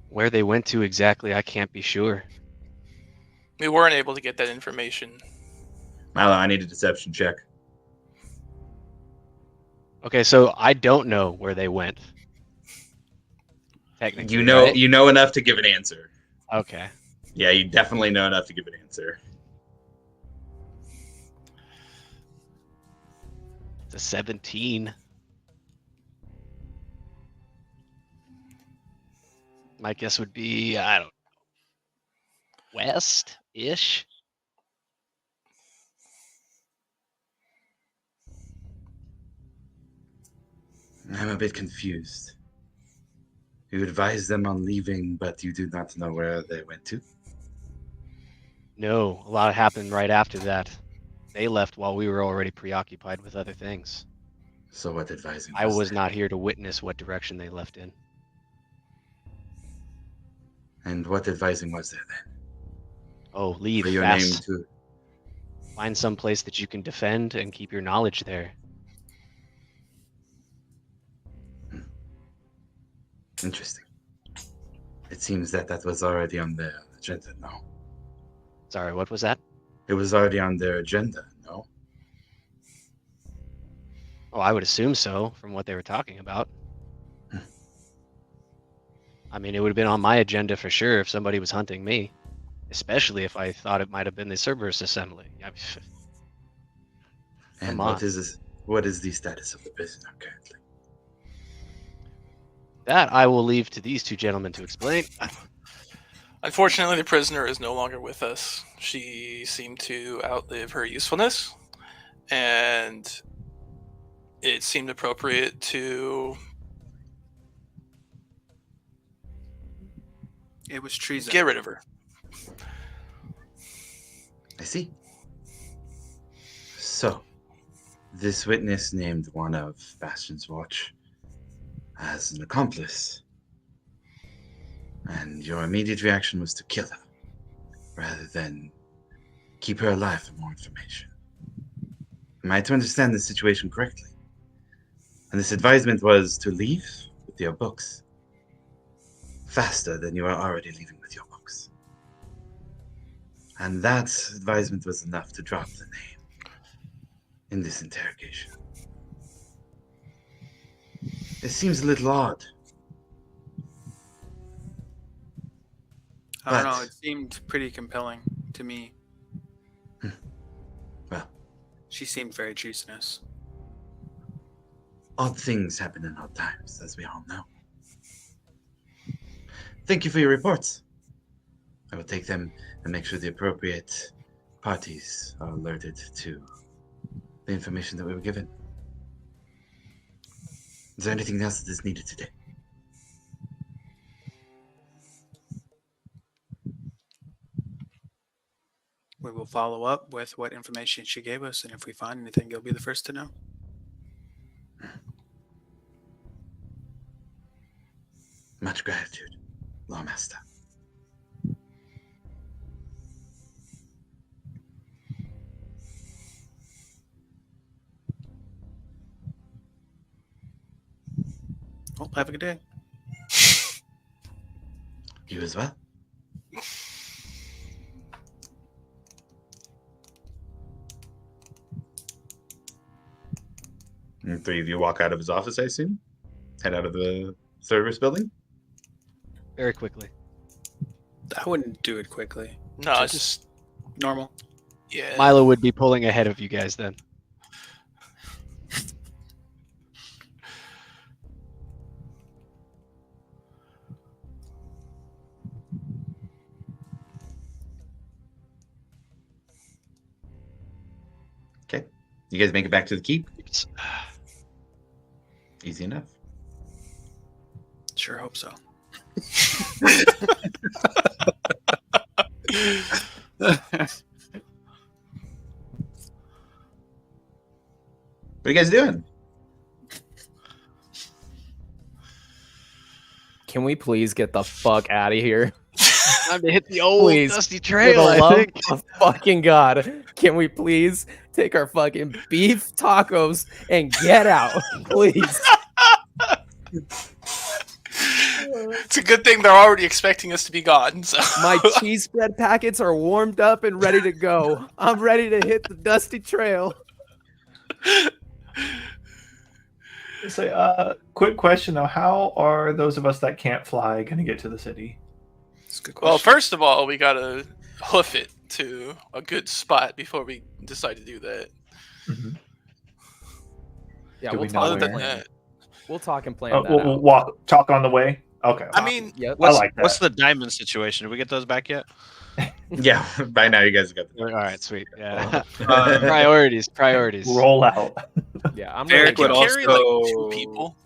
Where they went to exactly, I can't be sure. We weren't able to get that information. Milo, I need a deception check. Okay, so I don't know where they went. Technically, You know, right? you know enough to give an answer. Okay. Yeah, you definitely know enough to give an answer. It's a 17. My guess would be, I don't know, west-ish? I'm a bit confused. You advised them on leaving, but you do not know where they went to? No, a lot happened right after that. They left while we were already preoccupied with other things. So what advising I was there? not here to witness what direction they left in. And what advising was there then? Oh, leave For your fast. name too. Find some place that you can defend and keep your knowledge there. Interesting. It seems that was already on the agenda now. Sorry, what was that? It was already on their agenda, no? Oh, I would assume so from what they were talking about. I mean, it would have been on my agenda for sure if somebody was hunting me, especially if I thought it might have been the Cerberus Assembly. And Come on. what is the status of the prisoner currently? That I will leave to these two gentlemen to explain. Unfortunately, the prisoner is no longer with us. She seemed to outlive her usefulness, and it seemed appropriate to... It was treason. Get rid of her. I see. So, this witness named one of Bastion's Watch as an accomplice. And your immediate reaction was to kill her, rather than keep her alive for more information. Am I to understand the situation correctly? And this advisement was to leave with your books faster than you are already leaving with your books. And that advisement was enough to drop the name in this interrogation. It seems a little odd. I don't know. It seemed pretty compelling to me. Well, she seemed very treasonous. Odd things happen in odd times, as we all know. Thank you for your reports. I will take them and make sure the appropriate parties are alerted to the information that we were given. Is there anything else that is needed today? We will follow up with what information she gave us, and if we find anything, you'll be the first to know. Much gratitude, Lawmaster. Well, have a good day. You as well. And three of you walk out of his office, I assume? Head out of the service building? Very quickly. I wouldn't do it quickly. No, just normal. Yeah. Milo would be pulling ahead of you guys then. Okay. You guys make it back to the keep? Easy enough. Sure hope so. What are you guys doing? Can we please get the fuck out of here? Time to hit the old dusty trail, For the I love think. of fucking God, can we please take our fucking beef tacos and get out, please? It's a good thing they're already expecting us to be gone. So. My cheese spread packets are warmed up and ready to go. I'm ready to hit the dusty trail. So, quick question though: how are those of us that can't fly going to get to the city? That's a good Well, first of all, we gotta hoof it to a good spot before we decide to do that. Mm-hmm. Yeah, Do we'll we know talk. Other than where? that, We'll talk and plan that We'll out. walk, talk on the way. Okay. I mean, Yep. I like that. What's the diamond situation? Did we get those back yet? Yeah, by now you guys have got the All right, sweet. Yeah. Uh, priorities. Roll out. Yeah, I'm Varric ready. would to carry go. like also 2 people.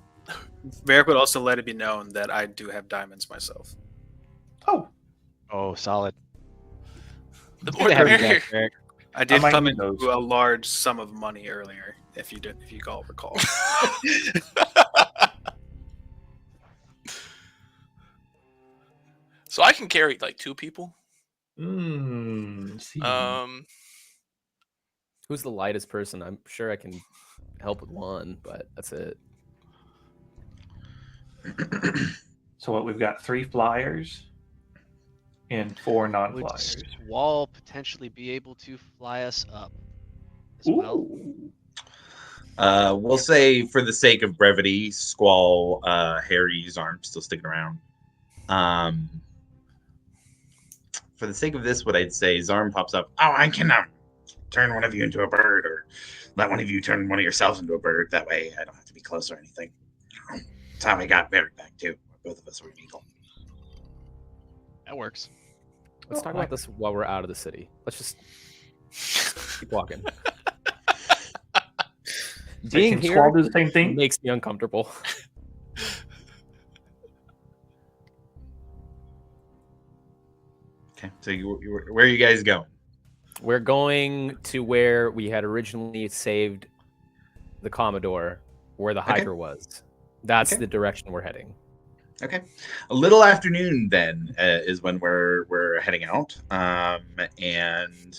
Varric would also let it be known that I do have diamonds myself. Oh, Oh, solid. The Good more to the have you merrier. back, Eric. I did might come need into those. a large sum of money earlier, if you all recall. So I can carry like 2 people. see. Who's the lightest person? I'm sure I can help with one, but that's it. So what? We've got 3 flyers. and 4 Would non-flyers. Squall potentially be able to fly us up as well? We'll say, for the sake of brevity, Squall, Harry's arm still sticking around. For the sake of this, what I'd say, Zarm pops up. Oh, I can turn one of you into a bird, or let one of you turn one of yourselves into a bird. That way, I don't have to be close or anything. That's how I got Barrett back too. Both of us were an eagle. That works. Let's talk about this while we're out of the city. Let's just keep walking. Being here Squall do the same thing? makes me uncomfortable. Okay, so where are you guys going? We're going to where we had originally saved the Commodore, where the Hydra was. That's the direction we're heading. Okay, a little afternoon then is when we're heading out, and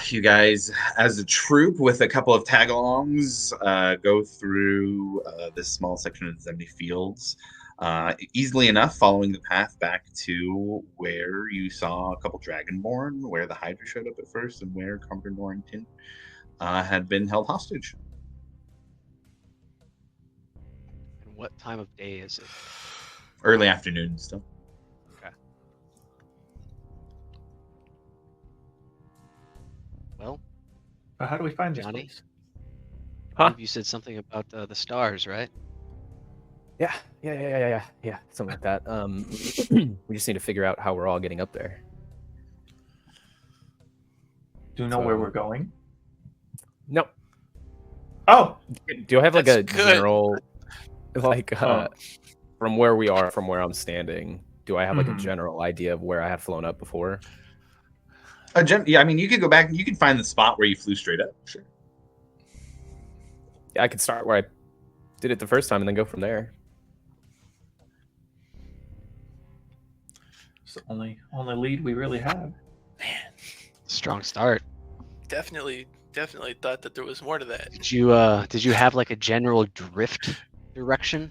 you guys, as a troop with a couple of tag-alongs, go through this small section of the Zemni Fields. Easily enough, following the path back to where you saw a couple Dragonborn, where the Hydra showed up at first, and where Commodore Norrington had been held hostage. And what time of day is it? Early afternoon still. Okay. Well, how do we find Johnny? this place? Huh? You said something about the stars, right? Yeah, something like that. We just need to figure out how we're all getting up there. Do you know where we're going? No. Oh! Do I have like That's a good. general, like, from where we are, from where I'm standing, do I have like a general idea of where I had flown up before? Yeah, I mean, you could go back and you can find the spot where you flew straight up. Sure. Yeah, I could start where I did it the first time and then go from there. It's the only lead we really have. Strong start. Definitely thought that there was more to that. Did you have like a general drift direction?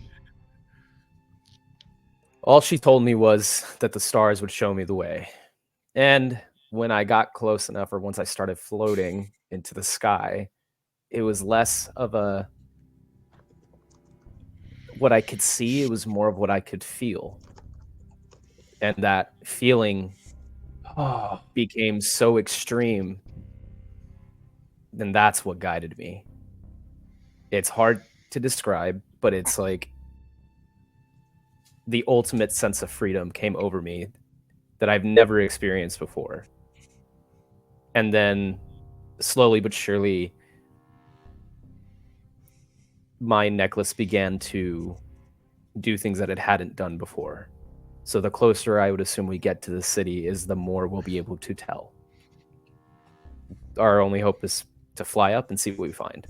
All she told me was that the stars would show me the way. And when I got close enough, or once I started floating into the sky, it was less of what I could see, it was more of what I could feel. And that feeling became so extreme, then that's what guided me. It's hard to describe, but it's like the ultimate sense of freedom came over me that I've never experienced before. And then slowly but surely, my necklace began to do things that it hadn't done before. So the closer I would assume we get to the city is the more we'll be able to tell. Our only hope is to fly up and see what we find.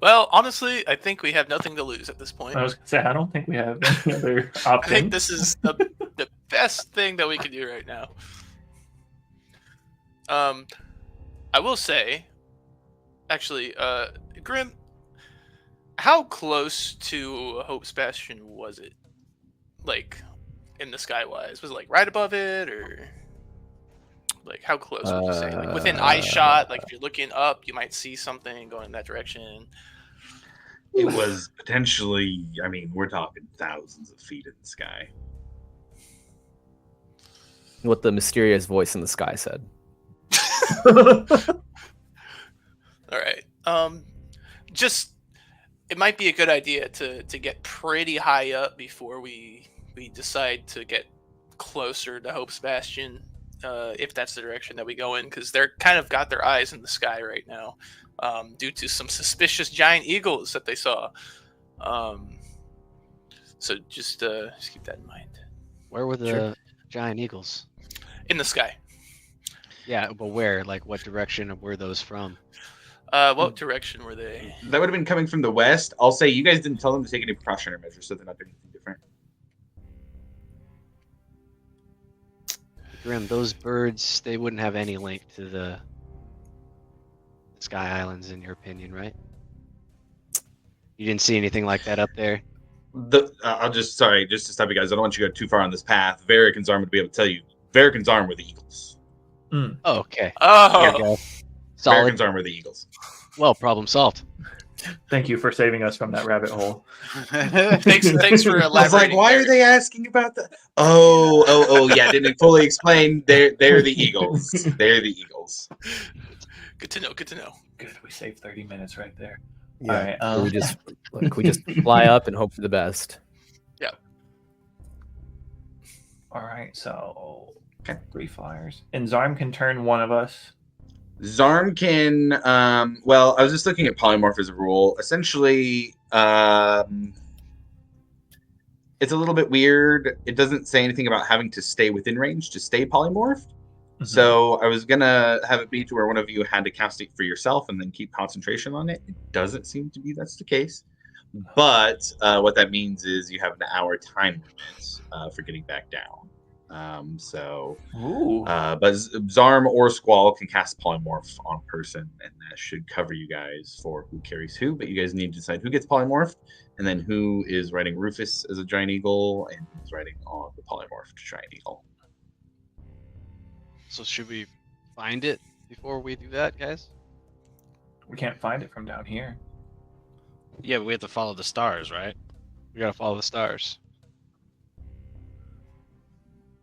Well, honestly, I think we have nothing to lose at this point. I was going to say, I don't think we have any other options. I think this is the best thing that we can do right now. I will say, actually, Grim, how close to Hope's Bastion was it? Like, in the sky-wise? Was it, like, right above it, or... Like, how close would you say? Like, within eye shot? Like, if you're looking up, you might see something going in that direction. It was potentially, I mean, we're talking thousands of feet in the sky. What the mysterious voice in the sky said. All right. Just, it might be a good idea to get pretty high up before we decide to get closer to Hope's Bastion, if that's the direction that we go in, because they're kind of got their eyes in the sky right now, due to some suspicious giant eagles that they saw. So just keep that in mind. Where were the giant eagles? In the sky. Yeah, but where? Like, what direction were those from? What direction were they? That would have been coming from the west. I'll say you guys didn't tell them to take any precautionary measures, so they're not doing anything different. Grim, those birds, they wouldn't have any link to the Sky Islands, in your opinion, right? You didn't see anything like that up there? I'll just to stop you guys. I don't want you to go too far on this path. Varric and Zarm would be able to tell you. Varric and Zarm were the Eagles. Oh, okay. Oh, Yeah. Varric Solid. and Zarm were the Eagles. Well, problem solved. Thank you for saving us from that rabbit hole. thanks for elaborating. I was like, why are they asking about that? Oh, yeah. Didn't fully explain. They're the Eagles. They're the Eagles. Good to know. Good to know. Good. We saved 30 minutes right there. Yeah. All right. So we just fly up and hope for the best. Yeah. All right. So 3 flyers, and Zarm can turn one of us. Zarm can. Well, I was just looking at polymorph as a rule. Essentially, it's a little bit weird. It doesn't say anything about having to stay within range to stay polymorphed. Mm-hmm. So I was gonna have it be to where one of you had to cast it for yourself and then keep concentration on it. It doesn't seem to be that's the case. But what that means is you have an hour time limit for getting back down. But Zarm or Squall can cast polymorph on a person, and that should cover you guys for who carries who. But you guys need to decide who gets polymorphed, and then who is riding Rufus as a giant eagle, and who's riding on the polymorphed giant eagle. So should we find it before we do that, guys? We can't find it from down here. Yeah, but we have to follow the stars, right? We gotta follow the stars.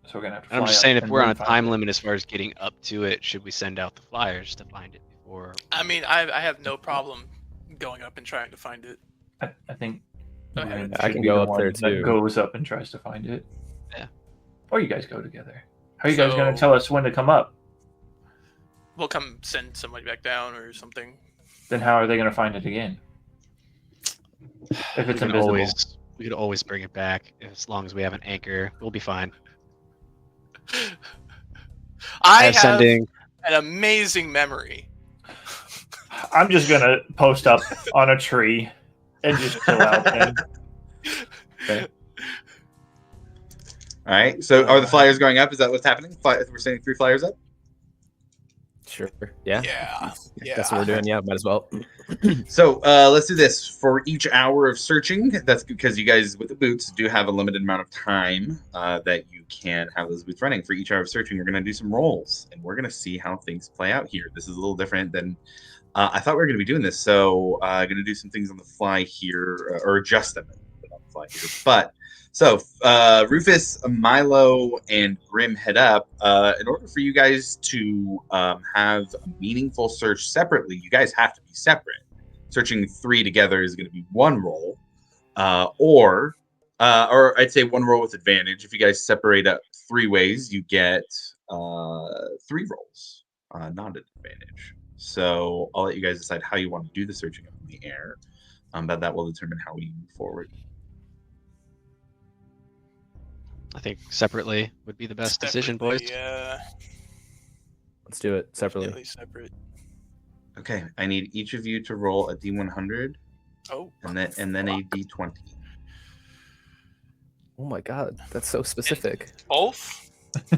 So we're gonna have to. I'm just saying, if we're on a time limit as far as getting up to it, should we send out the flyers to find it before? I mean, I have no problem going up and trying to find it. I think I can go up there too. Goes up and tries to find it. Yeah. Or you guys go together. How are you guys gonna tell us when to come up? We'll come send somebody back down or something. Then how are they gonna find it again? If it's invisible. We could always bring it back as long as we have an anchor. We'll be fine. I have an amazing memory. I'm just gonna post up on a tree and just chill out then. Okay. All right. So are the flyers going up? Is that what's happening? We're sending 3 flyers up? Sure. Yeah. Yeah. That's what we're doing. Yeah, might as well. So let's do this. For each hour of searching, that's because you guys with the boots do have a limited amount of time that you can have those boots running. For each hour of searching, we're going to do some rolls, and we're going to see how things play out here. This is a little different than I thought we were going to be doing this. So I'm going to do some things on the fly here, or adjust them on the fly here. But so Rufus, Milo, and Grim head up. In order for you guys to have a meaningful search separately, you guys have to be separate. Searching 3 together is going to be 1 roll, or I'd say 1 roll with advantage. If you guys separate up 3 ways, you get 3 rolls, not an advantage. So I'll let you guys decide how you want to do the searching up in the air, but that will determine how we move forward. I think separately would be the best decision, boys. Yeah. Let's do it separately. Definitely separate. Okay, I need each of you to roll a D100. Oh. And then a D20. Oh my god, that's so specific. Both?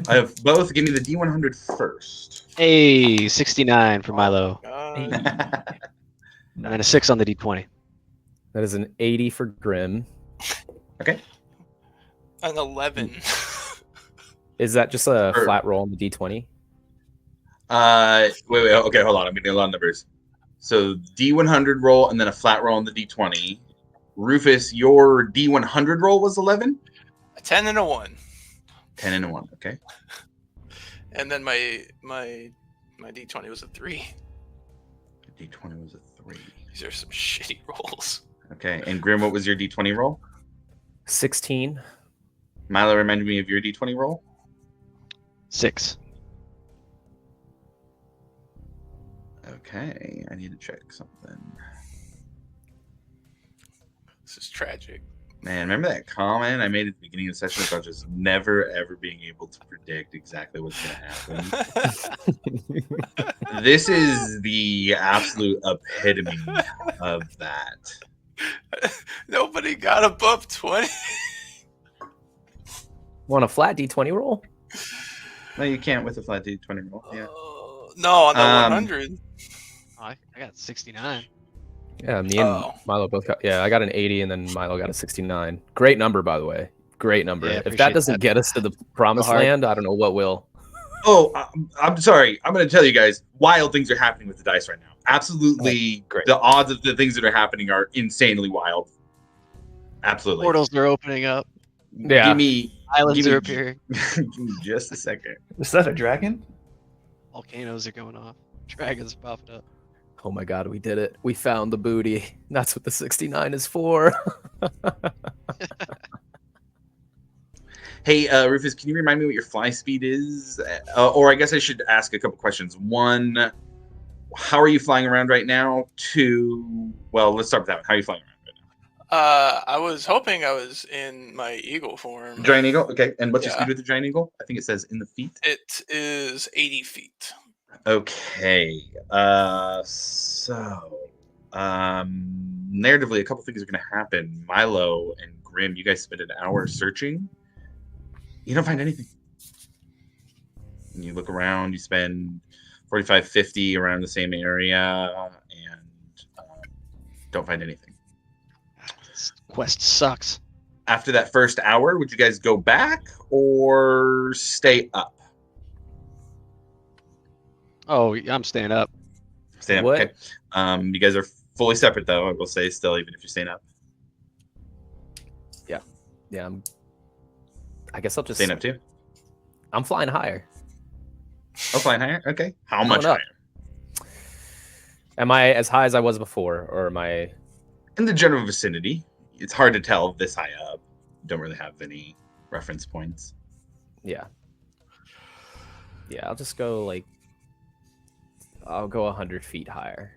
I have both. Give me the D100 first. Hey, 69 for Milo. Hey. And then a 6 on the D20. That is an 80 for Grim. Okay. An 11. Is that just a flat roll on the D20? Wait. Okay, hold on. I'm getting a lot of numbers. So D100 roll and then a flat roll on the D20. Rufus, your D100 roll was 11? A 10 and a 1. 10 and a 1. Okay. And then my D20 was a 3. D20 was a 3. These are some shitty rolls. Okay. And Grim, what was your D20 roll? 16. Milo, remind me of your D20 roll. 6. Okay, I need to check something. This is tragic. Man, remember that comment I made at the beginning of the session about just never ever being able to predict exactly what's going to happen? This is the absolute epitome of that. Nobody got above 20. Want a flat D20 roll? No, you can't with a flat D20 roll. Yeah. No, on the 100. I got 69. Yeah, me and Milo both got. Yeah, I got an 80, and then Milo got a 69. Great number, by the way. Great number. Yeah, if that doesn't get us to the promised land, I don't know what will. Oh, I'm sorry. I'm going to tell you guys, wild things are happening with the dice right now. Absolutely, great. The odds of the things that are happening are insanely wild. Absolutely. Portals are opening up. Yeah. Islands are appearing. Give me just a second. Is that a dragon? Volcanoes are going off. Dragons popping up. Oh my god, we did it. We found the booty. That's what the 69 is for. Hey, Rufus, can you remind me what your fly speed is? Or I guess I should ask a couple questions. One, how are you flying around right now? Two, well, let's start with that one. How are you flying around right now? I was hoping I was in my eagle form. Giant eagle? Okay. And what's your speed with the giant eagle? I think it says in the feet. It is 80 feet. Okay. Narratively, a couple things are going to happen. Milo and Grim, you guys spend an hour searching. You don't find anything. And you look around, you spend 45, 50 around the same area, and don't find anything. This quest sucks. After that first hour, would you guys go back or stay up? Oh, I'm staying up. Staying up, What? okay. You guys are fully separate, though, I will say, still, even if you're staying up. Yeah, I guess I'll just Staying up, too? I'm flying higher. Oh, flying higher? Okay. How Going much up. higher? Am I as high as I was before, or am I? In the general vicinity. It's hard to tell this high up. Don't really have any reference points. Yeah. Yeah, I'll just go like. I'll go 100 feet higher.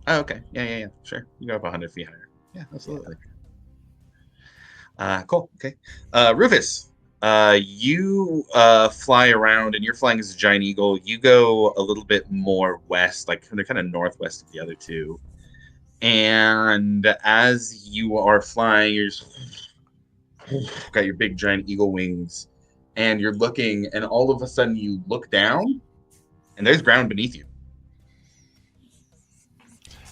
Oh, okay. Yeah. Sure. You go up 100 feet higher. Yeah, absolutely. Cool. Okay. Rufus, you fly around, and you're flying as a giant eagle. You go a little bit more west, like they're kind of northwest of the other two. And as you are flying, you're just got your big giant eagle wings, and you're looking, and all of a sudden you look down, and there's ground beneath you.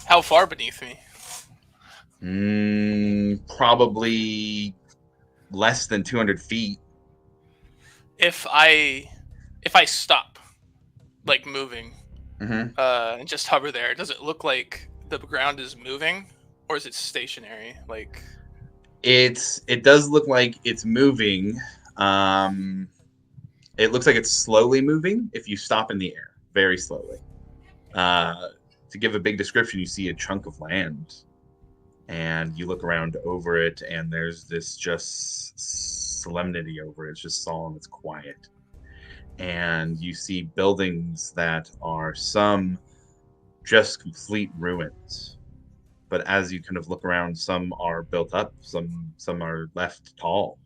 How far beneath me? Probably less than 200 feet. If I stop, like moving, and just hover there, does it look like the ground is moving, or is it stationary? Like, it does look like it's moving. It looks like it's slowly moving if you stop in the air, very slowly. To give a big description, you see a chunk of land, and you look around over it, and there's this just solemnity over it. It's just solemn, it's quiet. And you see buildings that are some just complete ruins. But as you kind of look around, some are built up, some are left tall.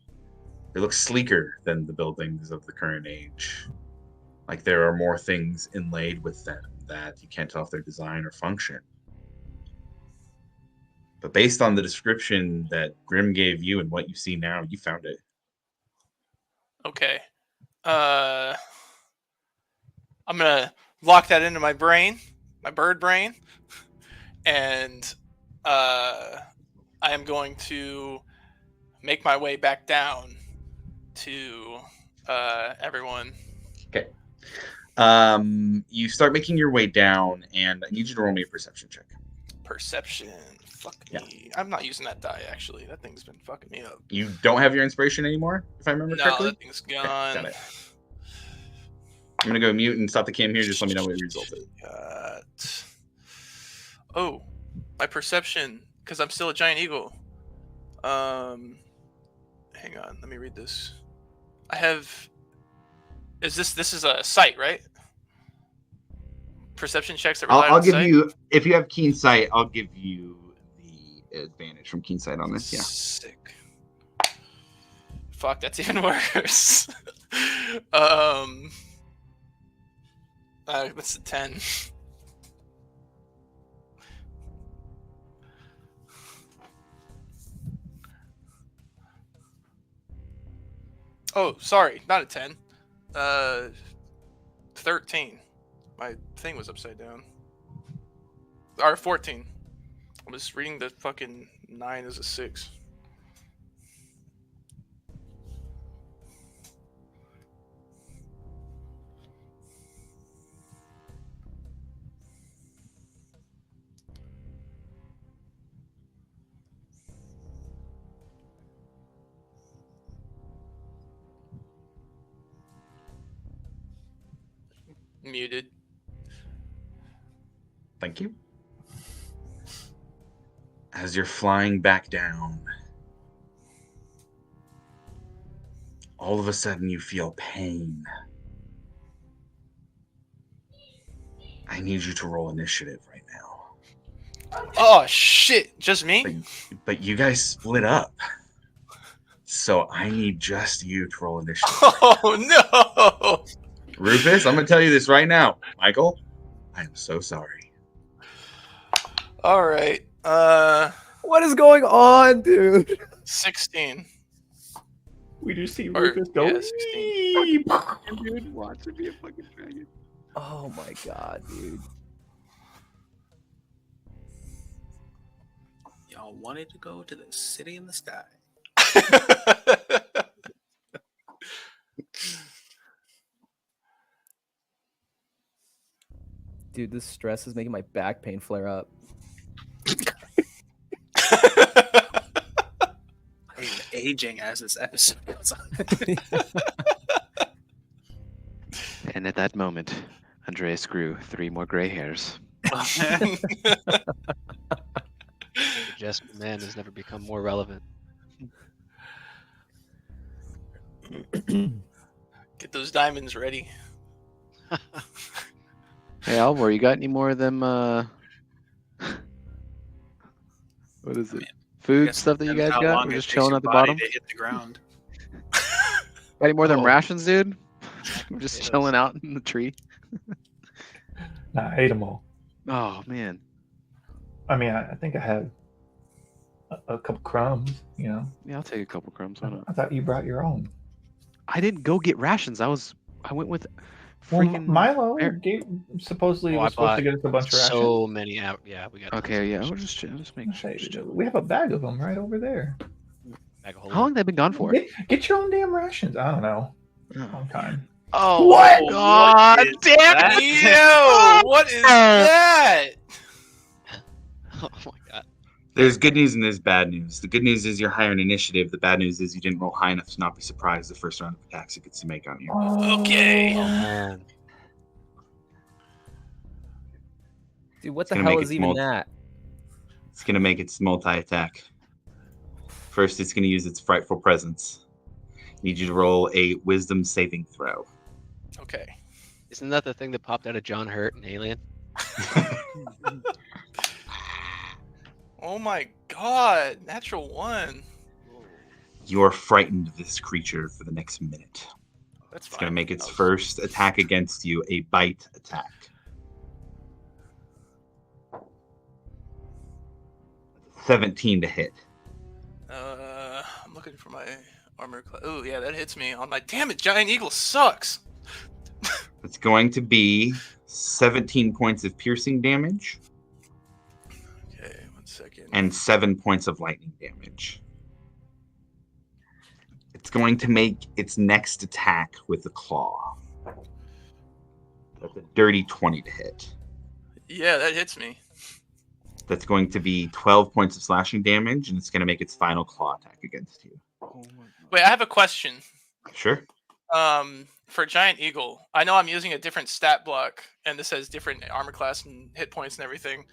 They look sleeker than the buildings of the current age. Like there are more things inlaid with them that you can't tell if they're design or function. But based on the description that Grim gave you and what you see now, you found it. okay. I'm gonna lock that into my brain, my bird brain, and I am going to make my way back down to everyone. Okay. You start making your way down, and I need you to roll me a perception check. Perception. Fuck me. I'm not using that die, actually. That thing's been fucking me up. You don't have your inspiration anymore, if I remember correctly? No, that thing's gone. Okay, got it. I'm going to go mute and stop the cam here. Just let me know what your result is. Oh, my perception, because I'm still a giant eagle. Hang on, let me read this. I have... This is a sight, right? Perception checks that rely I'll on give sight? you, if you have keen sight, I'll give you the advantage from keen sight on this. Yeah. Sick. Fuck, that's even worse. That's a 10. Oh, sorry, not a 10. 13. My thing was upside down. Or 14. I was reading the fucking 9 as a 6. Muted. Thank you. As you're flying back down, all of a sudden you feel pain. I need you to roll initiative right now. Oh shit! Just me? But you guys split up. So I need just you to roll initiative. Oh no! Rufus, I'm gonna tell you this right now. Michael, I am so sorry. Alright. What is going on, dude? 16. We just see Rufus go. Yeah, 16. Dude, watch it be a fucking dragon. Oh my god, dude. Y'all wanted to go to the city in the sky. Dude, this stress is making my back pain flare up. I'm aging as this episode goes on. And at that moment, Andreas grew 3 more gray hairs. Just man has never become more relevant. Get those diamonds ready. Hey, Alvor, you got any more of them, what is it? Food stuff that you guys got? We're just chilling at the bottom? To hit the ground. Got any more of them rations, dude? We're just chilling out in the tree. Nah, I ate them all. Oh, man. I mean, I think I had a couple crumbs, you know. Yeah, I'll take a couple crumbs. Why not? I thought you brought your own. I didn't go get rations. I went with Well, freaking Milo supposedly was supposed to get us a bunch of rations. So many out. Yeah, we got. Okay, yeah, we'll just make sure. We have a bag of them right over there. How long have they been gone for? Get your own damn rations. I don't know. Long time. Oh, What? God damn you! What is that? Oh my god. There's good news and there's bad news. The good news is you're higher in initiative. The bad news is you didn't roll high enough to not be surprised the first round of attacks it gets to make on you. Okay. Oh man. Dude, what the hell is even that? It's going to make its multi-attack. First, it's going to use its frightful presence. Need you to roll a wisdom saving throw. Okay. Isn't that the thing that popped out of John Hurt in Alien? Oh my god. Natural 1. You're frightened of this creature for the next minute. That's It's going to make its first attack against you a bite attack. 17 to hit. I'm looking for my armor class. Oh, yeah, that hits me on my. Damn it, Giant Eagle sucks. It's going to be 17 points of piercing damage. Okay, 1 second. And 7 points of lightning damage. It's going to make its next attack with the claw. That's a dirty 20 to hit. Yeah, that hits me. That's going to be 12 points of slashing damage, and it's going to make its final claw attack against you. Wait, I have a question. Sure. For Giant Eagle, I know I'm using a different stat block, and this has different armor class and hit points and everything.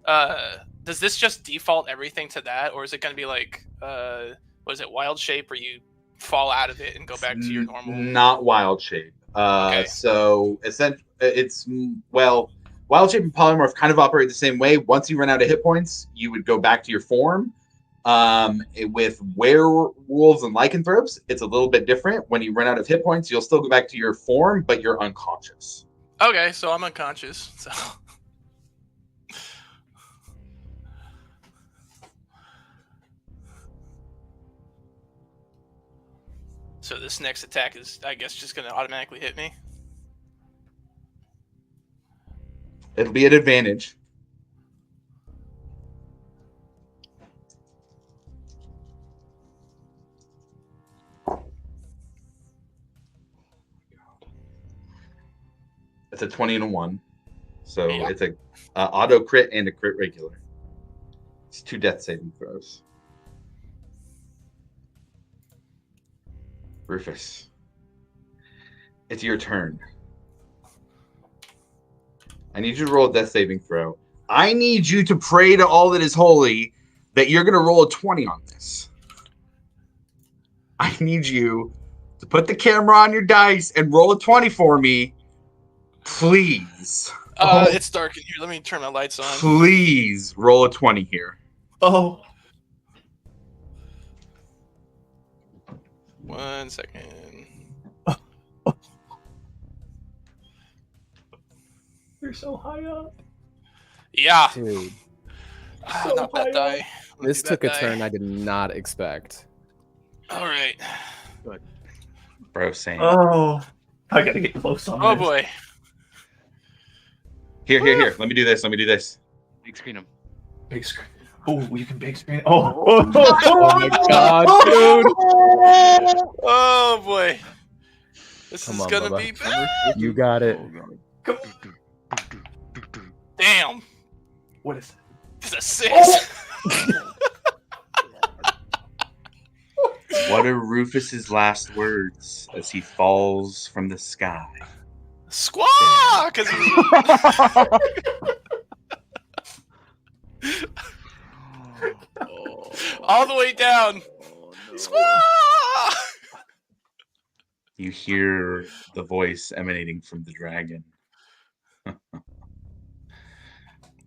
Does this just default everything to that, or is it going to be like, what is it, Wild Shape, where you fall out of it and go back to your normal? Not Wild Shape. Okay. So it's Wild Shape and Polymorph kind of operate the same way. Once you run out of hit points, you would go back to your form. With werewolves and lycanthropes, it's a little bit different. When you run out of hit points, you'll still go back to your form, but you're unconscious. Okay, so I'm unconscious. So. So this next attack is, I guess, just going to automatically hit me? It'll be an advantage. It's a 20 and a 1. So Yeah. it's a auto crit and a crit regular. It's 2 death saving throws. Rufus, it's your turn. I need you to roll a death saving throw. I need you to pray to all that is holy that you're going to roll a 20 on this. I need you to put the camera on your dice and roll a 20 for me. Please. It's dark in here. Let me turn my lights on. Please roll a 20 here. Oh. 1 second. You're so high up. Yeah. Dude, Not that die. this Do took that a die. turn I did not expect. All right. Bro, same. Oh. I gotta get close on Oh this. boy. Here. Let me do this. Big screen him. Big screen. Oh, you can big screen. Oh. Oh my god, dude! Oh boy. This Come is on, gonna Bubba. be bad. You got it. Damn. What is It's a 6. What are Rufus's last words as he falls from the sky? Squaw! Because all the way down. Squaw! You hear the voice emanating from the dragon.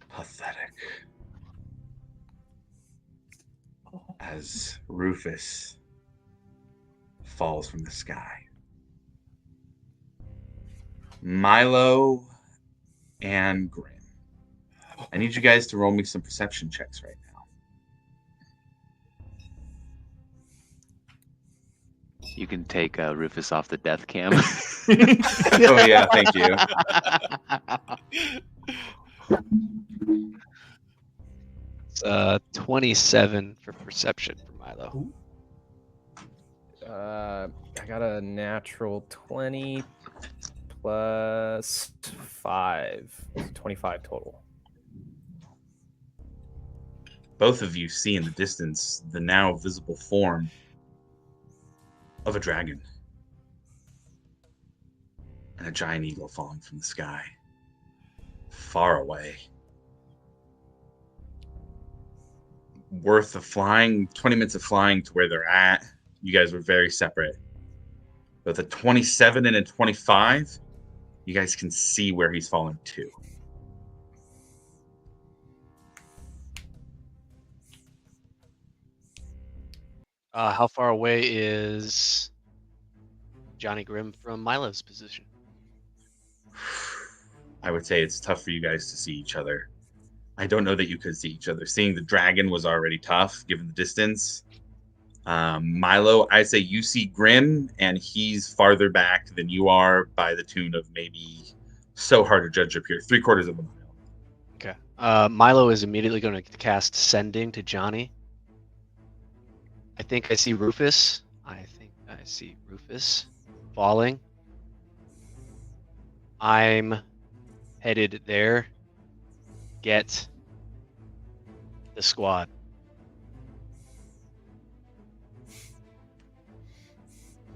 Pathetic. As Rufus falls from the sky. Milo and Grim. I need you guys to roll me some perception checks right now. You can take Rufus off the death cam. Oh yeah, thank you. 27 for perception for Milo. I got a natural 20 plus 5. 25 total. Both of you see in the distance the now visible form of a dragon and a giant eagle falling from the sky, far away. Worth of flying, 20 minutes of flying to where they're at. You guys were very separate. But the 27 and a 25, you guys can see where he's falling to. How far away is Johnny Grimm from Milo's position? I would say it's tough for you guys to see each other. I don't know that you could see each other. Seeing the dragon was already tough, given the distance. Milo, I'd say you see Grim, and he's farther back than you are by the tune of maybe, so hard to judge up here, 3/4 of a mile. Okay. Milo is immediately going to cast Sending to Johnny. I think I see Rufus. Falling. I'm headed there. Get the squad.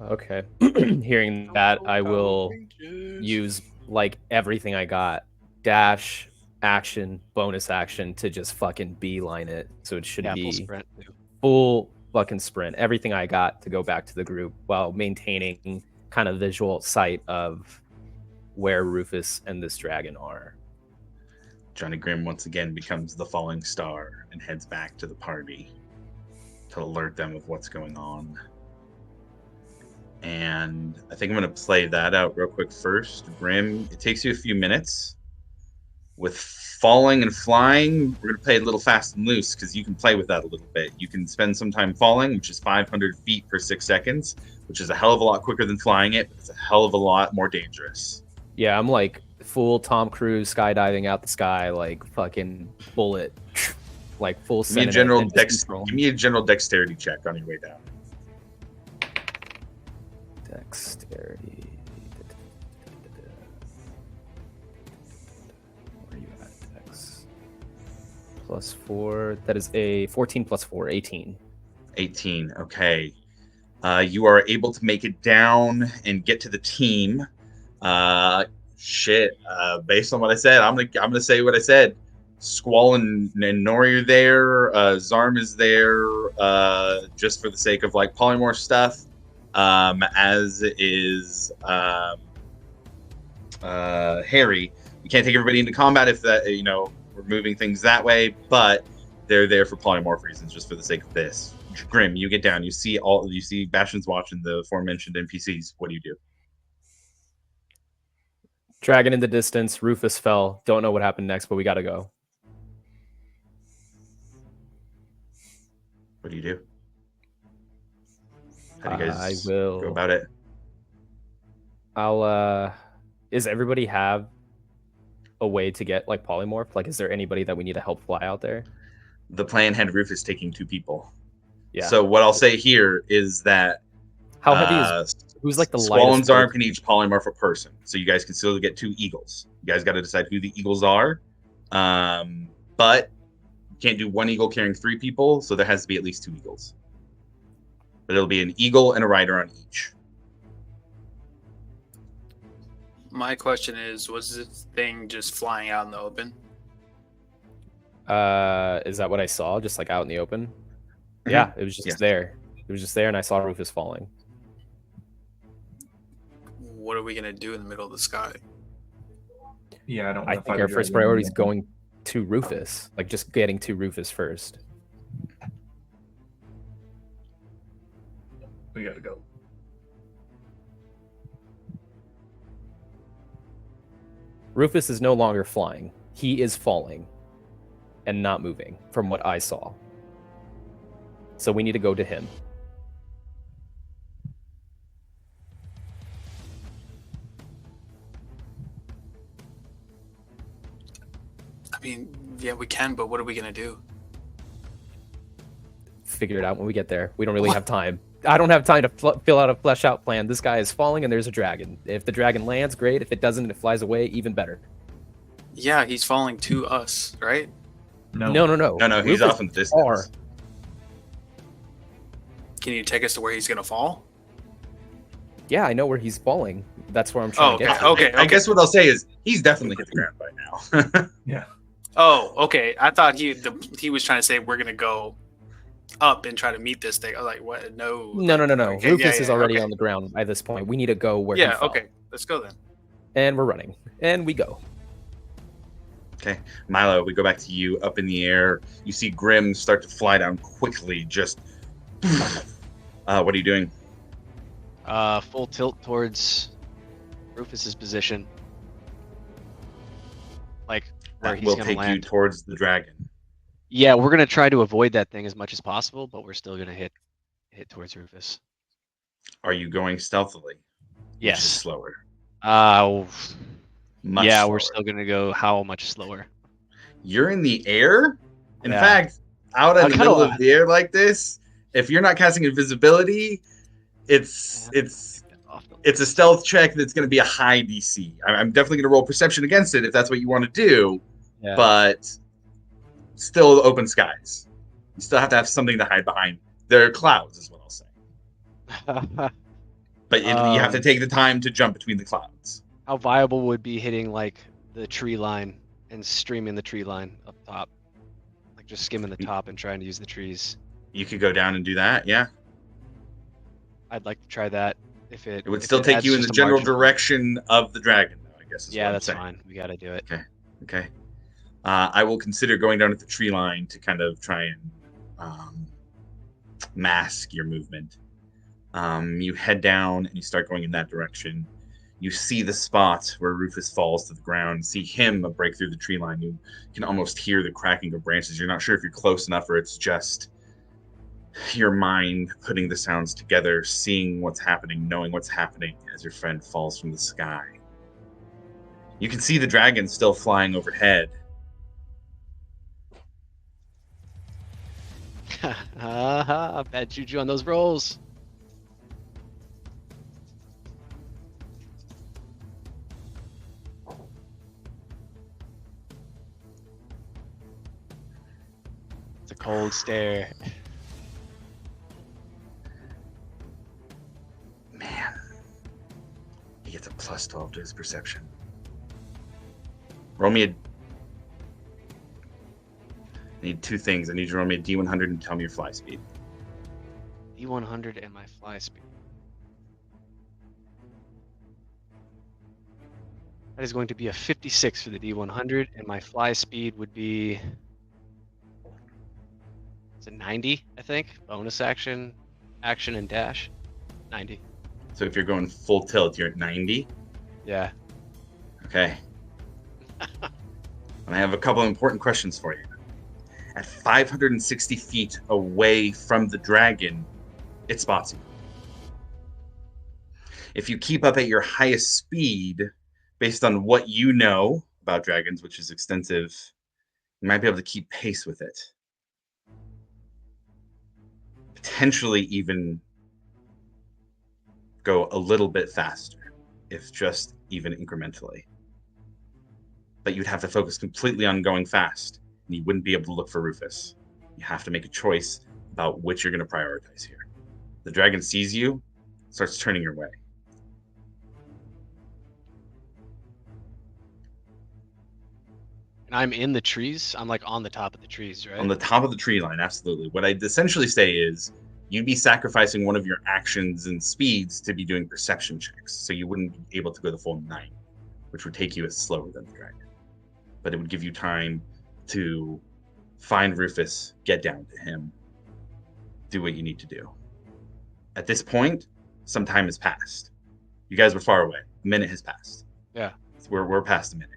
Okay. Hearing that, I will use like everything I got. Dash, action, bonus action to just fucking beeline it. So it should be full sprint. full fucking sprint. Everything I got to go back to the group while maintaining kind of visual sight of where Rufus and this dragon are. Johnny Grimm once again becomes the falling star and heads back to the party to alert them of what's going on. And I think I'm going to play that out real quick first. Grim, it takes you a few minutes. With falling and flying, we're going to play a little fast and loose because you can play with that a little bit. You can spend some time falling, which is 500 feet per 6 seconds, which is a hell of a lot quicker than flying it, but it's a hell of a lot more dangerous. Yeah, I'm like full Tom Cruise skydiving out the sky, like fucking bullet, like full. Give me a general dexterity check on your way down. Dexterity. plus 4. That is a 14 plus 4, 18. 18. Okay. You are able to make it down and get to the team. Based on what I said, I'm gonna say what I said. Squall and Nori are there. Zarm is there, just for the sake of like polymorph stuff. As is Harry. We can't take everybody into combat if that we're moving things that way, but they're there for polymorph reasons, just for the sake of this. Grim, you get down. You see Bastion's watching the aforementioned NPCs. What do you do? Dragon in the distance. Rufus fell. Don't know what happened next, but we gotta go. What do you do? How do you guys go about it? Is everybody have a way to get like polymorph? Like, is there anybody that we need to help fly out there? The plan had Rufus taking 2 people. Yeah. So what I'll say here is that how heavy is who's like the Squall and lightest Zarm can each polymorph a person, so you guys can still get 2 eagles. You guys got to decide who the eagles are, but you can't do 1 eagle carrying 3 people, so there has to be at least 2 eagles. But it'll be an eagle and a rider on each. My question is, was this thing just flying out in the open? Is that what I saw? Just like out in the open? Mm-hmm. Yeah, it was just there. It was just there, and I saw Rufus falling. What are we gonna do in the middle of the sky? Yeah, I don't. I think our first priority is going to Rufus, like just getting to Rufus first. We gotta go. Rufus is no longer flying. He is falling and not moving from what I saw. So we need to go to him. I mean, yeah, we can, but what are we gonna do? Figure it out when we get there. We don't really have time. I don't have time to fill out a flesh out plan. This guy is falling and there's a dragon. If the dragon lands, great. If it doesn't, it flies away, even better. Yeah, he's falling to us, right? No. He's off in the distance. Can you take us to where he's gonna fall? Yeah, I know where he's falling. That's where I'm trying to get to. Okay. I guess what I'll say is he's definitely hit the ground by now. Yeah. Oh, okay. I thought he was trying to say we're gonna go up and try to meet this thing. I was like, what? No. No. Okay, Rufus is already on the ground by this point. We need to go where he fell. Okay. Let's go then. And we're running. And we go. Okay, Milo, we go back to you up in the air. You see Grim start to fly down quickly. Just, what are you doing? Full tilt towards Rufus's position, like where he's will gonna take land. you towards the dragon. Yeah, we're gonna try to avoid that thing as much as possible, but we're still gonna hit towards Rufus. Are you going stealthily? Yes. Which is slower. Much slower. We're still gonna go how much slower? You're in the air. In Yeah. fact, out in the middle of the air like this, if you're not casting invisibility, it's a stealth check that's going to be a high DC. I'm definitely going to roll perception against it if that's what you want to do. Yeah. But still open skies. You still have to have something to hide behind. There are clouds, is what I'll say. But you have to take the time to jump between the clouds. How viable would be hitting like the tree line and streaming the tree line up top, like just skimming the top and trying to use the trees? You could go down and do that, yeah. I'd like to try that. If it would still take you in the general direction of the dragon, though, I guess. Yeah, that's fine. We got to do it. Okay. I will consider going down at the tree line to kind of try and mask your movement. You head down and you start going in that direction. You see the spot where Rufus falls to the ground. See him break through the tree line. You can almost hear the cracking of branches. You're not sure if you're close enough or it's just your mind putting the sounds together, seeing what's happening, knowing what's happening as your friend falls from the sky. You can see the dragon still flying overhead. Bad juju on those rolls. cold stare. Man. He gets a plus 12 to his perception. Roll me a... I need two things. I need you to roll me a D100 and tell me your fly speed. D100 and my fly speed. That is going to be a 56 for the D100, and my fly speed would be... It's a 90, I think. Bonus action, action, and dash. 90. So if you're going full tilt, you're at 90? Yeah. Okay. And I have a couple of important questions for you. At 560 feet away from the dragon, it spots you. If you keep up at your highest speed, based on what you know about dragons, which is extensive, you might be able to keep pace with it. Potentially even go a little bit faster, if just even incrementally. But you'd have to focus completely on going fast, and you wouldn't be able to look for Rufus. You have to make a choice about which you're going to prioritize here. The dragon sees you, starts turning your way. And I'm in the trees? I'm like on the top of the trees, right? On the top of the tree line, absolutely. What I'd essentially say is you'd be sacrificing one of your actions and speeds to be doing perception checks, so you wouldn't be able to go the full 9, which would take you as slower than the dragon. But it would give you time to find Rufus, get down to him, do what you need to do. At this point, some time has passed. You guys were far away. A minute has passed. Yeah. So we're past a minute.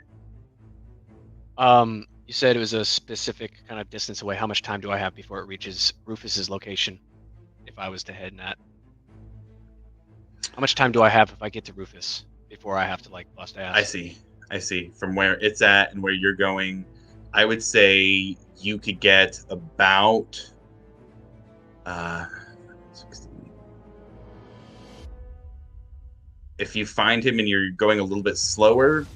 You said it was a specific kind of distance away. How much time do I have before it reaches Rufus's location? If I was to head in that. How much time do I have if I get to Rufus before I have to like bust ass? I see. From where it's at and where you're going, I would say you could get about 16. If you find him and you're going a little bit slower,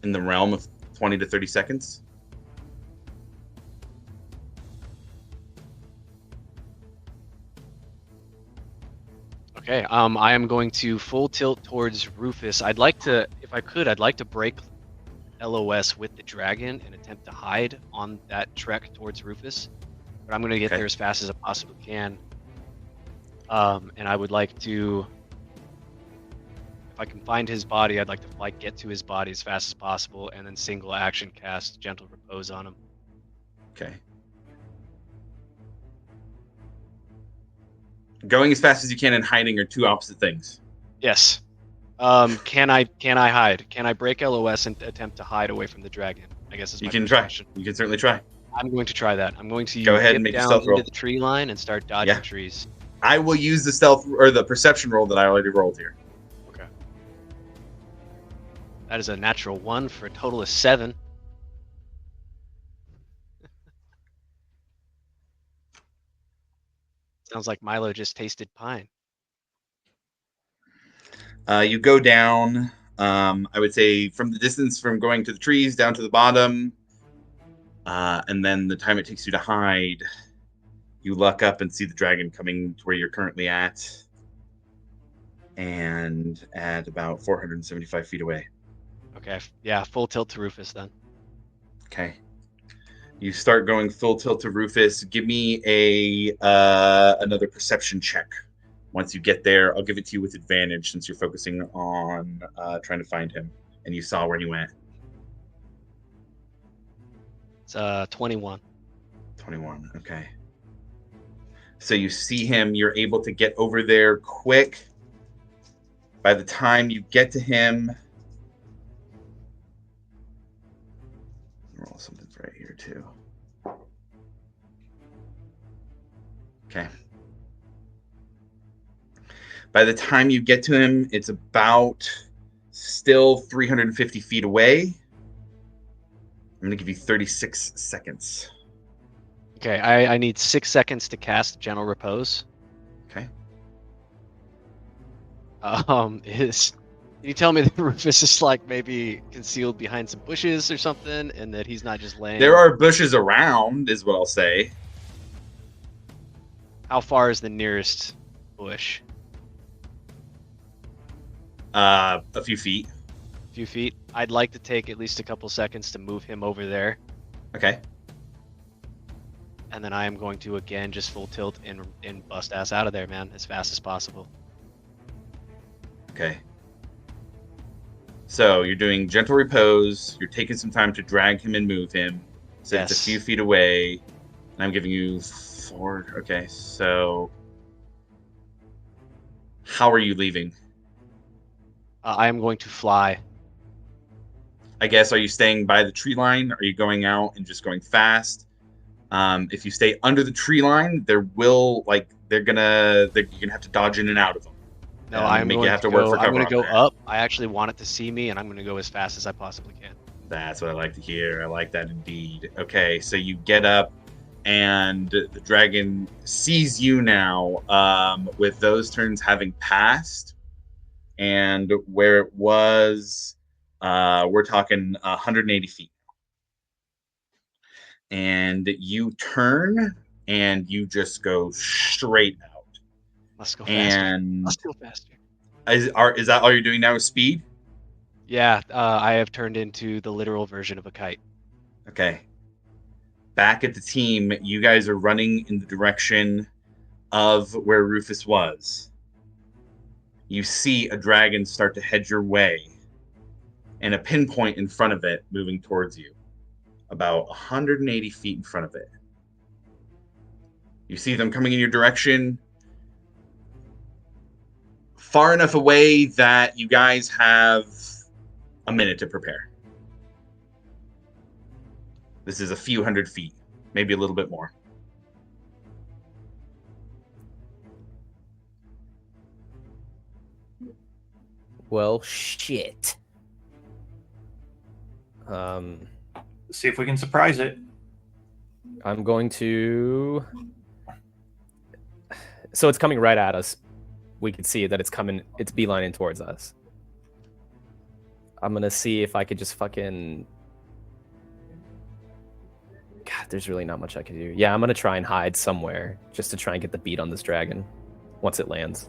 in the realm of 20 to 30 seconds. Okay, I am going to full tilt towards Rufus. I'd like to, if I could, I'd like to break LOS with the dragon and attempt to hide on that trek towards Rufus. But I'm going to get there as fast as I possibly can. And I would like to, if I can find his body, I'd like to get to his body as fast as possible and then single action cast Gentle Repose on him. Okay. Going as fast as you can and hiding are two opposite things. Yes. Can I hide? Can I break LOS and attempt to hide away from the dragon? I guess is my question. You can certainly try. I'm going to try that. I'm going to go ahead and make down your stealth roll into the tree line and start dodging trees. I will use the stealth or the perception roll that I already rolled here. Okay. That is a natural 1 for a total of 7. Sounds like Milo just tasted pine. You go down, I would say from the distance from going to the trees down to the bottom, and then the time it takes you to hide, you luck up and see the dragon coming to where you're currently at, and at about 475 feet away. Okay, yeah, full tilt to Rufus then. Okay. You start going full tilt to Rufus. Give me another perception check. Once you get there, I'll give it to you with advantage since you're focusing on trying to find him, and you saw where he went. It's 21. 21, okay. So you see him, you're able to get over there quick. By the time you get to him, roll something right here too. Okay. By the time you get to him, it's about still 350 feet away. I'm going to give you 36 seconds. Okay, I need 6 seconds to cast Gentle Repose. Okay. Can you tell me that Rufus is like maybe concealed behind some bushes or something, and that he's not just laying? There are bushes around, is what I'll say. How far is the nearest bush? A few feet. A few feet. I'd like to take at least a couple seconds to move him over there. Okay. And then I am going to again just full tilt and bust ass out of there, man, as fast as possible. Okay. So you're doing gentle repose. You're taking some time to drag him and move him. So it's a Yes. few feet away. And I'm giving you 4. Okay, so how are you leaving? I am going to fly. I guess, are you staying by the tree line? Are you going out and just going fast? If you stay under the tree line, you're gonna have to dodge in and out of them. No, I'm going have to to work go. for I'm cover going on to go that. up. I actually want it to see me, and I'm going to go as fast as I possibly can. That's what I like to hear. I like that indeed. Okay, so you get up, and the dragon sees you now. With those turns having passed, and where it was, we're talking 180 feet. And you turn, and you just go straight out. Let's go faster. And Let's go faster. is that all you're doing now? Is speed? Yeah, I have turned into the literal version of a kite. Okay. Back at the team, you guys are running in the direction of where Rufus was. You see a dragon start to head your way, and a pinpoint in front of it moving towards you, about 180 feet in front of it. You see them coming in your direction, far enough away that you guys have a minute to prepare. This is a few hundred feet, maybe a little bit more. Well, shit. See if we can surprise it. I'm going to. So it's coming right at us. We can see that it's coming. It's beelining towards us. I'm gonna see if I could just fucking. God, there's really not much I can do. Yeah, I'm gonna try and hide somewhere just to try and get the beat on this dragon once it lands.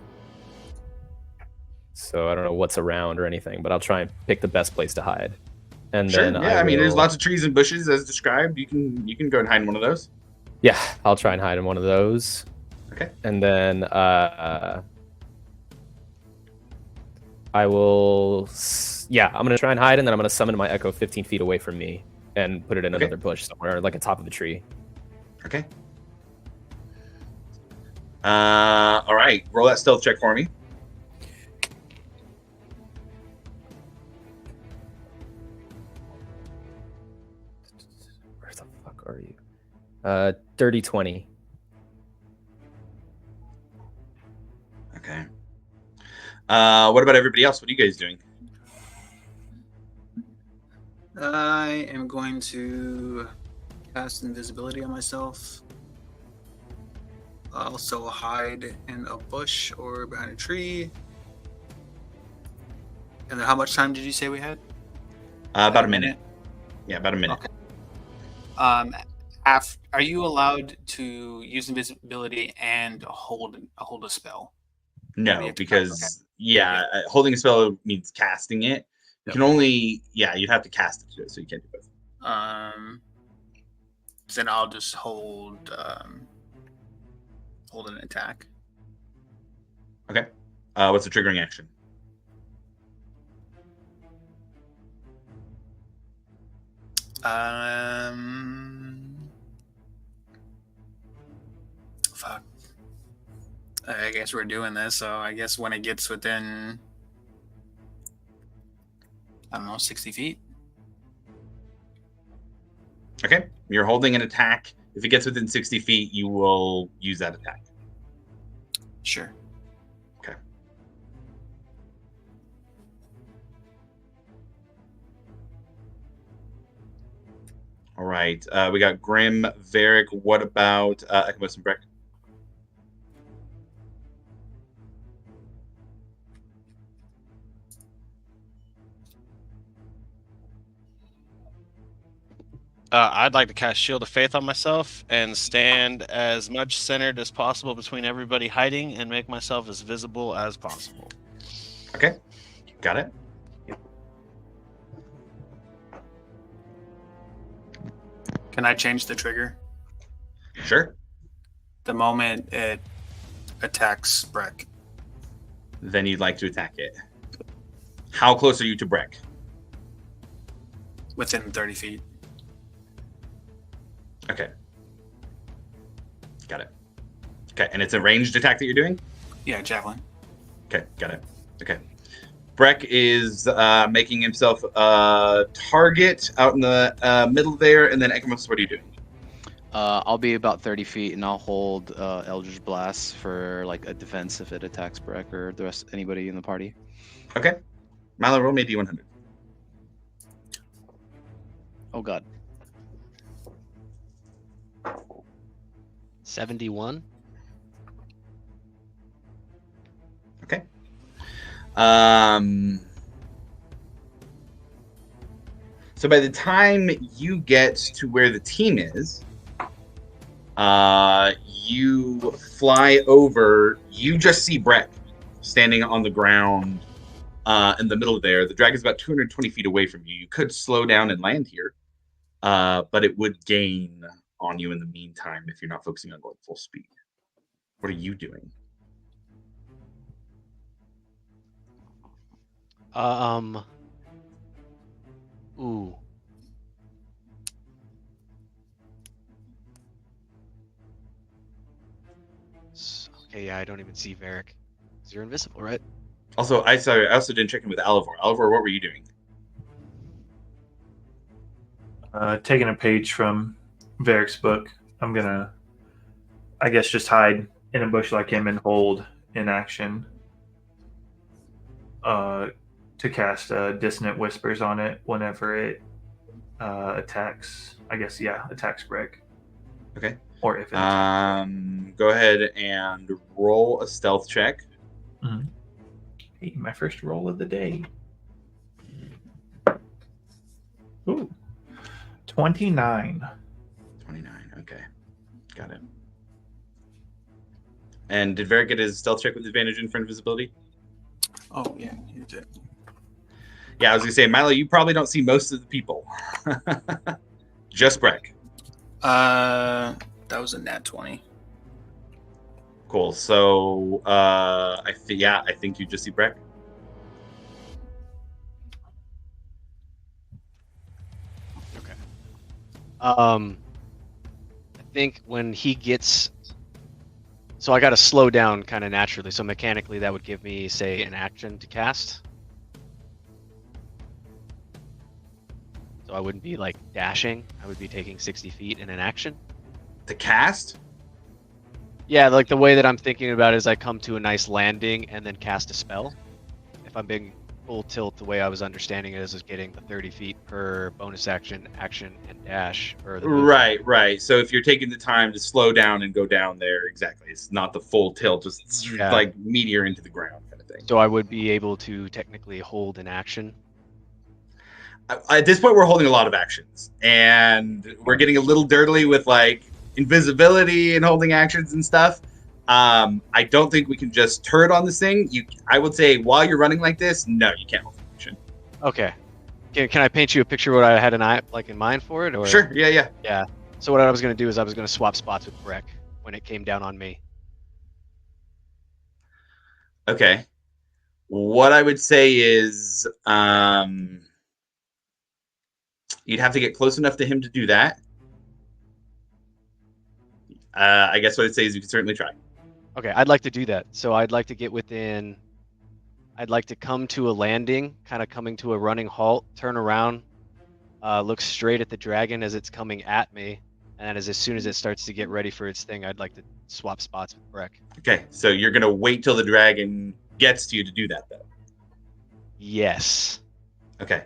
So I don't know what's around or anything, but I'll try and pick the best place to hide. And Sure. then Yeah, I mean, there's will- lots of trees and bushes as described. You can go and hide in one of those. Yeah, I'll try and hide in one of those. Okay. And then I will. Yeah, I'm gonna try and hide, and then I'm gonna summon my echo 15 feet away from me and put it in another bush somewhere, like at top of a tree. Okay. All right. Roll that stealth check for me. Where the fuck are you? Dirty 20. Okay. What about everybody else? What are you guys doing? I am going to cast invisibility on myself. Also hide in a bush or behind a tree. And then how much time did you say we had? About a minute. Yeah, about a minute. Okay. Are you allowed to use invisibility and hold a spell? No, because holding a spell means casting it. You can only you'd have to cast it to do it, so you can't do both. Then I'll just hold an attack. Okay. What's the triggering action? Fuck. I guess we're doing this, so I guess when it gets within, I don't know, 60 feet. Okay. You're holding an attack. If it gets within 60 feet, you will use that attack. Sure. Okay. All right. We got Grim, Varric. What about Ekamos and Breck? I'd like to cast Shield of Faith on myself and stand as much centered as possible between everybody hiding and make myself as visible as possible. Okay, got it. Can I change the trigger? Sure. The moment it attacks Breck. Then you'd like to attack it. How close are you to Breck? Within 30 feet. Okay. Got it. Okay, and it's a ranged attack that you're doing? Yeah, javelin. Okay, got it. Okay. Breck is making himself a target out in the middle there, and then Ekamos, what are you doing? I'll be about 30 feet, and I'll hold Eldritch Blast for like a defense if it attacks Breck or the rest anybody in the party. Okay. Milo, roll me a D100. Oh God. 71. Okay. So by the time you get to where the team is, you fly over. You just see Breck standing on the ground in the middle there. The dragon's about 220 feet away from you. You could slow down and land here, but it would gain on you in the meantime if you're not focusing on going full speed. What are you doing? Ooh. Okay, yeah, I don't even see Varric. 'Cause you're invisible, right? Also, I also didn't check in with Alivor. Alivor, what were you doing? Taking a page from Varric's book. I'm gonna, I guess, just hide in a bush like him and hold in action to cast Dissonant Whispers on it whenever it attacks. I guess, yeah, attacks Breck. Okay. Or if it go ahead and roll a stealth check. Mm-hmm. Hey, my first roll of the day. Ooh. 29. 29, okay. Got it. And did Varric get his stealth check with advantage in for invisibility? Oh, yeah, you did. Yeah, I was going to say, Milo, you probably don't see most of the people. Just Breck. That was a nat 20. Cool. So, I think you just see Breck. Okay. I think when he gets, so I got to slow down kind of naturally. So mechanically, that would give me, say, an action to cast. So I wouldn't be like dashing. I would be taking 60 feet in an action. To cast? Yeah, like the way that I'm thinking about it is I come to a nice landing and then cast a spell. If I'm being full tilt, the way I was understanding it is getting the 30 feet per bonus action, and dash. For the movement. Right. So if you're taking the time to slow down and go down there, exactly. It's not the full tilt, just like meteor into the ground kind of thing. So I would be able to technically hold an action. At this point, we're holding a lot of actions, and we're getting a little dirty with like invisibility and holding actions and stuff. I don't think we can just turret on this thing. I would say while you're running like this, no, you can't hold an action. Okay. Can I paint you a picture of what I had in mind for it? Or sure. Yeah. So what I was going to do is I was going to swap spots with Breck when it came down on me. Okay. What I would say is you'd have to get close enough to him to do that. I guess what I'd say is you can certainly try. Okay, I'd like to do that. So I'd like to get within. I'd like to come to a landing, kind of coming to a running halt, turn around, look straight at the dragon as it's coming at me, and as soon as it starts to get ready for its thing, I'd like to swap spots with Breck. Okay, so you're going to wait till the dragon gets to you to do that, though? Yes. Okay.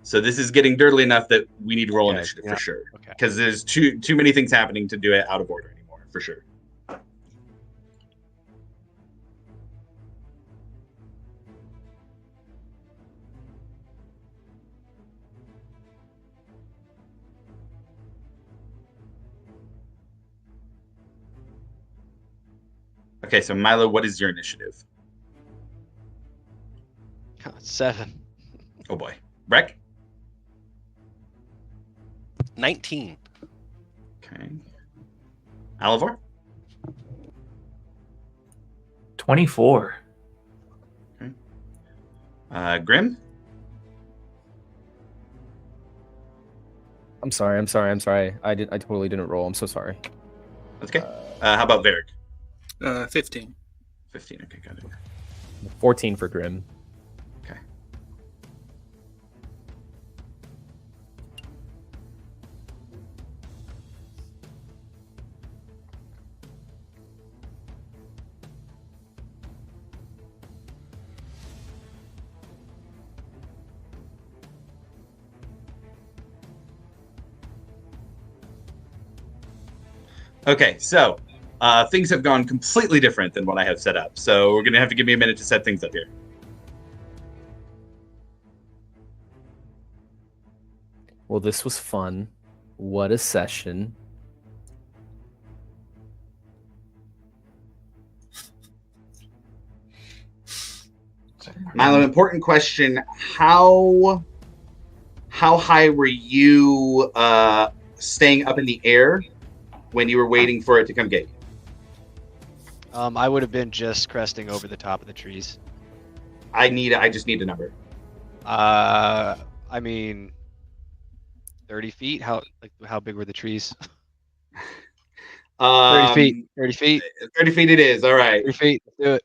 So this is getting dirty enough that we need to roll initiative for sure. Okay. Because there's too many things happening to do it out of order anymore, for sure. Okay, so Milo, what is your initiative? 7. Oh boy. Breck? 19. Okay. Alivor? 24. Okay. Grim? I'm sorry. I totally didn't roll. I'm so sorry. That's okay. How about Varric? 15. 15. Okay, got it. 14 for Grim. Okay. Okay, so things have gone completely different than what I have set up. So we're going to have to give me a minute to set things up here. Well, this was fun. What a session. Milo, important question. How high were you staying up in the air when you were waiting for it to come get you? I would have been just cresting over the top of the trees. I just need a number. I mean, 30 feet. How big were the trees? 30 feet. 30 feet. 30 feet it is. All right. 30 feet. Let's do it.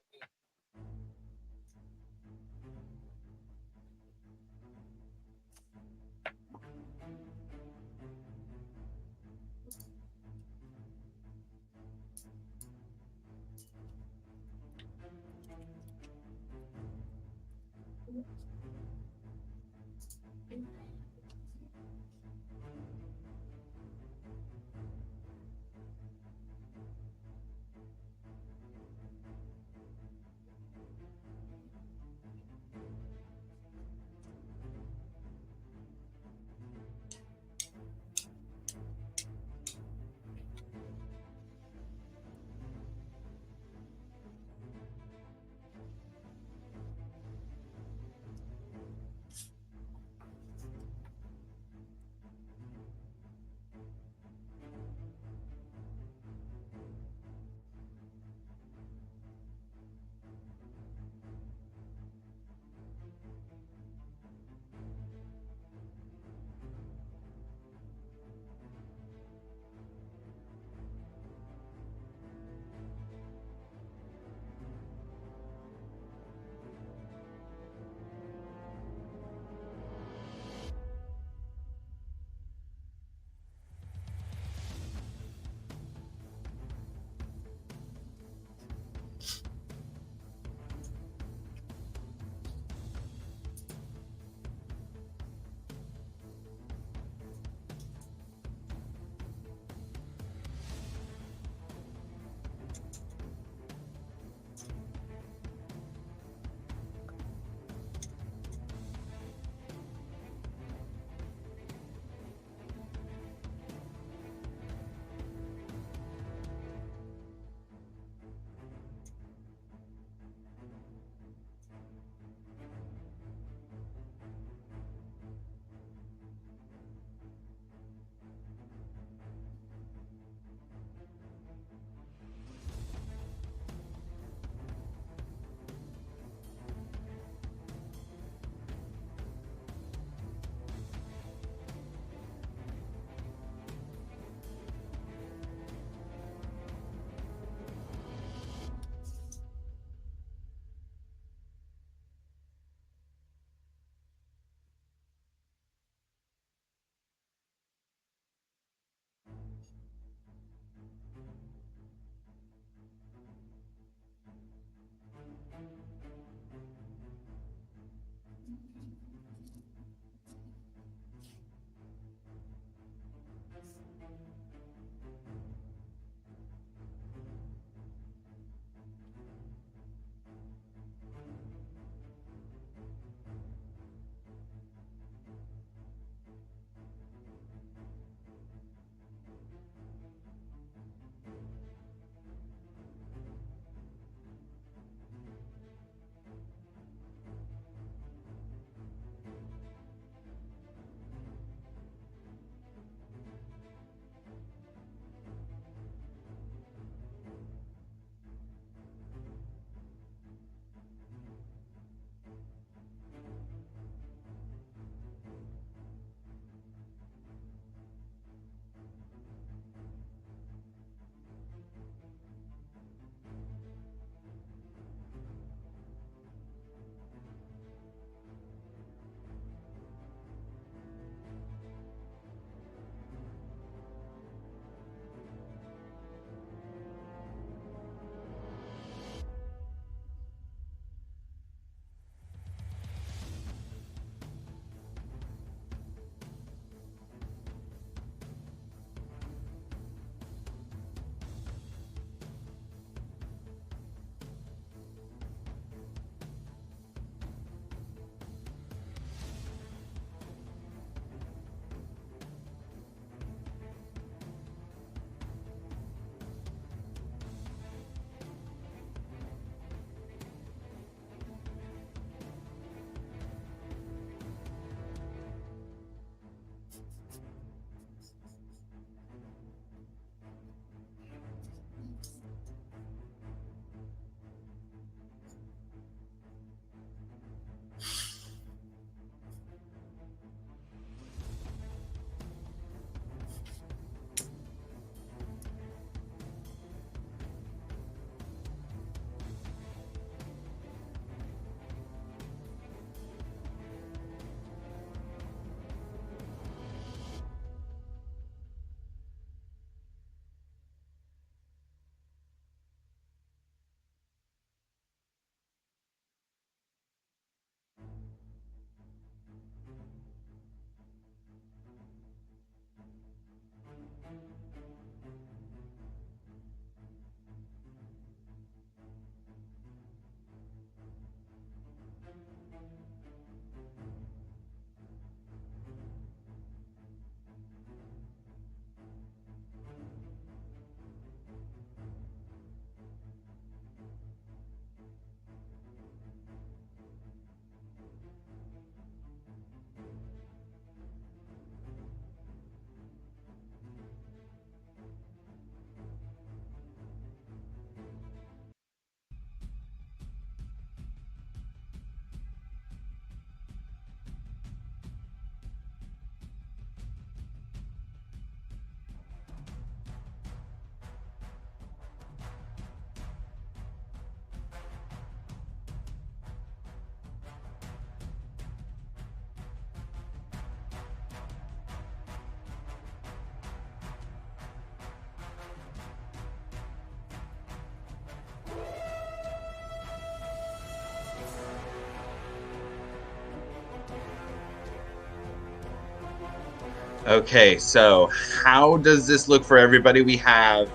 Okay, so how does this look for everybody? We have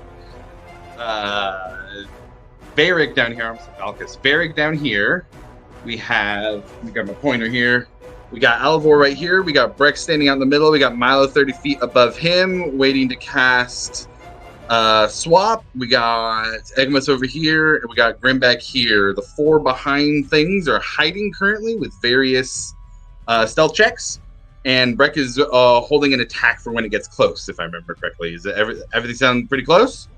Varric down here. I'm sorry, Valkus. Varric down here. We got my pointer here. We got Alvor right here. We got Breck standing out in the middle. We got Milo 30 feet above him, waiting to cast Swap. We got Egmus over here, and we got Grim back here. The 4 behind things are hiding currently with various stealth checks, and Breck is holding an attack for when it gets close, if I remember correctly. Is it everything sound pretty close?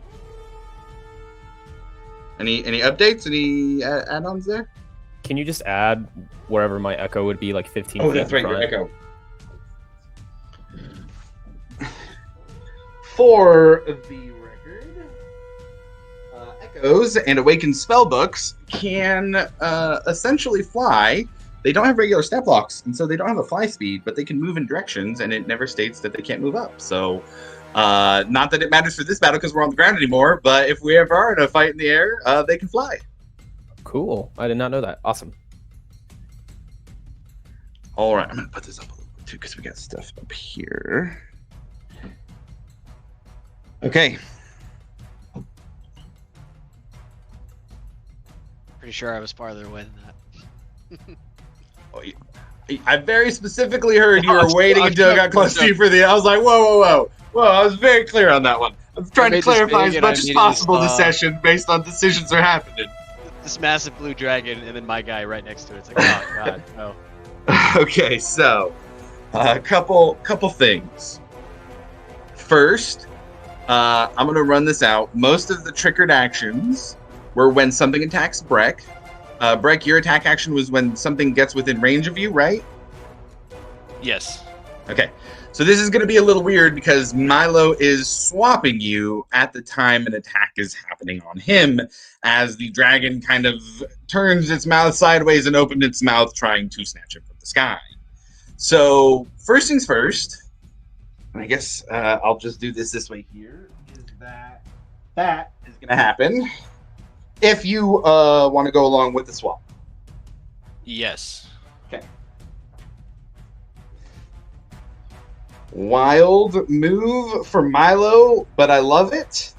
Any updates? Any add-ons there? Can you just add wherever my echo would be, like 15 Oh, feet that's in right, your front? echo. For the record, echoes and awakened spellbooks can essentially fly. They don't have regular step locks, and so they don't have a fly speed, but they can move in directions, and it never states that they can't move up. So, not that it matters for this battle because we're on the ground anymore, but if we ever are in a fight in the air, they can fly. Cool. I did not know that. Awesome. All right, I'm going to put this up a little bit too because we got stuff up here. Okay. Pretty sure I was farther away than that. I very specifically heard you were waiting until I got close to you for the. I was like, whoa! I was very clear on that one. I'm trying to clarify as much as possible this session based on decisions that are happening. This massive blue dragon, and then my guy right next to it. It's like, oh god, no. Okay, so a couple things. First, I'm gonna run this out. Most of the triggered actions were when something attacks Breck. Breck, your attack action was when something gets within range of you, right? Yes. Okay. So this is going to be a little weird because Milo is swapping you at the time an attack is happening on him as the dragon kind of turns its mouth sideways and opens its mouth trying to snatch him from the sky. So first things first, and I guess I'll just do this way here, is that is going to happen if you want to go along with the swap. Yes. Okay. Wild move for Milo, but I love it.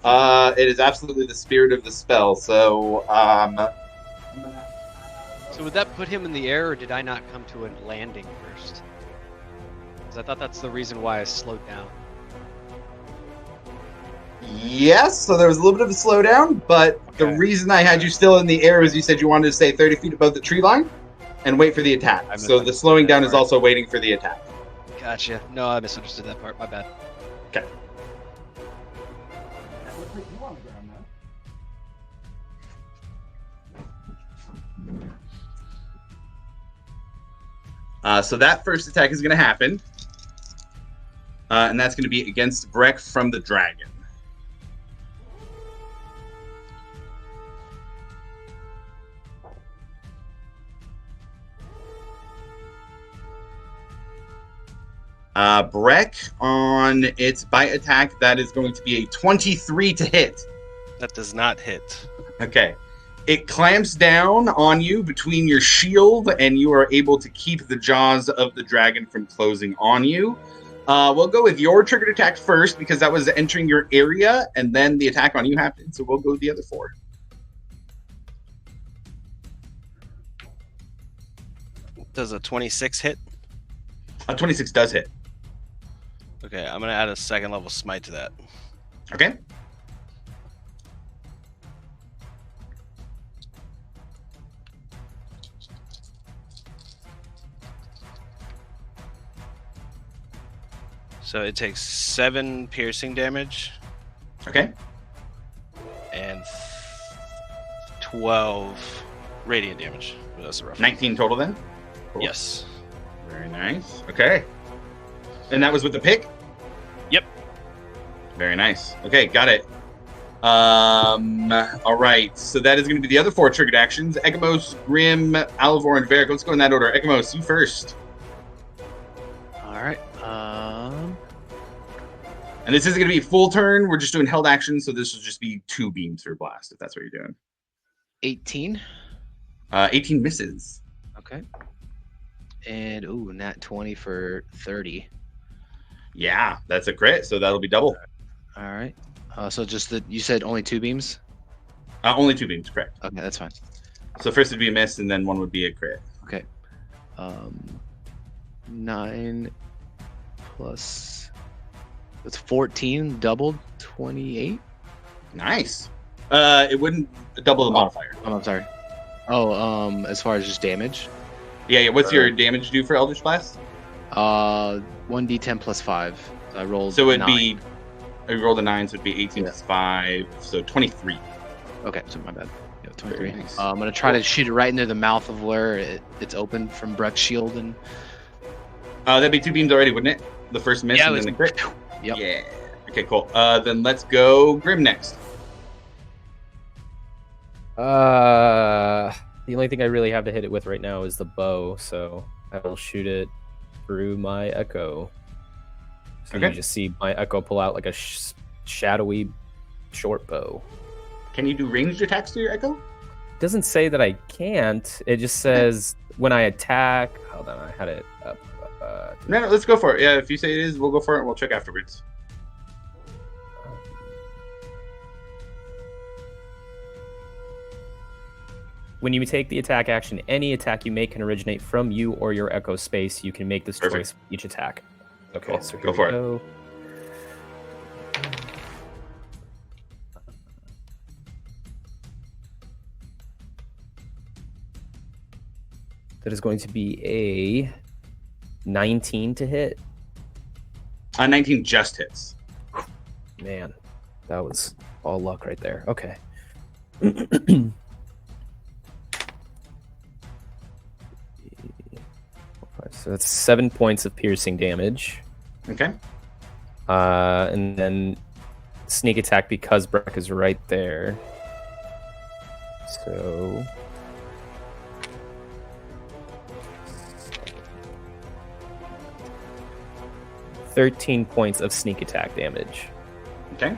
It is absolutely the spirit of the spell. So, So would that put him in the air, or did I not come to a landing first? Because I thought that's the reason why I slowed down. yes, so there was a little bit of a slowdown, but the reason I had you still in the air is you said you wanted to stay 30 feet above the tree line and wait for the attack. So the slowing down is also waiting for the attack. Gotcha. No, I misunderstood that part. My bad. Okay. So that first attack is going to happen. And that's going to be against Breck from the dragon. Breck, on its bite attack, that is going to be a 23 to hit. That does not hit. Okay. It clamps down on you between your shield, and you are able to keep the jaws of the dragon from closing on you. We'll go with your triggered attack first, because that was entering your area, and then the attack on you happened, so we'll go with the other 4. Does a 26 hit? A 26 does hit. Okay, I'm going to add a second level smite to that. Okay. So it takes 7 piercing damage. Okay. And 12 radiant damage. That's a rough 19 total then? Cool. Yes. Very nice. Okay. And that was with the pick? Yep. Very nice. Okay, got it. All right. So that is going to be the other 4 triggered actions. Egamos, Grim, Alvor, and Varric. Let's go in that order. Egamos, you first. All right. And this isn't going to be full turn. We're just doing held action, so this will just be 2 beams through blast, if that's what you're doing. 18. 18 misses. Okay. And nat 20 for 30. Yeah, that's a crit, so that'll be double. All right. So just you said only 2 beams? Only 2 beams, correct. Okay, that's fine. So first would be a miss, and then one would be a crit. Okay. 9 plus... That's 14, doubled, 28? Nice. It wouldn't double the modifier. Oh, I'm sorry. Oh, as far as just damage? Yeah. What's your damage do for Eldritch Blast? 1d10 plus 5. So I rolled. So it'd 9. be. You rolled a 9, so it'd be 18 plus 5, so 23. Okay, so my bad. Yeah, 23. Very nice. I'm gonna try to shoot it right into the mouth of where it's open from Breck's shield, and That'd be 2 beams already, wouldn't it? The first miss and then the crit. Yep. Yeah. Okay, cool. Then let's go Grim next. The only thing I really have to hit it with right now is the bow, so I will shoot it through my echo. So Okay. you just see my echo pull out like a shadowy short bow. Can you do ranged attacks to your echo? It doesn't say that I can't. It just says when I attack. Hold on, I had it up. No, let's go for it. Yeah, if you say it is, we'll go for it. We'll check afterwards. When you take the attack action, any attack you make can originate from you or your echo space. You can make this Perfect. choice with each attack. Okay, Cool. so Go here we for it. go. That is going to be a 19 to hit. 19 just hits. Man, that was all luck right there. Okay. So that's 7 points of piercing damage. Okay. And then sneak attack because Breck is right there. So 13 points of sneak attack damage. Okay.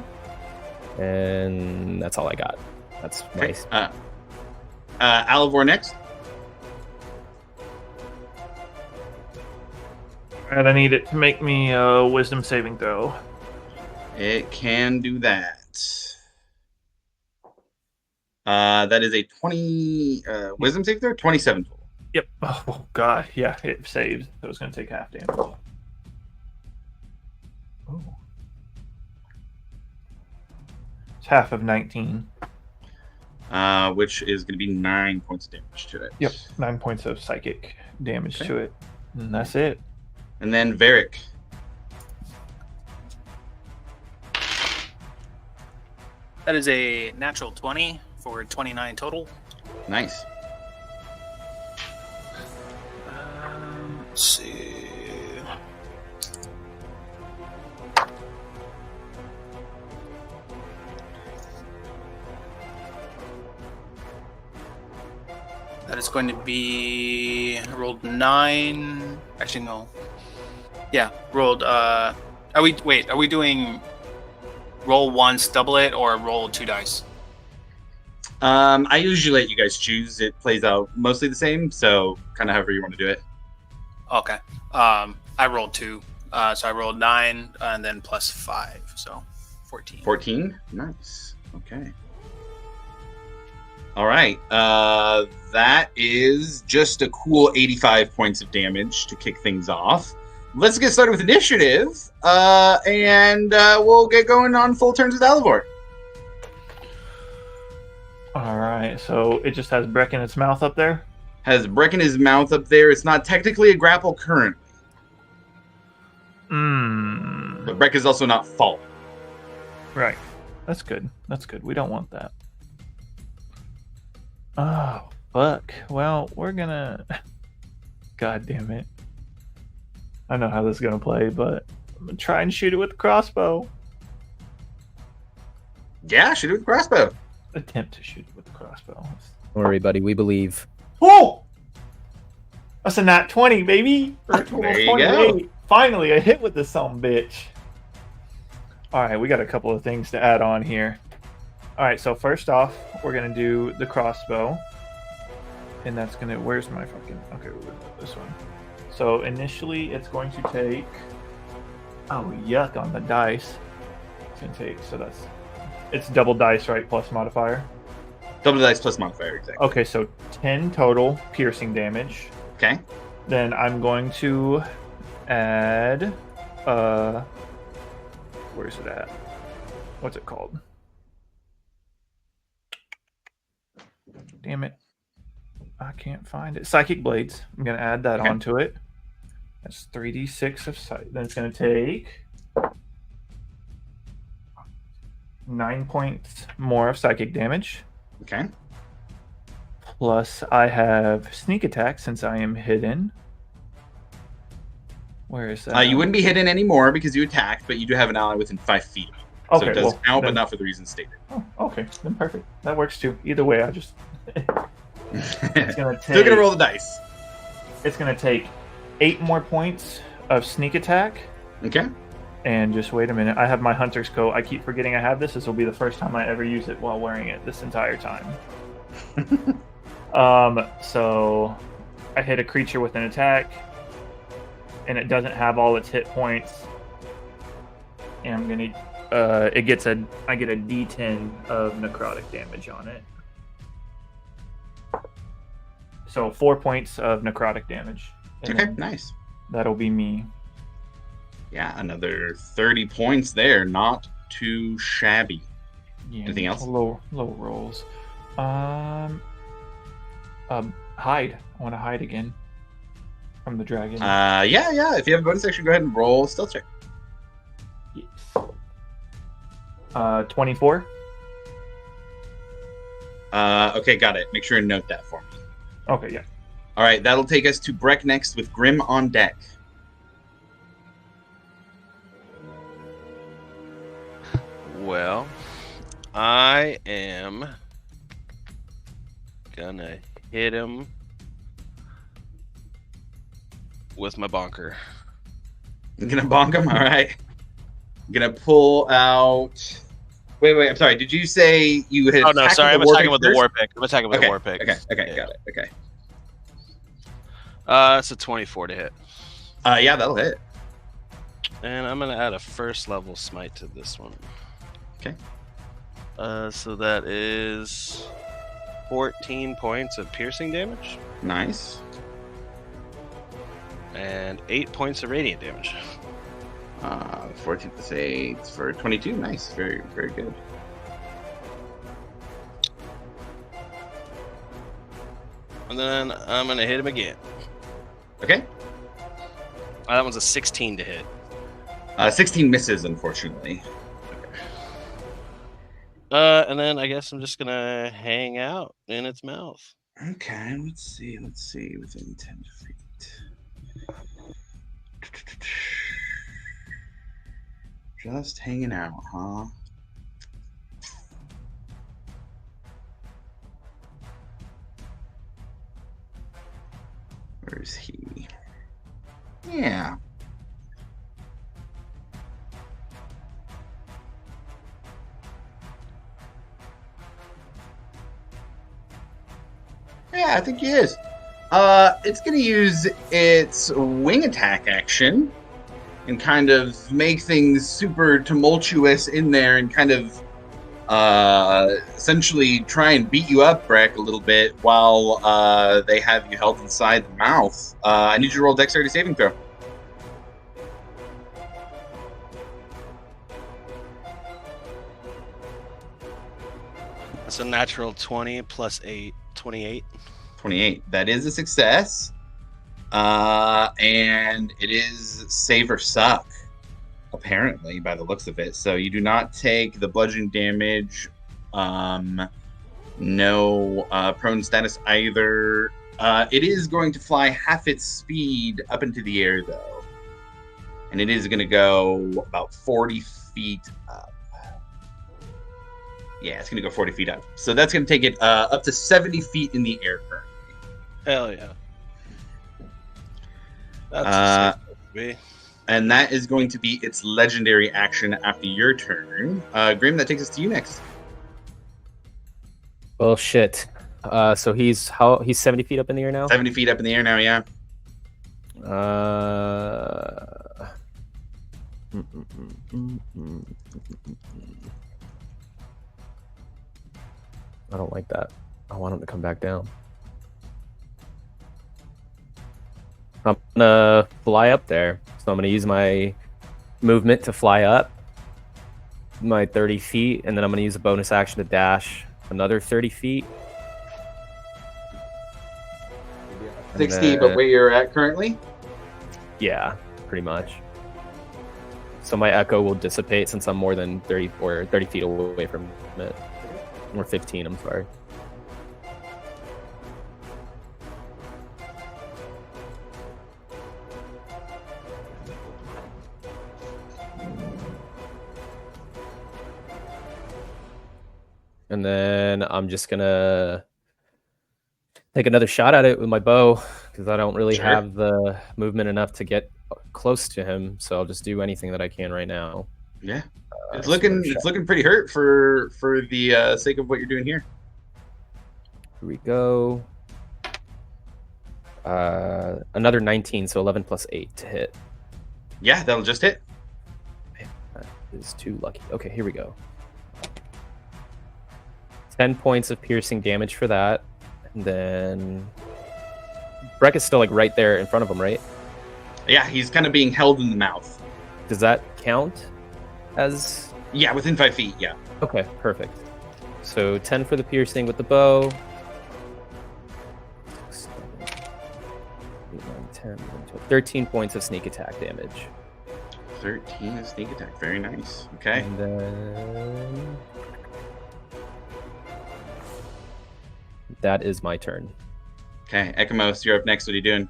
And that's all I got. That's my Okay. Alivor next. Alright, I need it to make me a wisdom saving throw. It can do that. That is a 20 wisdom save throw, 27 total. Yep. Oh god, yeah, it saved. So it's gonna take half damage. Oh. It's half of 19. Which is going to be 9 points of damage to it. Yep, 9 points of psychic damage Okay. to it. And that's it. And then Varric. That is a natural 20 for 29 total. Nice. Let's see. That is going to be rolled 9. Actually, no. Yeah, rolled. Are we doing roll once, double it, or roll 2 dice? I usually let you guys choose. It plays out mostly the same, so kind of however you want to do it. Okay. I rolled 2. So I rolled 9 and then plus 5, so 14. 14? Nice. Okay. All right. That is just a cool 85 points of damage to kick things off. Let's get started with initiative, and we'll get going on full turns with Alivor. Alright, so it just has Breck in its mouth up there? Has Breck in his mouth up there. It's not technically a grapple currently. But Breck is also not falling. Right. That's good. That's good. We don't want that. Oh, fuck. Well, we're gonna... God damn it. I know how this is gonna play, but I'm gonna try and shoot it with the crossbow. Yeah, shoot it with the crossbow. Attempt to shoot it with the crossbow. Don't worry, buddy. We believe. Oh! That's a nat 20, baby! Or a total There of you go. 28. Finally, a hit with this bitch. Alright, we got a couple of things to add on here. Alright, so first off, we're gonna do the crossbow. And that's gonna... Where's my fucking... Okay, we're gonna do this one. So initially, it's going to take Oh, yuck on the dice. It's going to take, so it's double dice, right? Plus modifier? Double dice plus modifier, exactly. Okay, so 10 total piercing damage. Okay. Then I'm going to add, where's it at? What's it called? Damn it. I can't find it. Psychic Blades. I'm going to add that onto it. That's 3d6 of sight. Then it's going to take 9 points more of psychic damage. Okay. Plus, I have sneak attack since I am hidden. Where is that? You wouldn't be hidden anymore because you attacked, but you do have an ally within 5 feet. Okay, so it does well, count, but then- not for the reasons stated. Oh, okay. Then perfect. That works too. Either way, I just... It's gonna take... Still gonna roll the dice. It's going to take 8 more points of sneak attack. Okay. And just wait a minute. I have my hunter's coat. I keep forgetting I have this. This will be the first time I ever use it while wearing it this entire time. So I hit a creature with an attack, and it doesn't have all its hit points. And I'm gonna, I get a D10 of necrotic damage on it. So 4 points of necrotic damage. And Okay, then nice. That'll be me. Yeah, another 30 points there. Not too shabby. Yeah, Anything else? Low rolls. Hide. I want to hide again from the dragon. Yeah. If you have a bonus action, go ahead and roll stealth check. Yes. 24. Okay, got it. Make sure and note that for me. Okay, yeah. All right, that'll take us to Breck next with Grim on deck. Well, I am gonna hit him with my bonker. I'm gonna bonk him. All right. I'm gonna pull out. Wait. I'm sorry. Did you say you had? Oh no, sorry. I'm attacking with the war pick. I'm attacking with the war pick. Okay. Yeah. Got it. Okay. It's a 24 to hit. Yeah, that'll hit. And I'm gonna add a first level smite to this one. Okay. So that is 14 points of piercing damage. Nice. And 8 points of radiant damage. 14 plus 8 for 22. Nice. Very, very good. And then I'm gonna hit him again. Okay. That one's a 16 to hit. 16 misses, unfortunately. And then I guess I'm just gonna hang out in its mouth. Okay, let's see. Within 10 feet. Just hanging out, huh? Where is he? Yeah. Yeah, I think he is. It's going to use its wing attack action and kind of make things super tumultuous in there and kind of essentially try and beat you up, Breck, a little bit while they have you held inside the mouth. I need you to roll dexterity saving throw. That's a natural 20 plus 8, 28. 28. That is a success. And it is save or suck, apparently, by the looks of it. So you do not take the bludgeoning damage. No prone status either. It is going to fly half its speed up into the air, though. And it is going to go about 40 feet up. Yeah, it's going to go 40 feet up. So that's going to take it up to 70 feet in the air currently. Hell yeah. That's and that is going to be its legendary action after your turn. Grim, that takes us to you next. Well, shit. So he's 70 feet up in the air now? 70 feet up in the air now, yeah. I don't like that. I want him to come back down. I'm gonna fly up there. So I'm gonna use my movement to fly up my 30 feet, and then I'm gonna use a bonus action to dash another 30 feet. 60, but where you're at currently? Yeah, pretty much. So my echo will dissipate since I'm more than 30 feet away from it. Or 15, I'm sorry. And then I'm just gonna take another shot at it with my bow because I don't really have the movement enough to get close to him. So I'll just do anything that I can right now. Yeah, it's looking pretty hurt for the sake of what you're doing here. Here we go. Another 19, so 11 plus 8 to hit. Yeah, that'll just hit. Man, that is too lucky. Okay, here we go. 10 points of piercing damage for that. And then Breck is still like right there in front of him, right? Yeah, he's kind of being held in the mouth. Does that count as? Yeah, within 5 feet, yeah. Okay, perfect. So 10 for the piercing with the bow. 6, 7, 8, 9, 10, 11, 12, 13 points of sneak attack damage. 13 is sneak attack. Very nice. Okay. And then that is my turn. Okay, Ekamos, you're up next. What are you doing?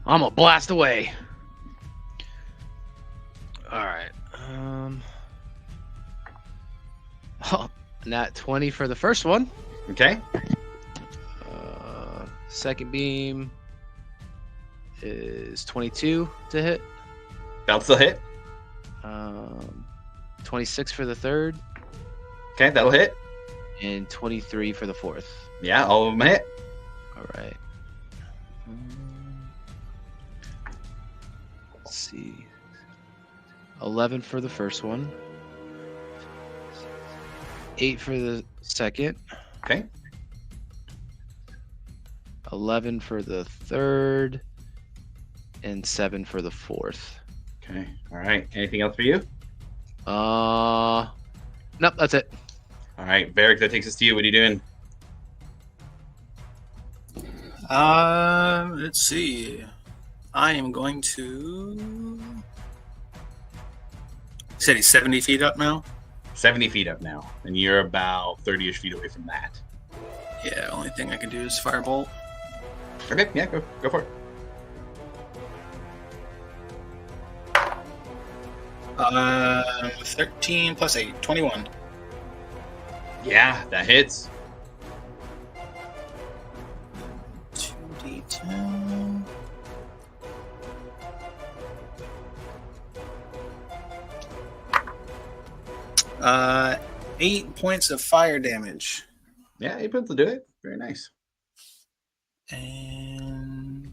I'm gonna blast away. All right. Nat 20 for the first one. Okay. Second beam is 22 to hit. That'll still hit. 26 for the third. Okay, that'll hit. And 23 for the fourth. Yeah, all of them hit. All right. Let's see. 11 for the first one. 8 for the second. Okay. 11 for the third. And 7 for the fourth. Okay. All right. Anything else for you? Nope, that's it. All right, Varric, that takes us to you. What are you doing? Let's see. I am going to. You said he's 70 feet up now? 70 feet up now, and you're about 30-ish feet away from that. Yeah, only thing I can do is firebolt. Okay, yeah, go for it. 13 plus 8, 21. Yeah, that hits. 2d10. Uh, 8 points of fire damage. Yeah, 8 points will do it. Very nice. And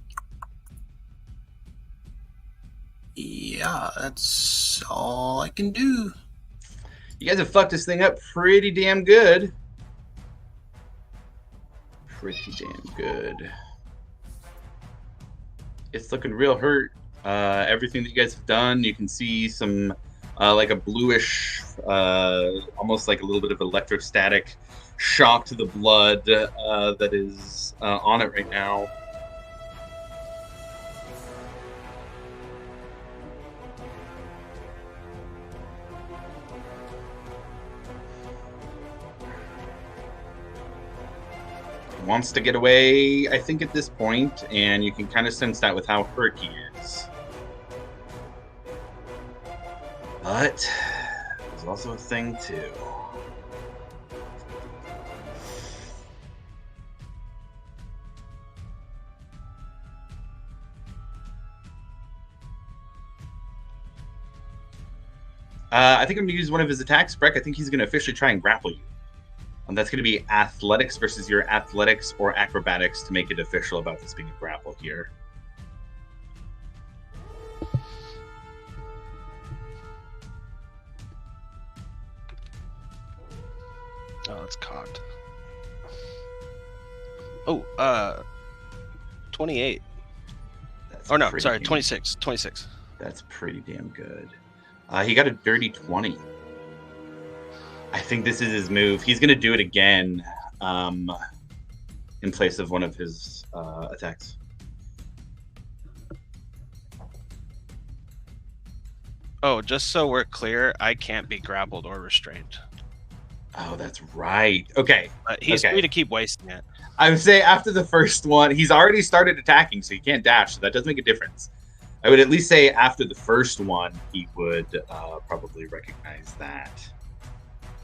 yeah, that's all I can do. You guys have fucked this thing up pretty damn good. Pretty damn good. It's looking real hurt. Everything that you guys have done, you can see some like a bluish, almost like a little bit of electrostatic shock to the blood that is on it right now. Wants to get away, I think, at this point, and you can kind of sense that with how hurt he is. But there's also a thing too. I think I'm going to use one of his attacks, Breck. I think he's going to officially try and grapple you. And that's going to be athletics versus your athletics or acrobatics to make it official about this being a grapple here. Oh, it's cocked. Oh, 28. That's Or no, pretty sorry, damn- 26. 26. That's pretty damn good. He got a dirty 20. I think this is his move. He's going to do it again in place of one of his attacks. Oh, just so we're clear, I can't be grappled or restrained. Oh, that's right. Okay. But he's free to keep wasting it. I would say after the first one, he's already started attacking, so he can't dash, so that does make a difference. I would at least say after the first one, he would probably recognize that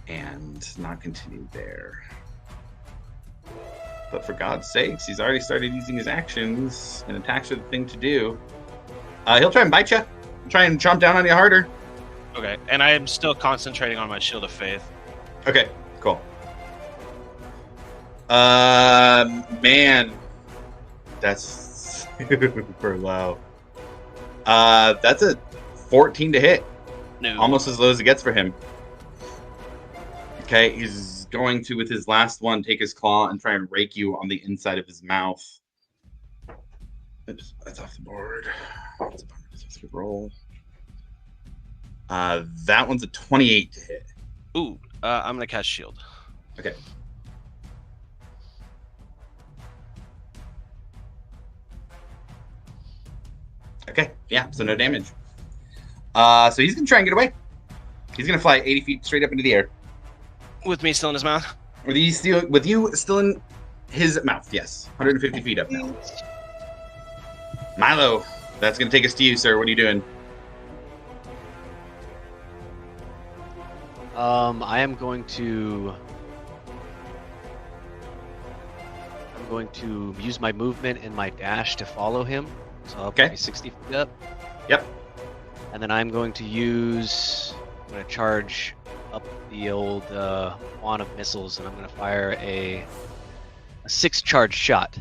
and not continue there. But for God's sakes, he's already started using his actions, and attacks are the thing to do. He'll try and bite you. Try and chomp down on you harder. Okay, and I am still concentrating on my Shield of Faith. Okay, cool. Man, that's super low. That's a 14 to hit. No. Almost as low as it gets for him. Okay, he's going to, with his last one, take his claw and try and rake you on the inside of his mouth. Oops, that's off the board. That's a bummer. That's a good roll. That one's a 28 to hit. Ooh, I'm gonna cast Shield. Okay. Okay, yeah, so no damage. So he's gonna try and get away. He's gonna fly 80 feet straight up into the air. With me still in his mouth? With you still in his mouth, yes. 150 feet up now. Milo, that's gonna take us to you, sir. What are you doing? I am going to use my movement and my dash to follow him. So I'll be 60 feet up. Yep. And then I'm going to charge up the old wand of missiles, and I'm going to fire a 6-charge shot.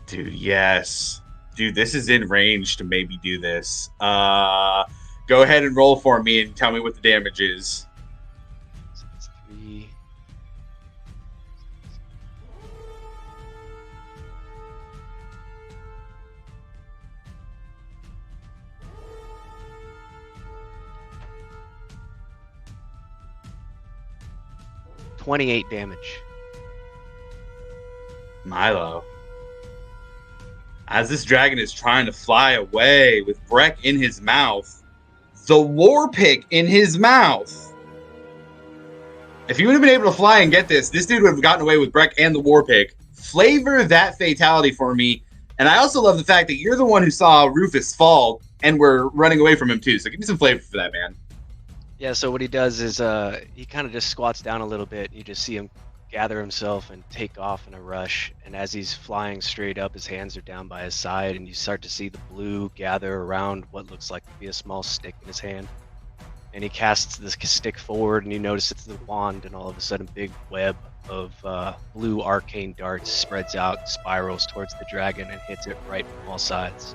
Dude, yes. Dude, this is in range to maybe do this. Go ahead and roll for me and tell me what the damage is. 3. $28 damage. Milo. As this dragon is trying to fly away with Breck in his mouth, the war pick in his mouth. If you would have been able to fly and get this dude would have gotten away with Breck and the war pick. Flavor that fatality for me. And I also love the fact that you're the one who saw Rufus fall and we're running away from him too. So give me some flavor for that, man. Yeah, so what he does is he kind of just squats down a little bit. You just see him gather himself and take off in a rush. And as he's flying straight up, his hands are down by his side, and you start to see the blue gather around what looks like to be a small stick in his hand. And he casts this stick forward, and you notice it's the wand, and all of a sudden a big web of blue arcane darts spreads out, spirals towards the dragon, and hits it right from all sides.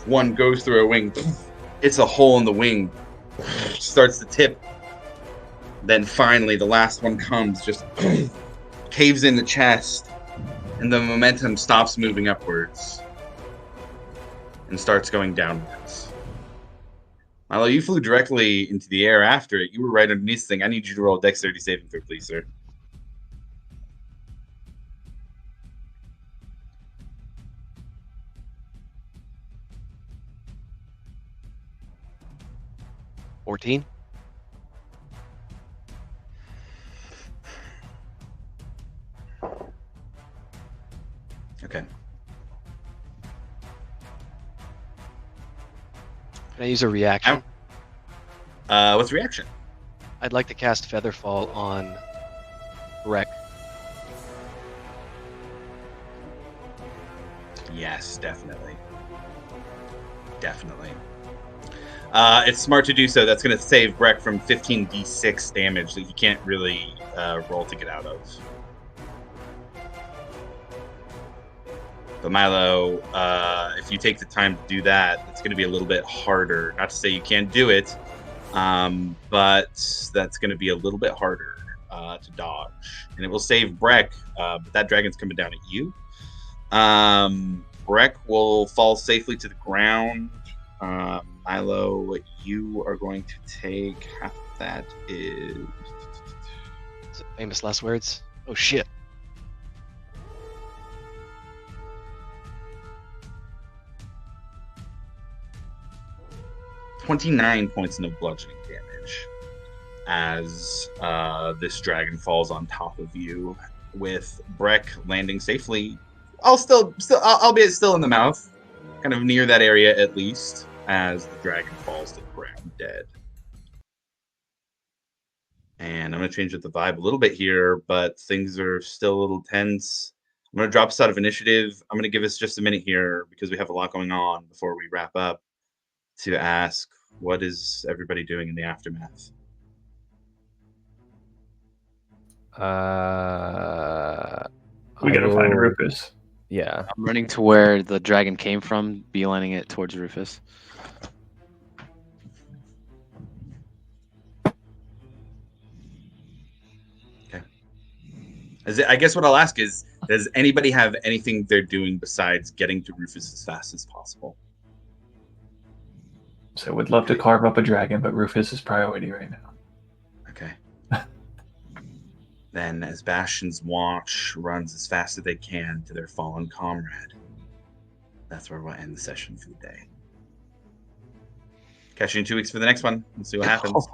One goes through a wing. It's a hole in the wing. Starts to tip. Then finally, the last one comes, just caves in the chest. And the momentum stops moving upwards. And starts going downwards. Milo, you flew directly into the air after it. You were right underneath this thing. I need you to roll a dexterity saving throw, please, sir. $14. Okay. Can I use a reaction? What's the reaction? I'd like to cast Featherfall on Breck. Yes, definitely. Definitely. It's smart to do so. That's going to save Breck from 15d6 damage that he can't really roll to get out of. But Milo, if you take the time to do that, it's going to be a little bit harder. Not to say you can't do it, but that's going to be a little bit harder to dodge. And it will save Breck, but that dragon's coming down at you. Breck will fall safely to the ground. Milo, you are going to take half of that is it famous last words? Oh shit. $29 points of bludgeoning damage as this dragon falls on top of you, with Breck landing safely. Albeit still in the mouth, kind of near that area at least, as the dragon falls to the ground dead. And I'm going to change up the vibe a little bit here, but things are still a little tense. I'm going to drop us out of initiative. I'm going to give us just a minute here because we have a lot going on before we wrap up to ask, what is everybody doing in the aftermath? We got to find Rufus. Yeah. I'm running to where the dragon came from, beelining it towards Rufus. Okay. I guess what I'll ask is, does anybody have anything they're doing besides getting to Rufus as fast as possible? So we'd love to carve up a dragon, but Rufus is priority right now. Okay. Then, as Bastion's watch runs as fast as they can to their fallen comrade, that's where we'll end the session for the day. Catch you in 2 weeks for the next one. We'll see what happens.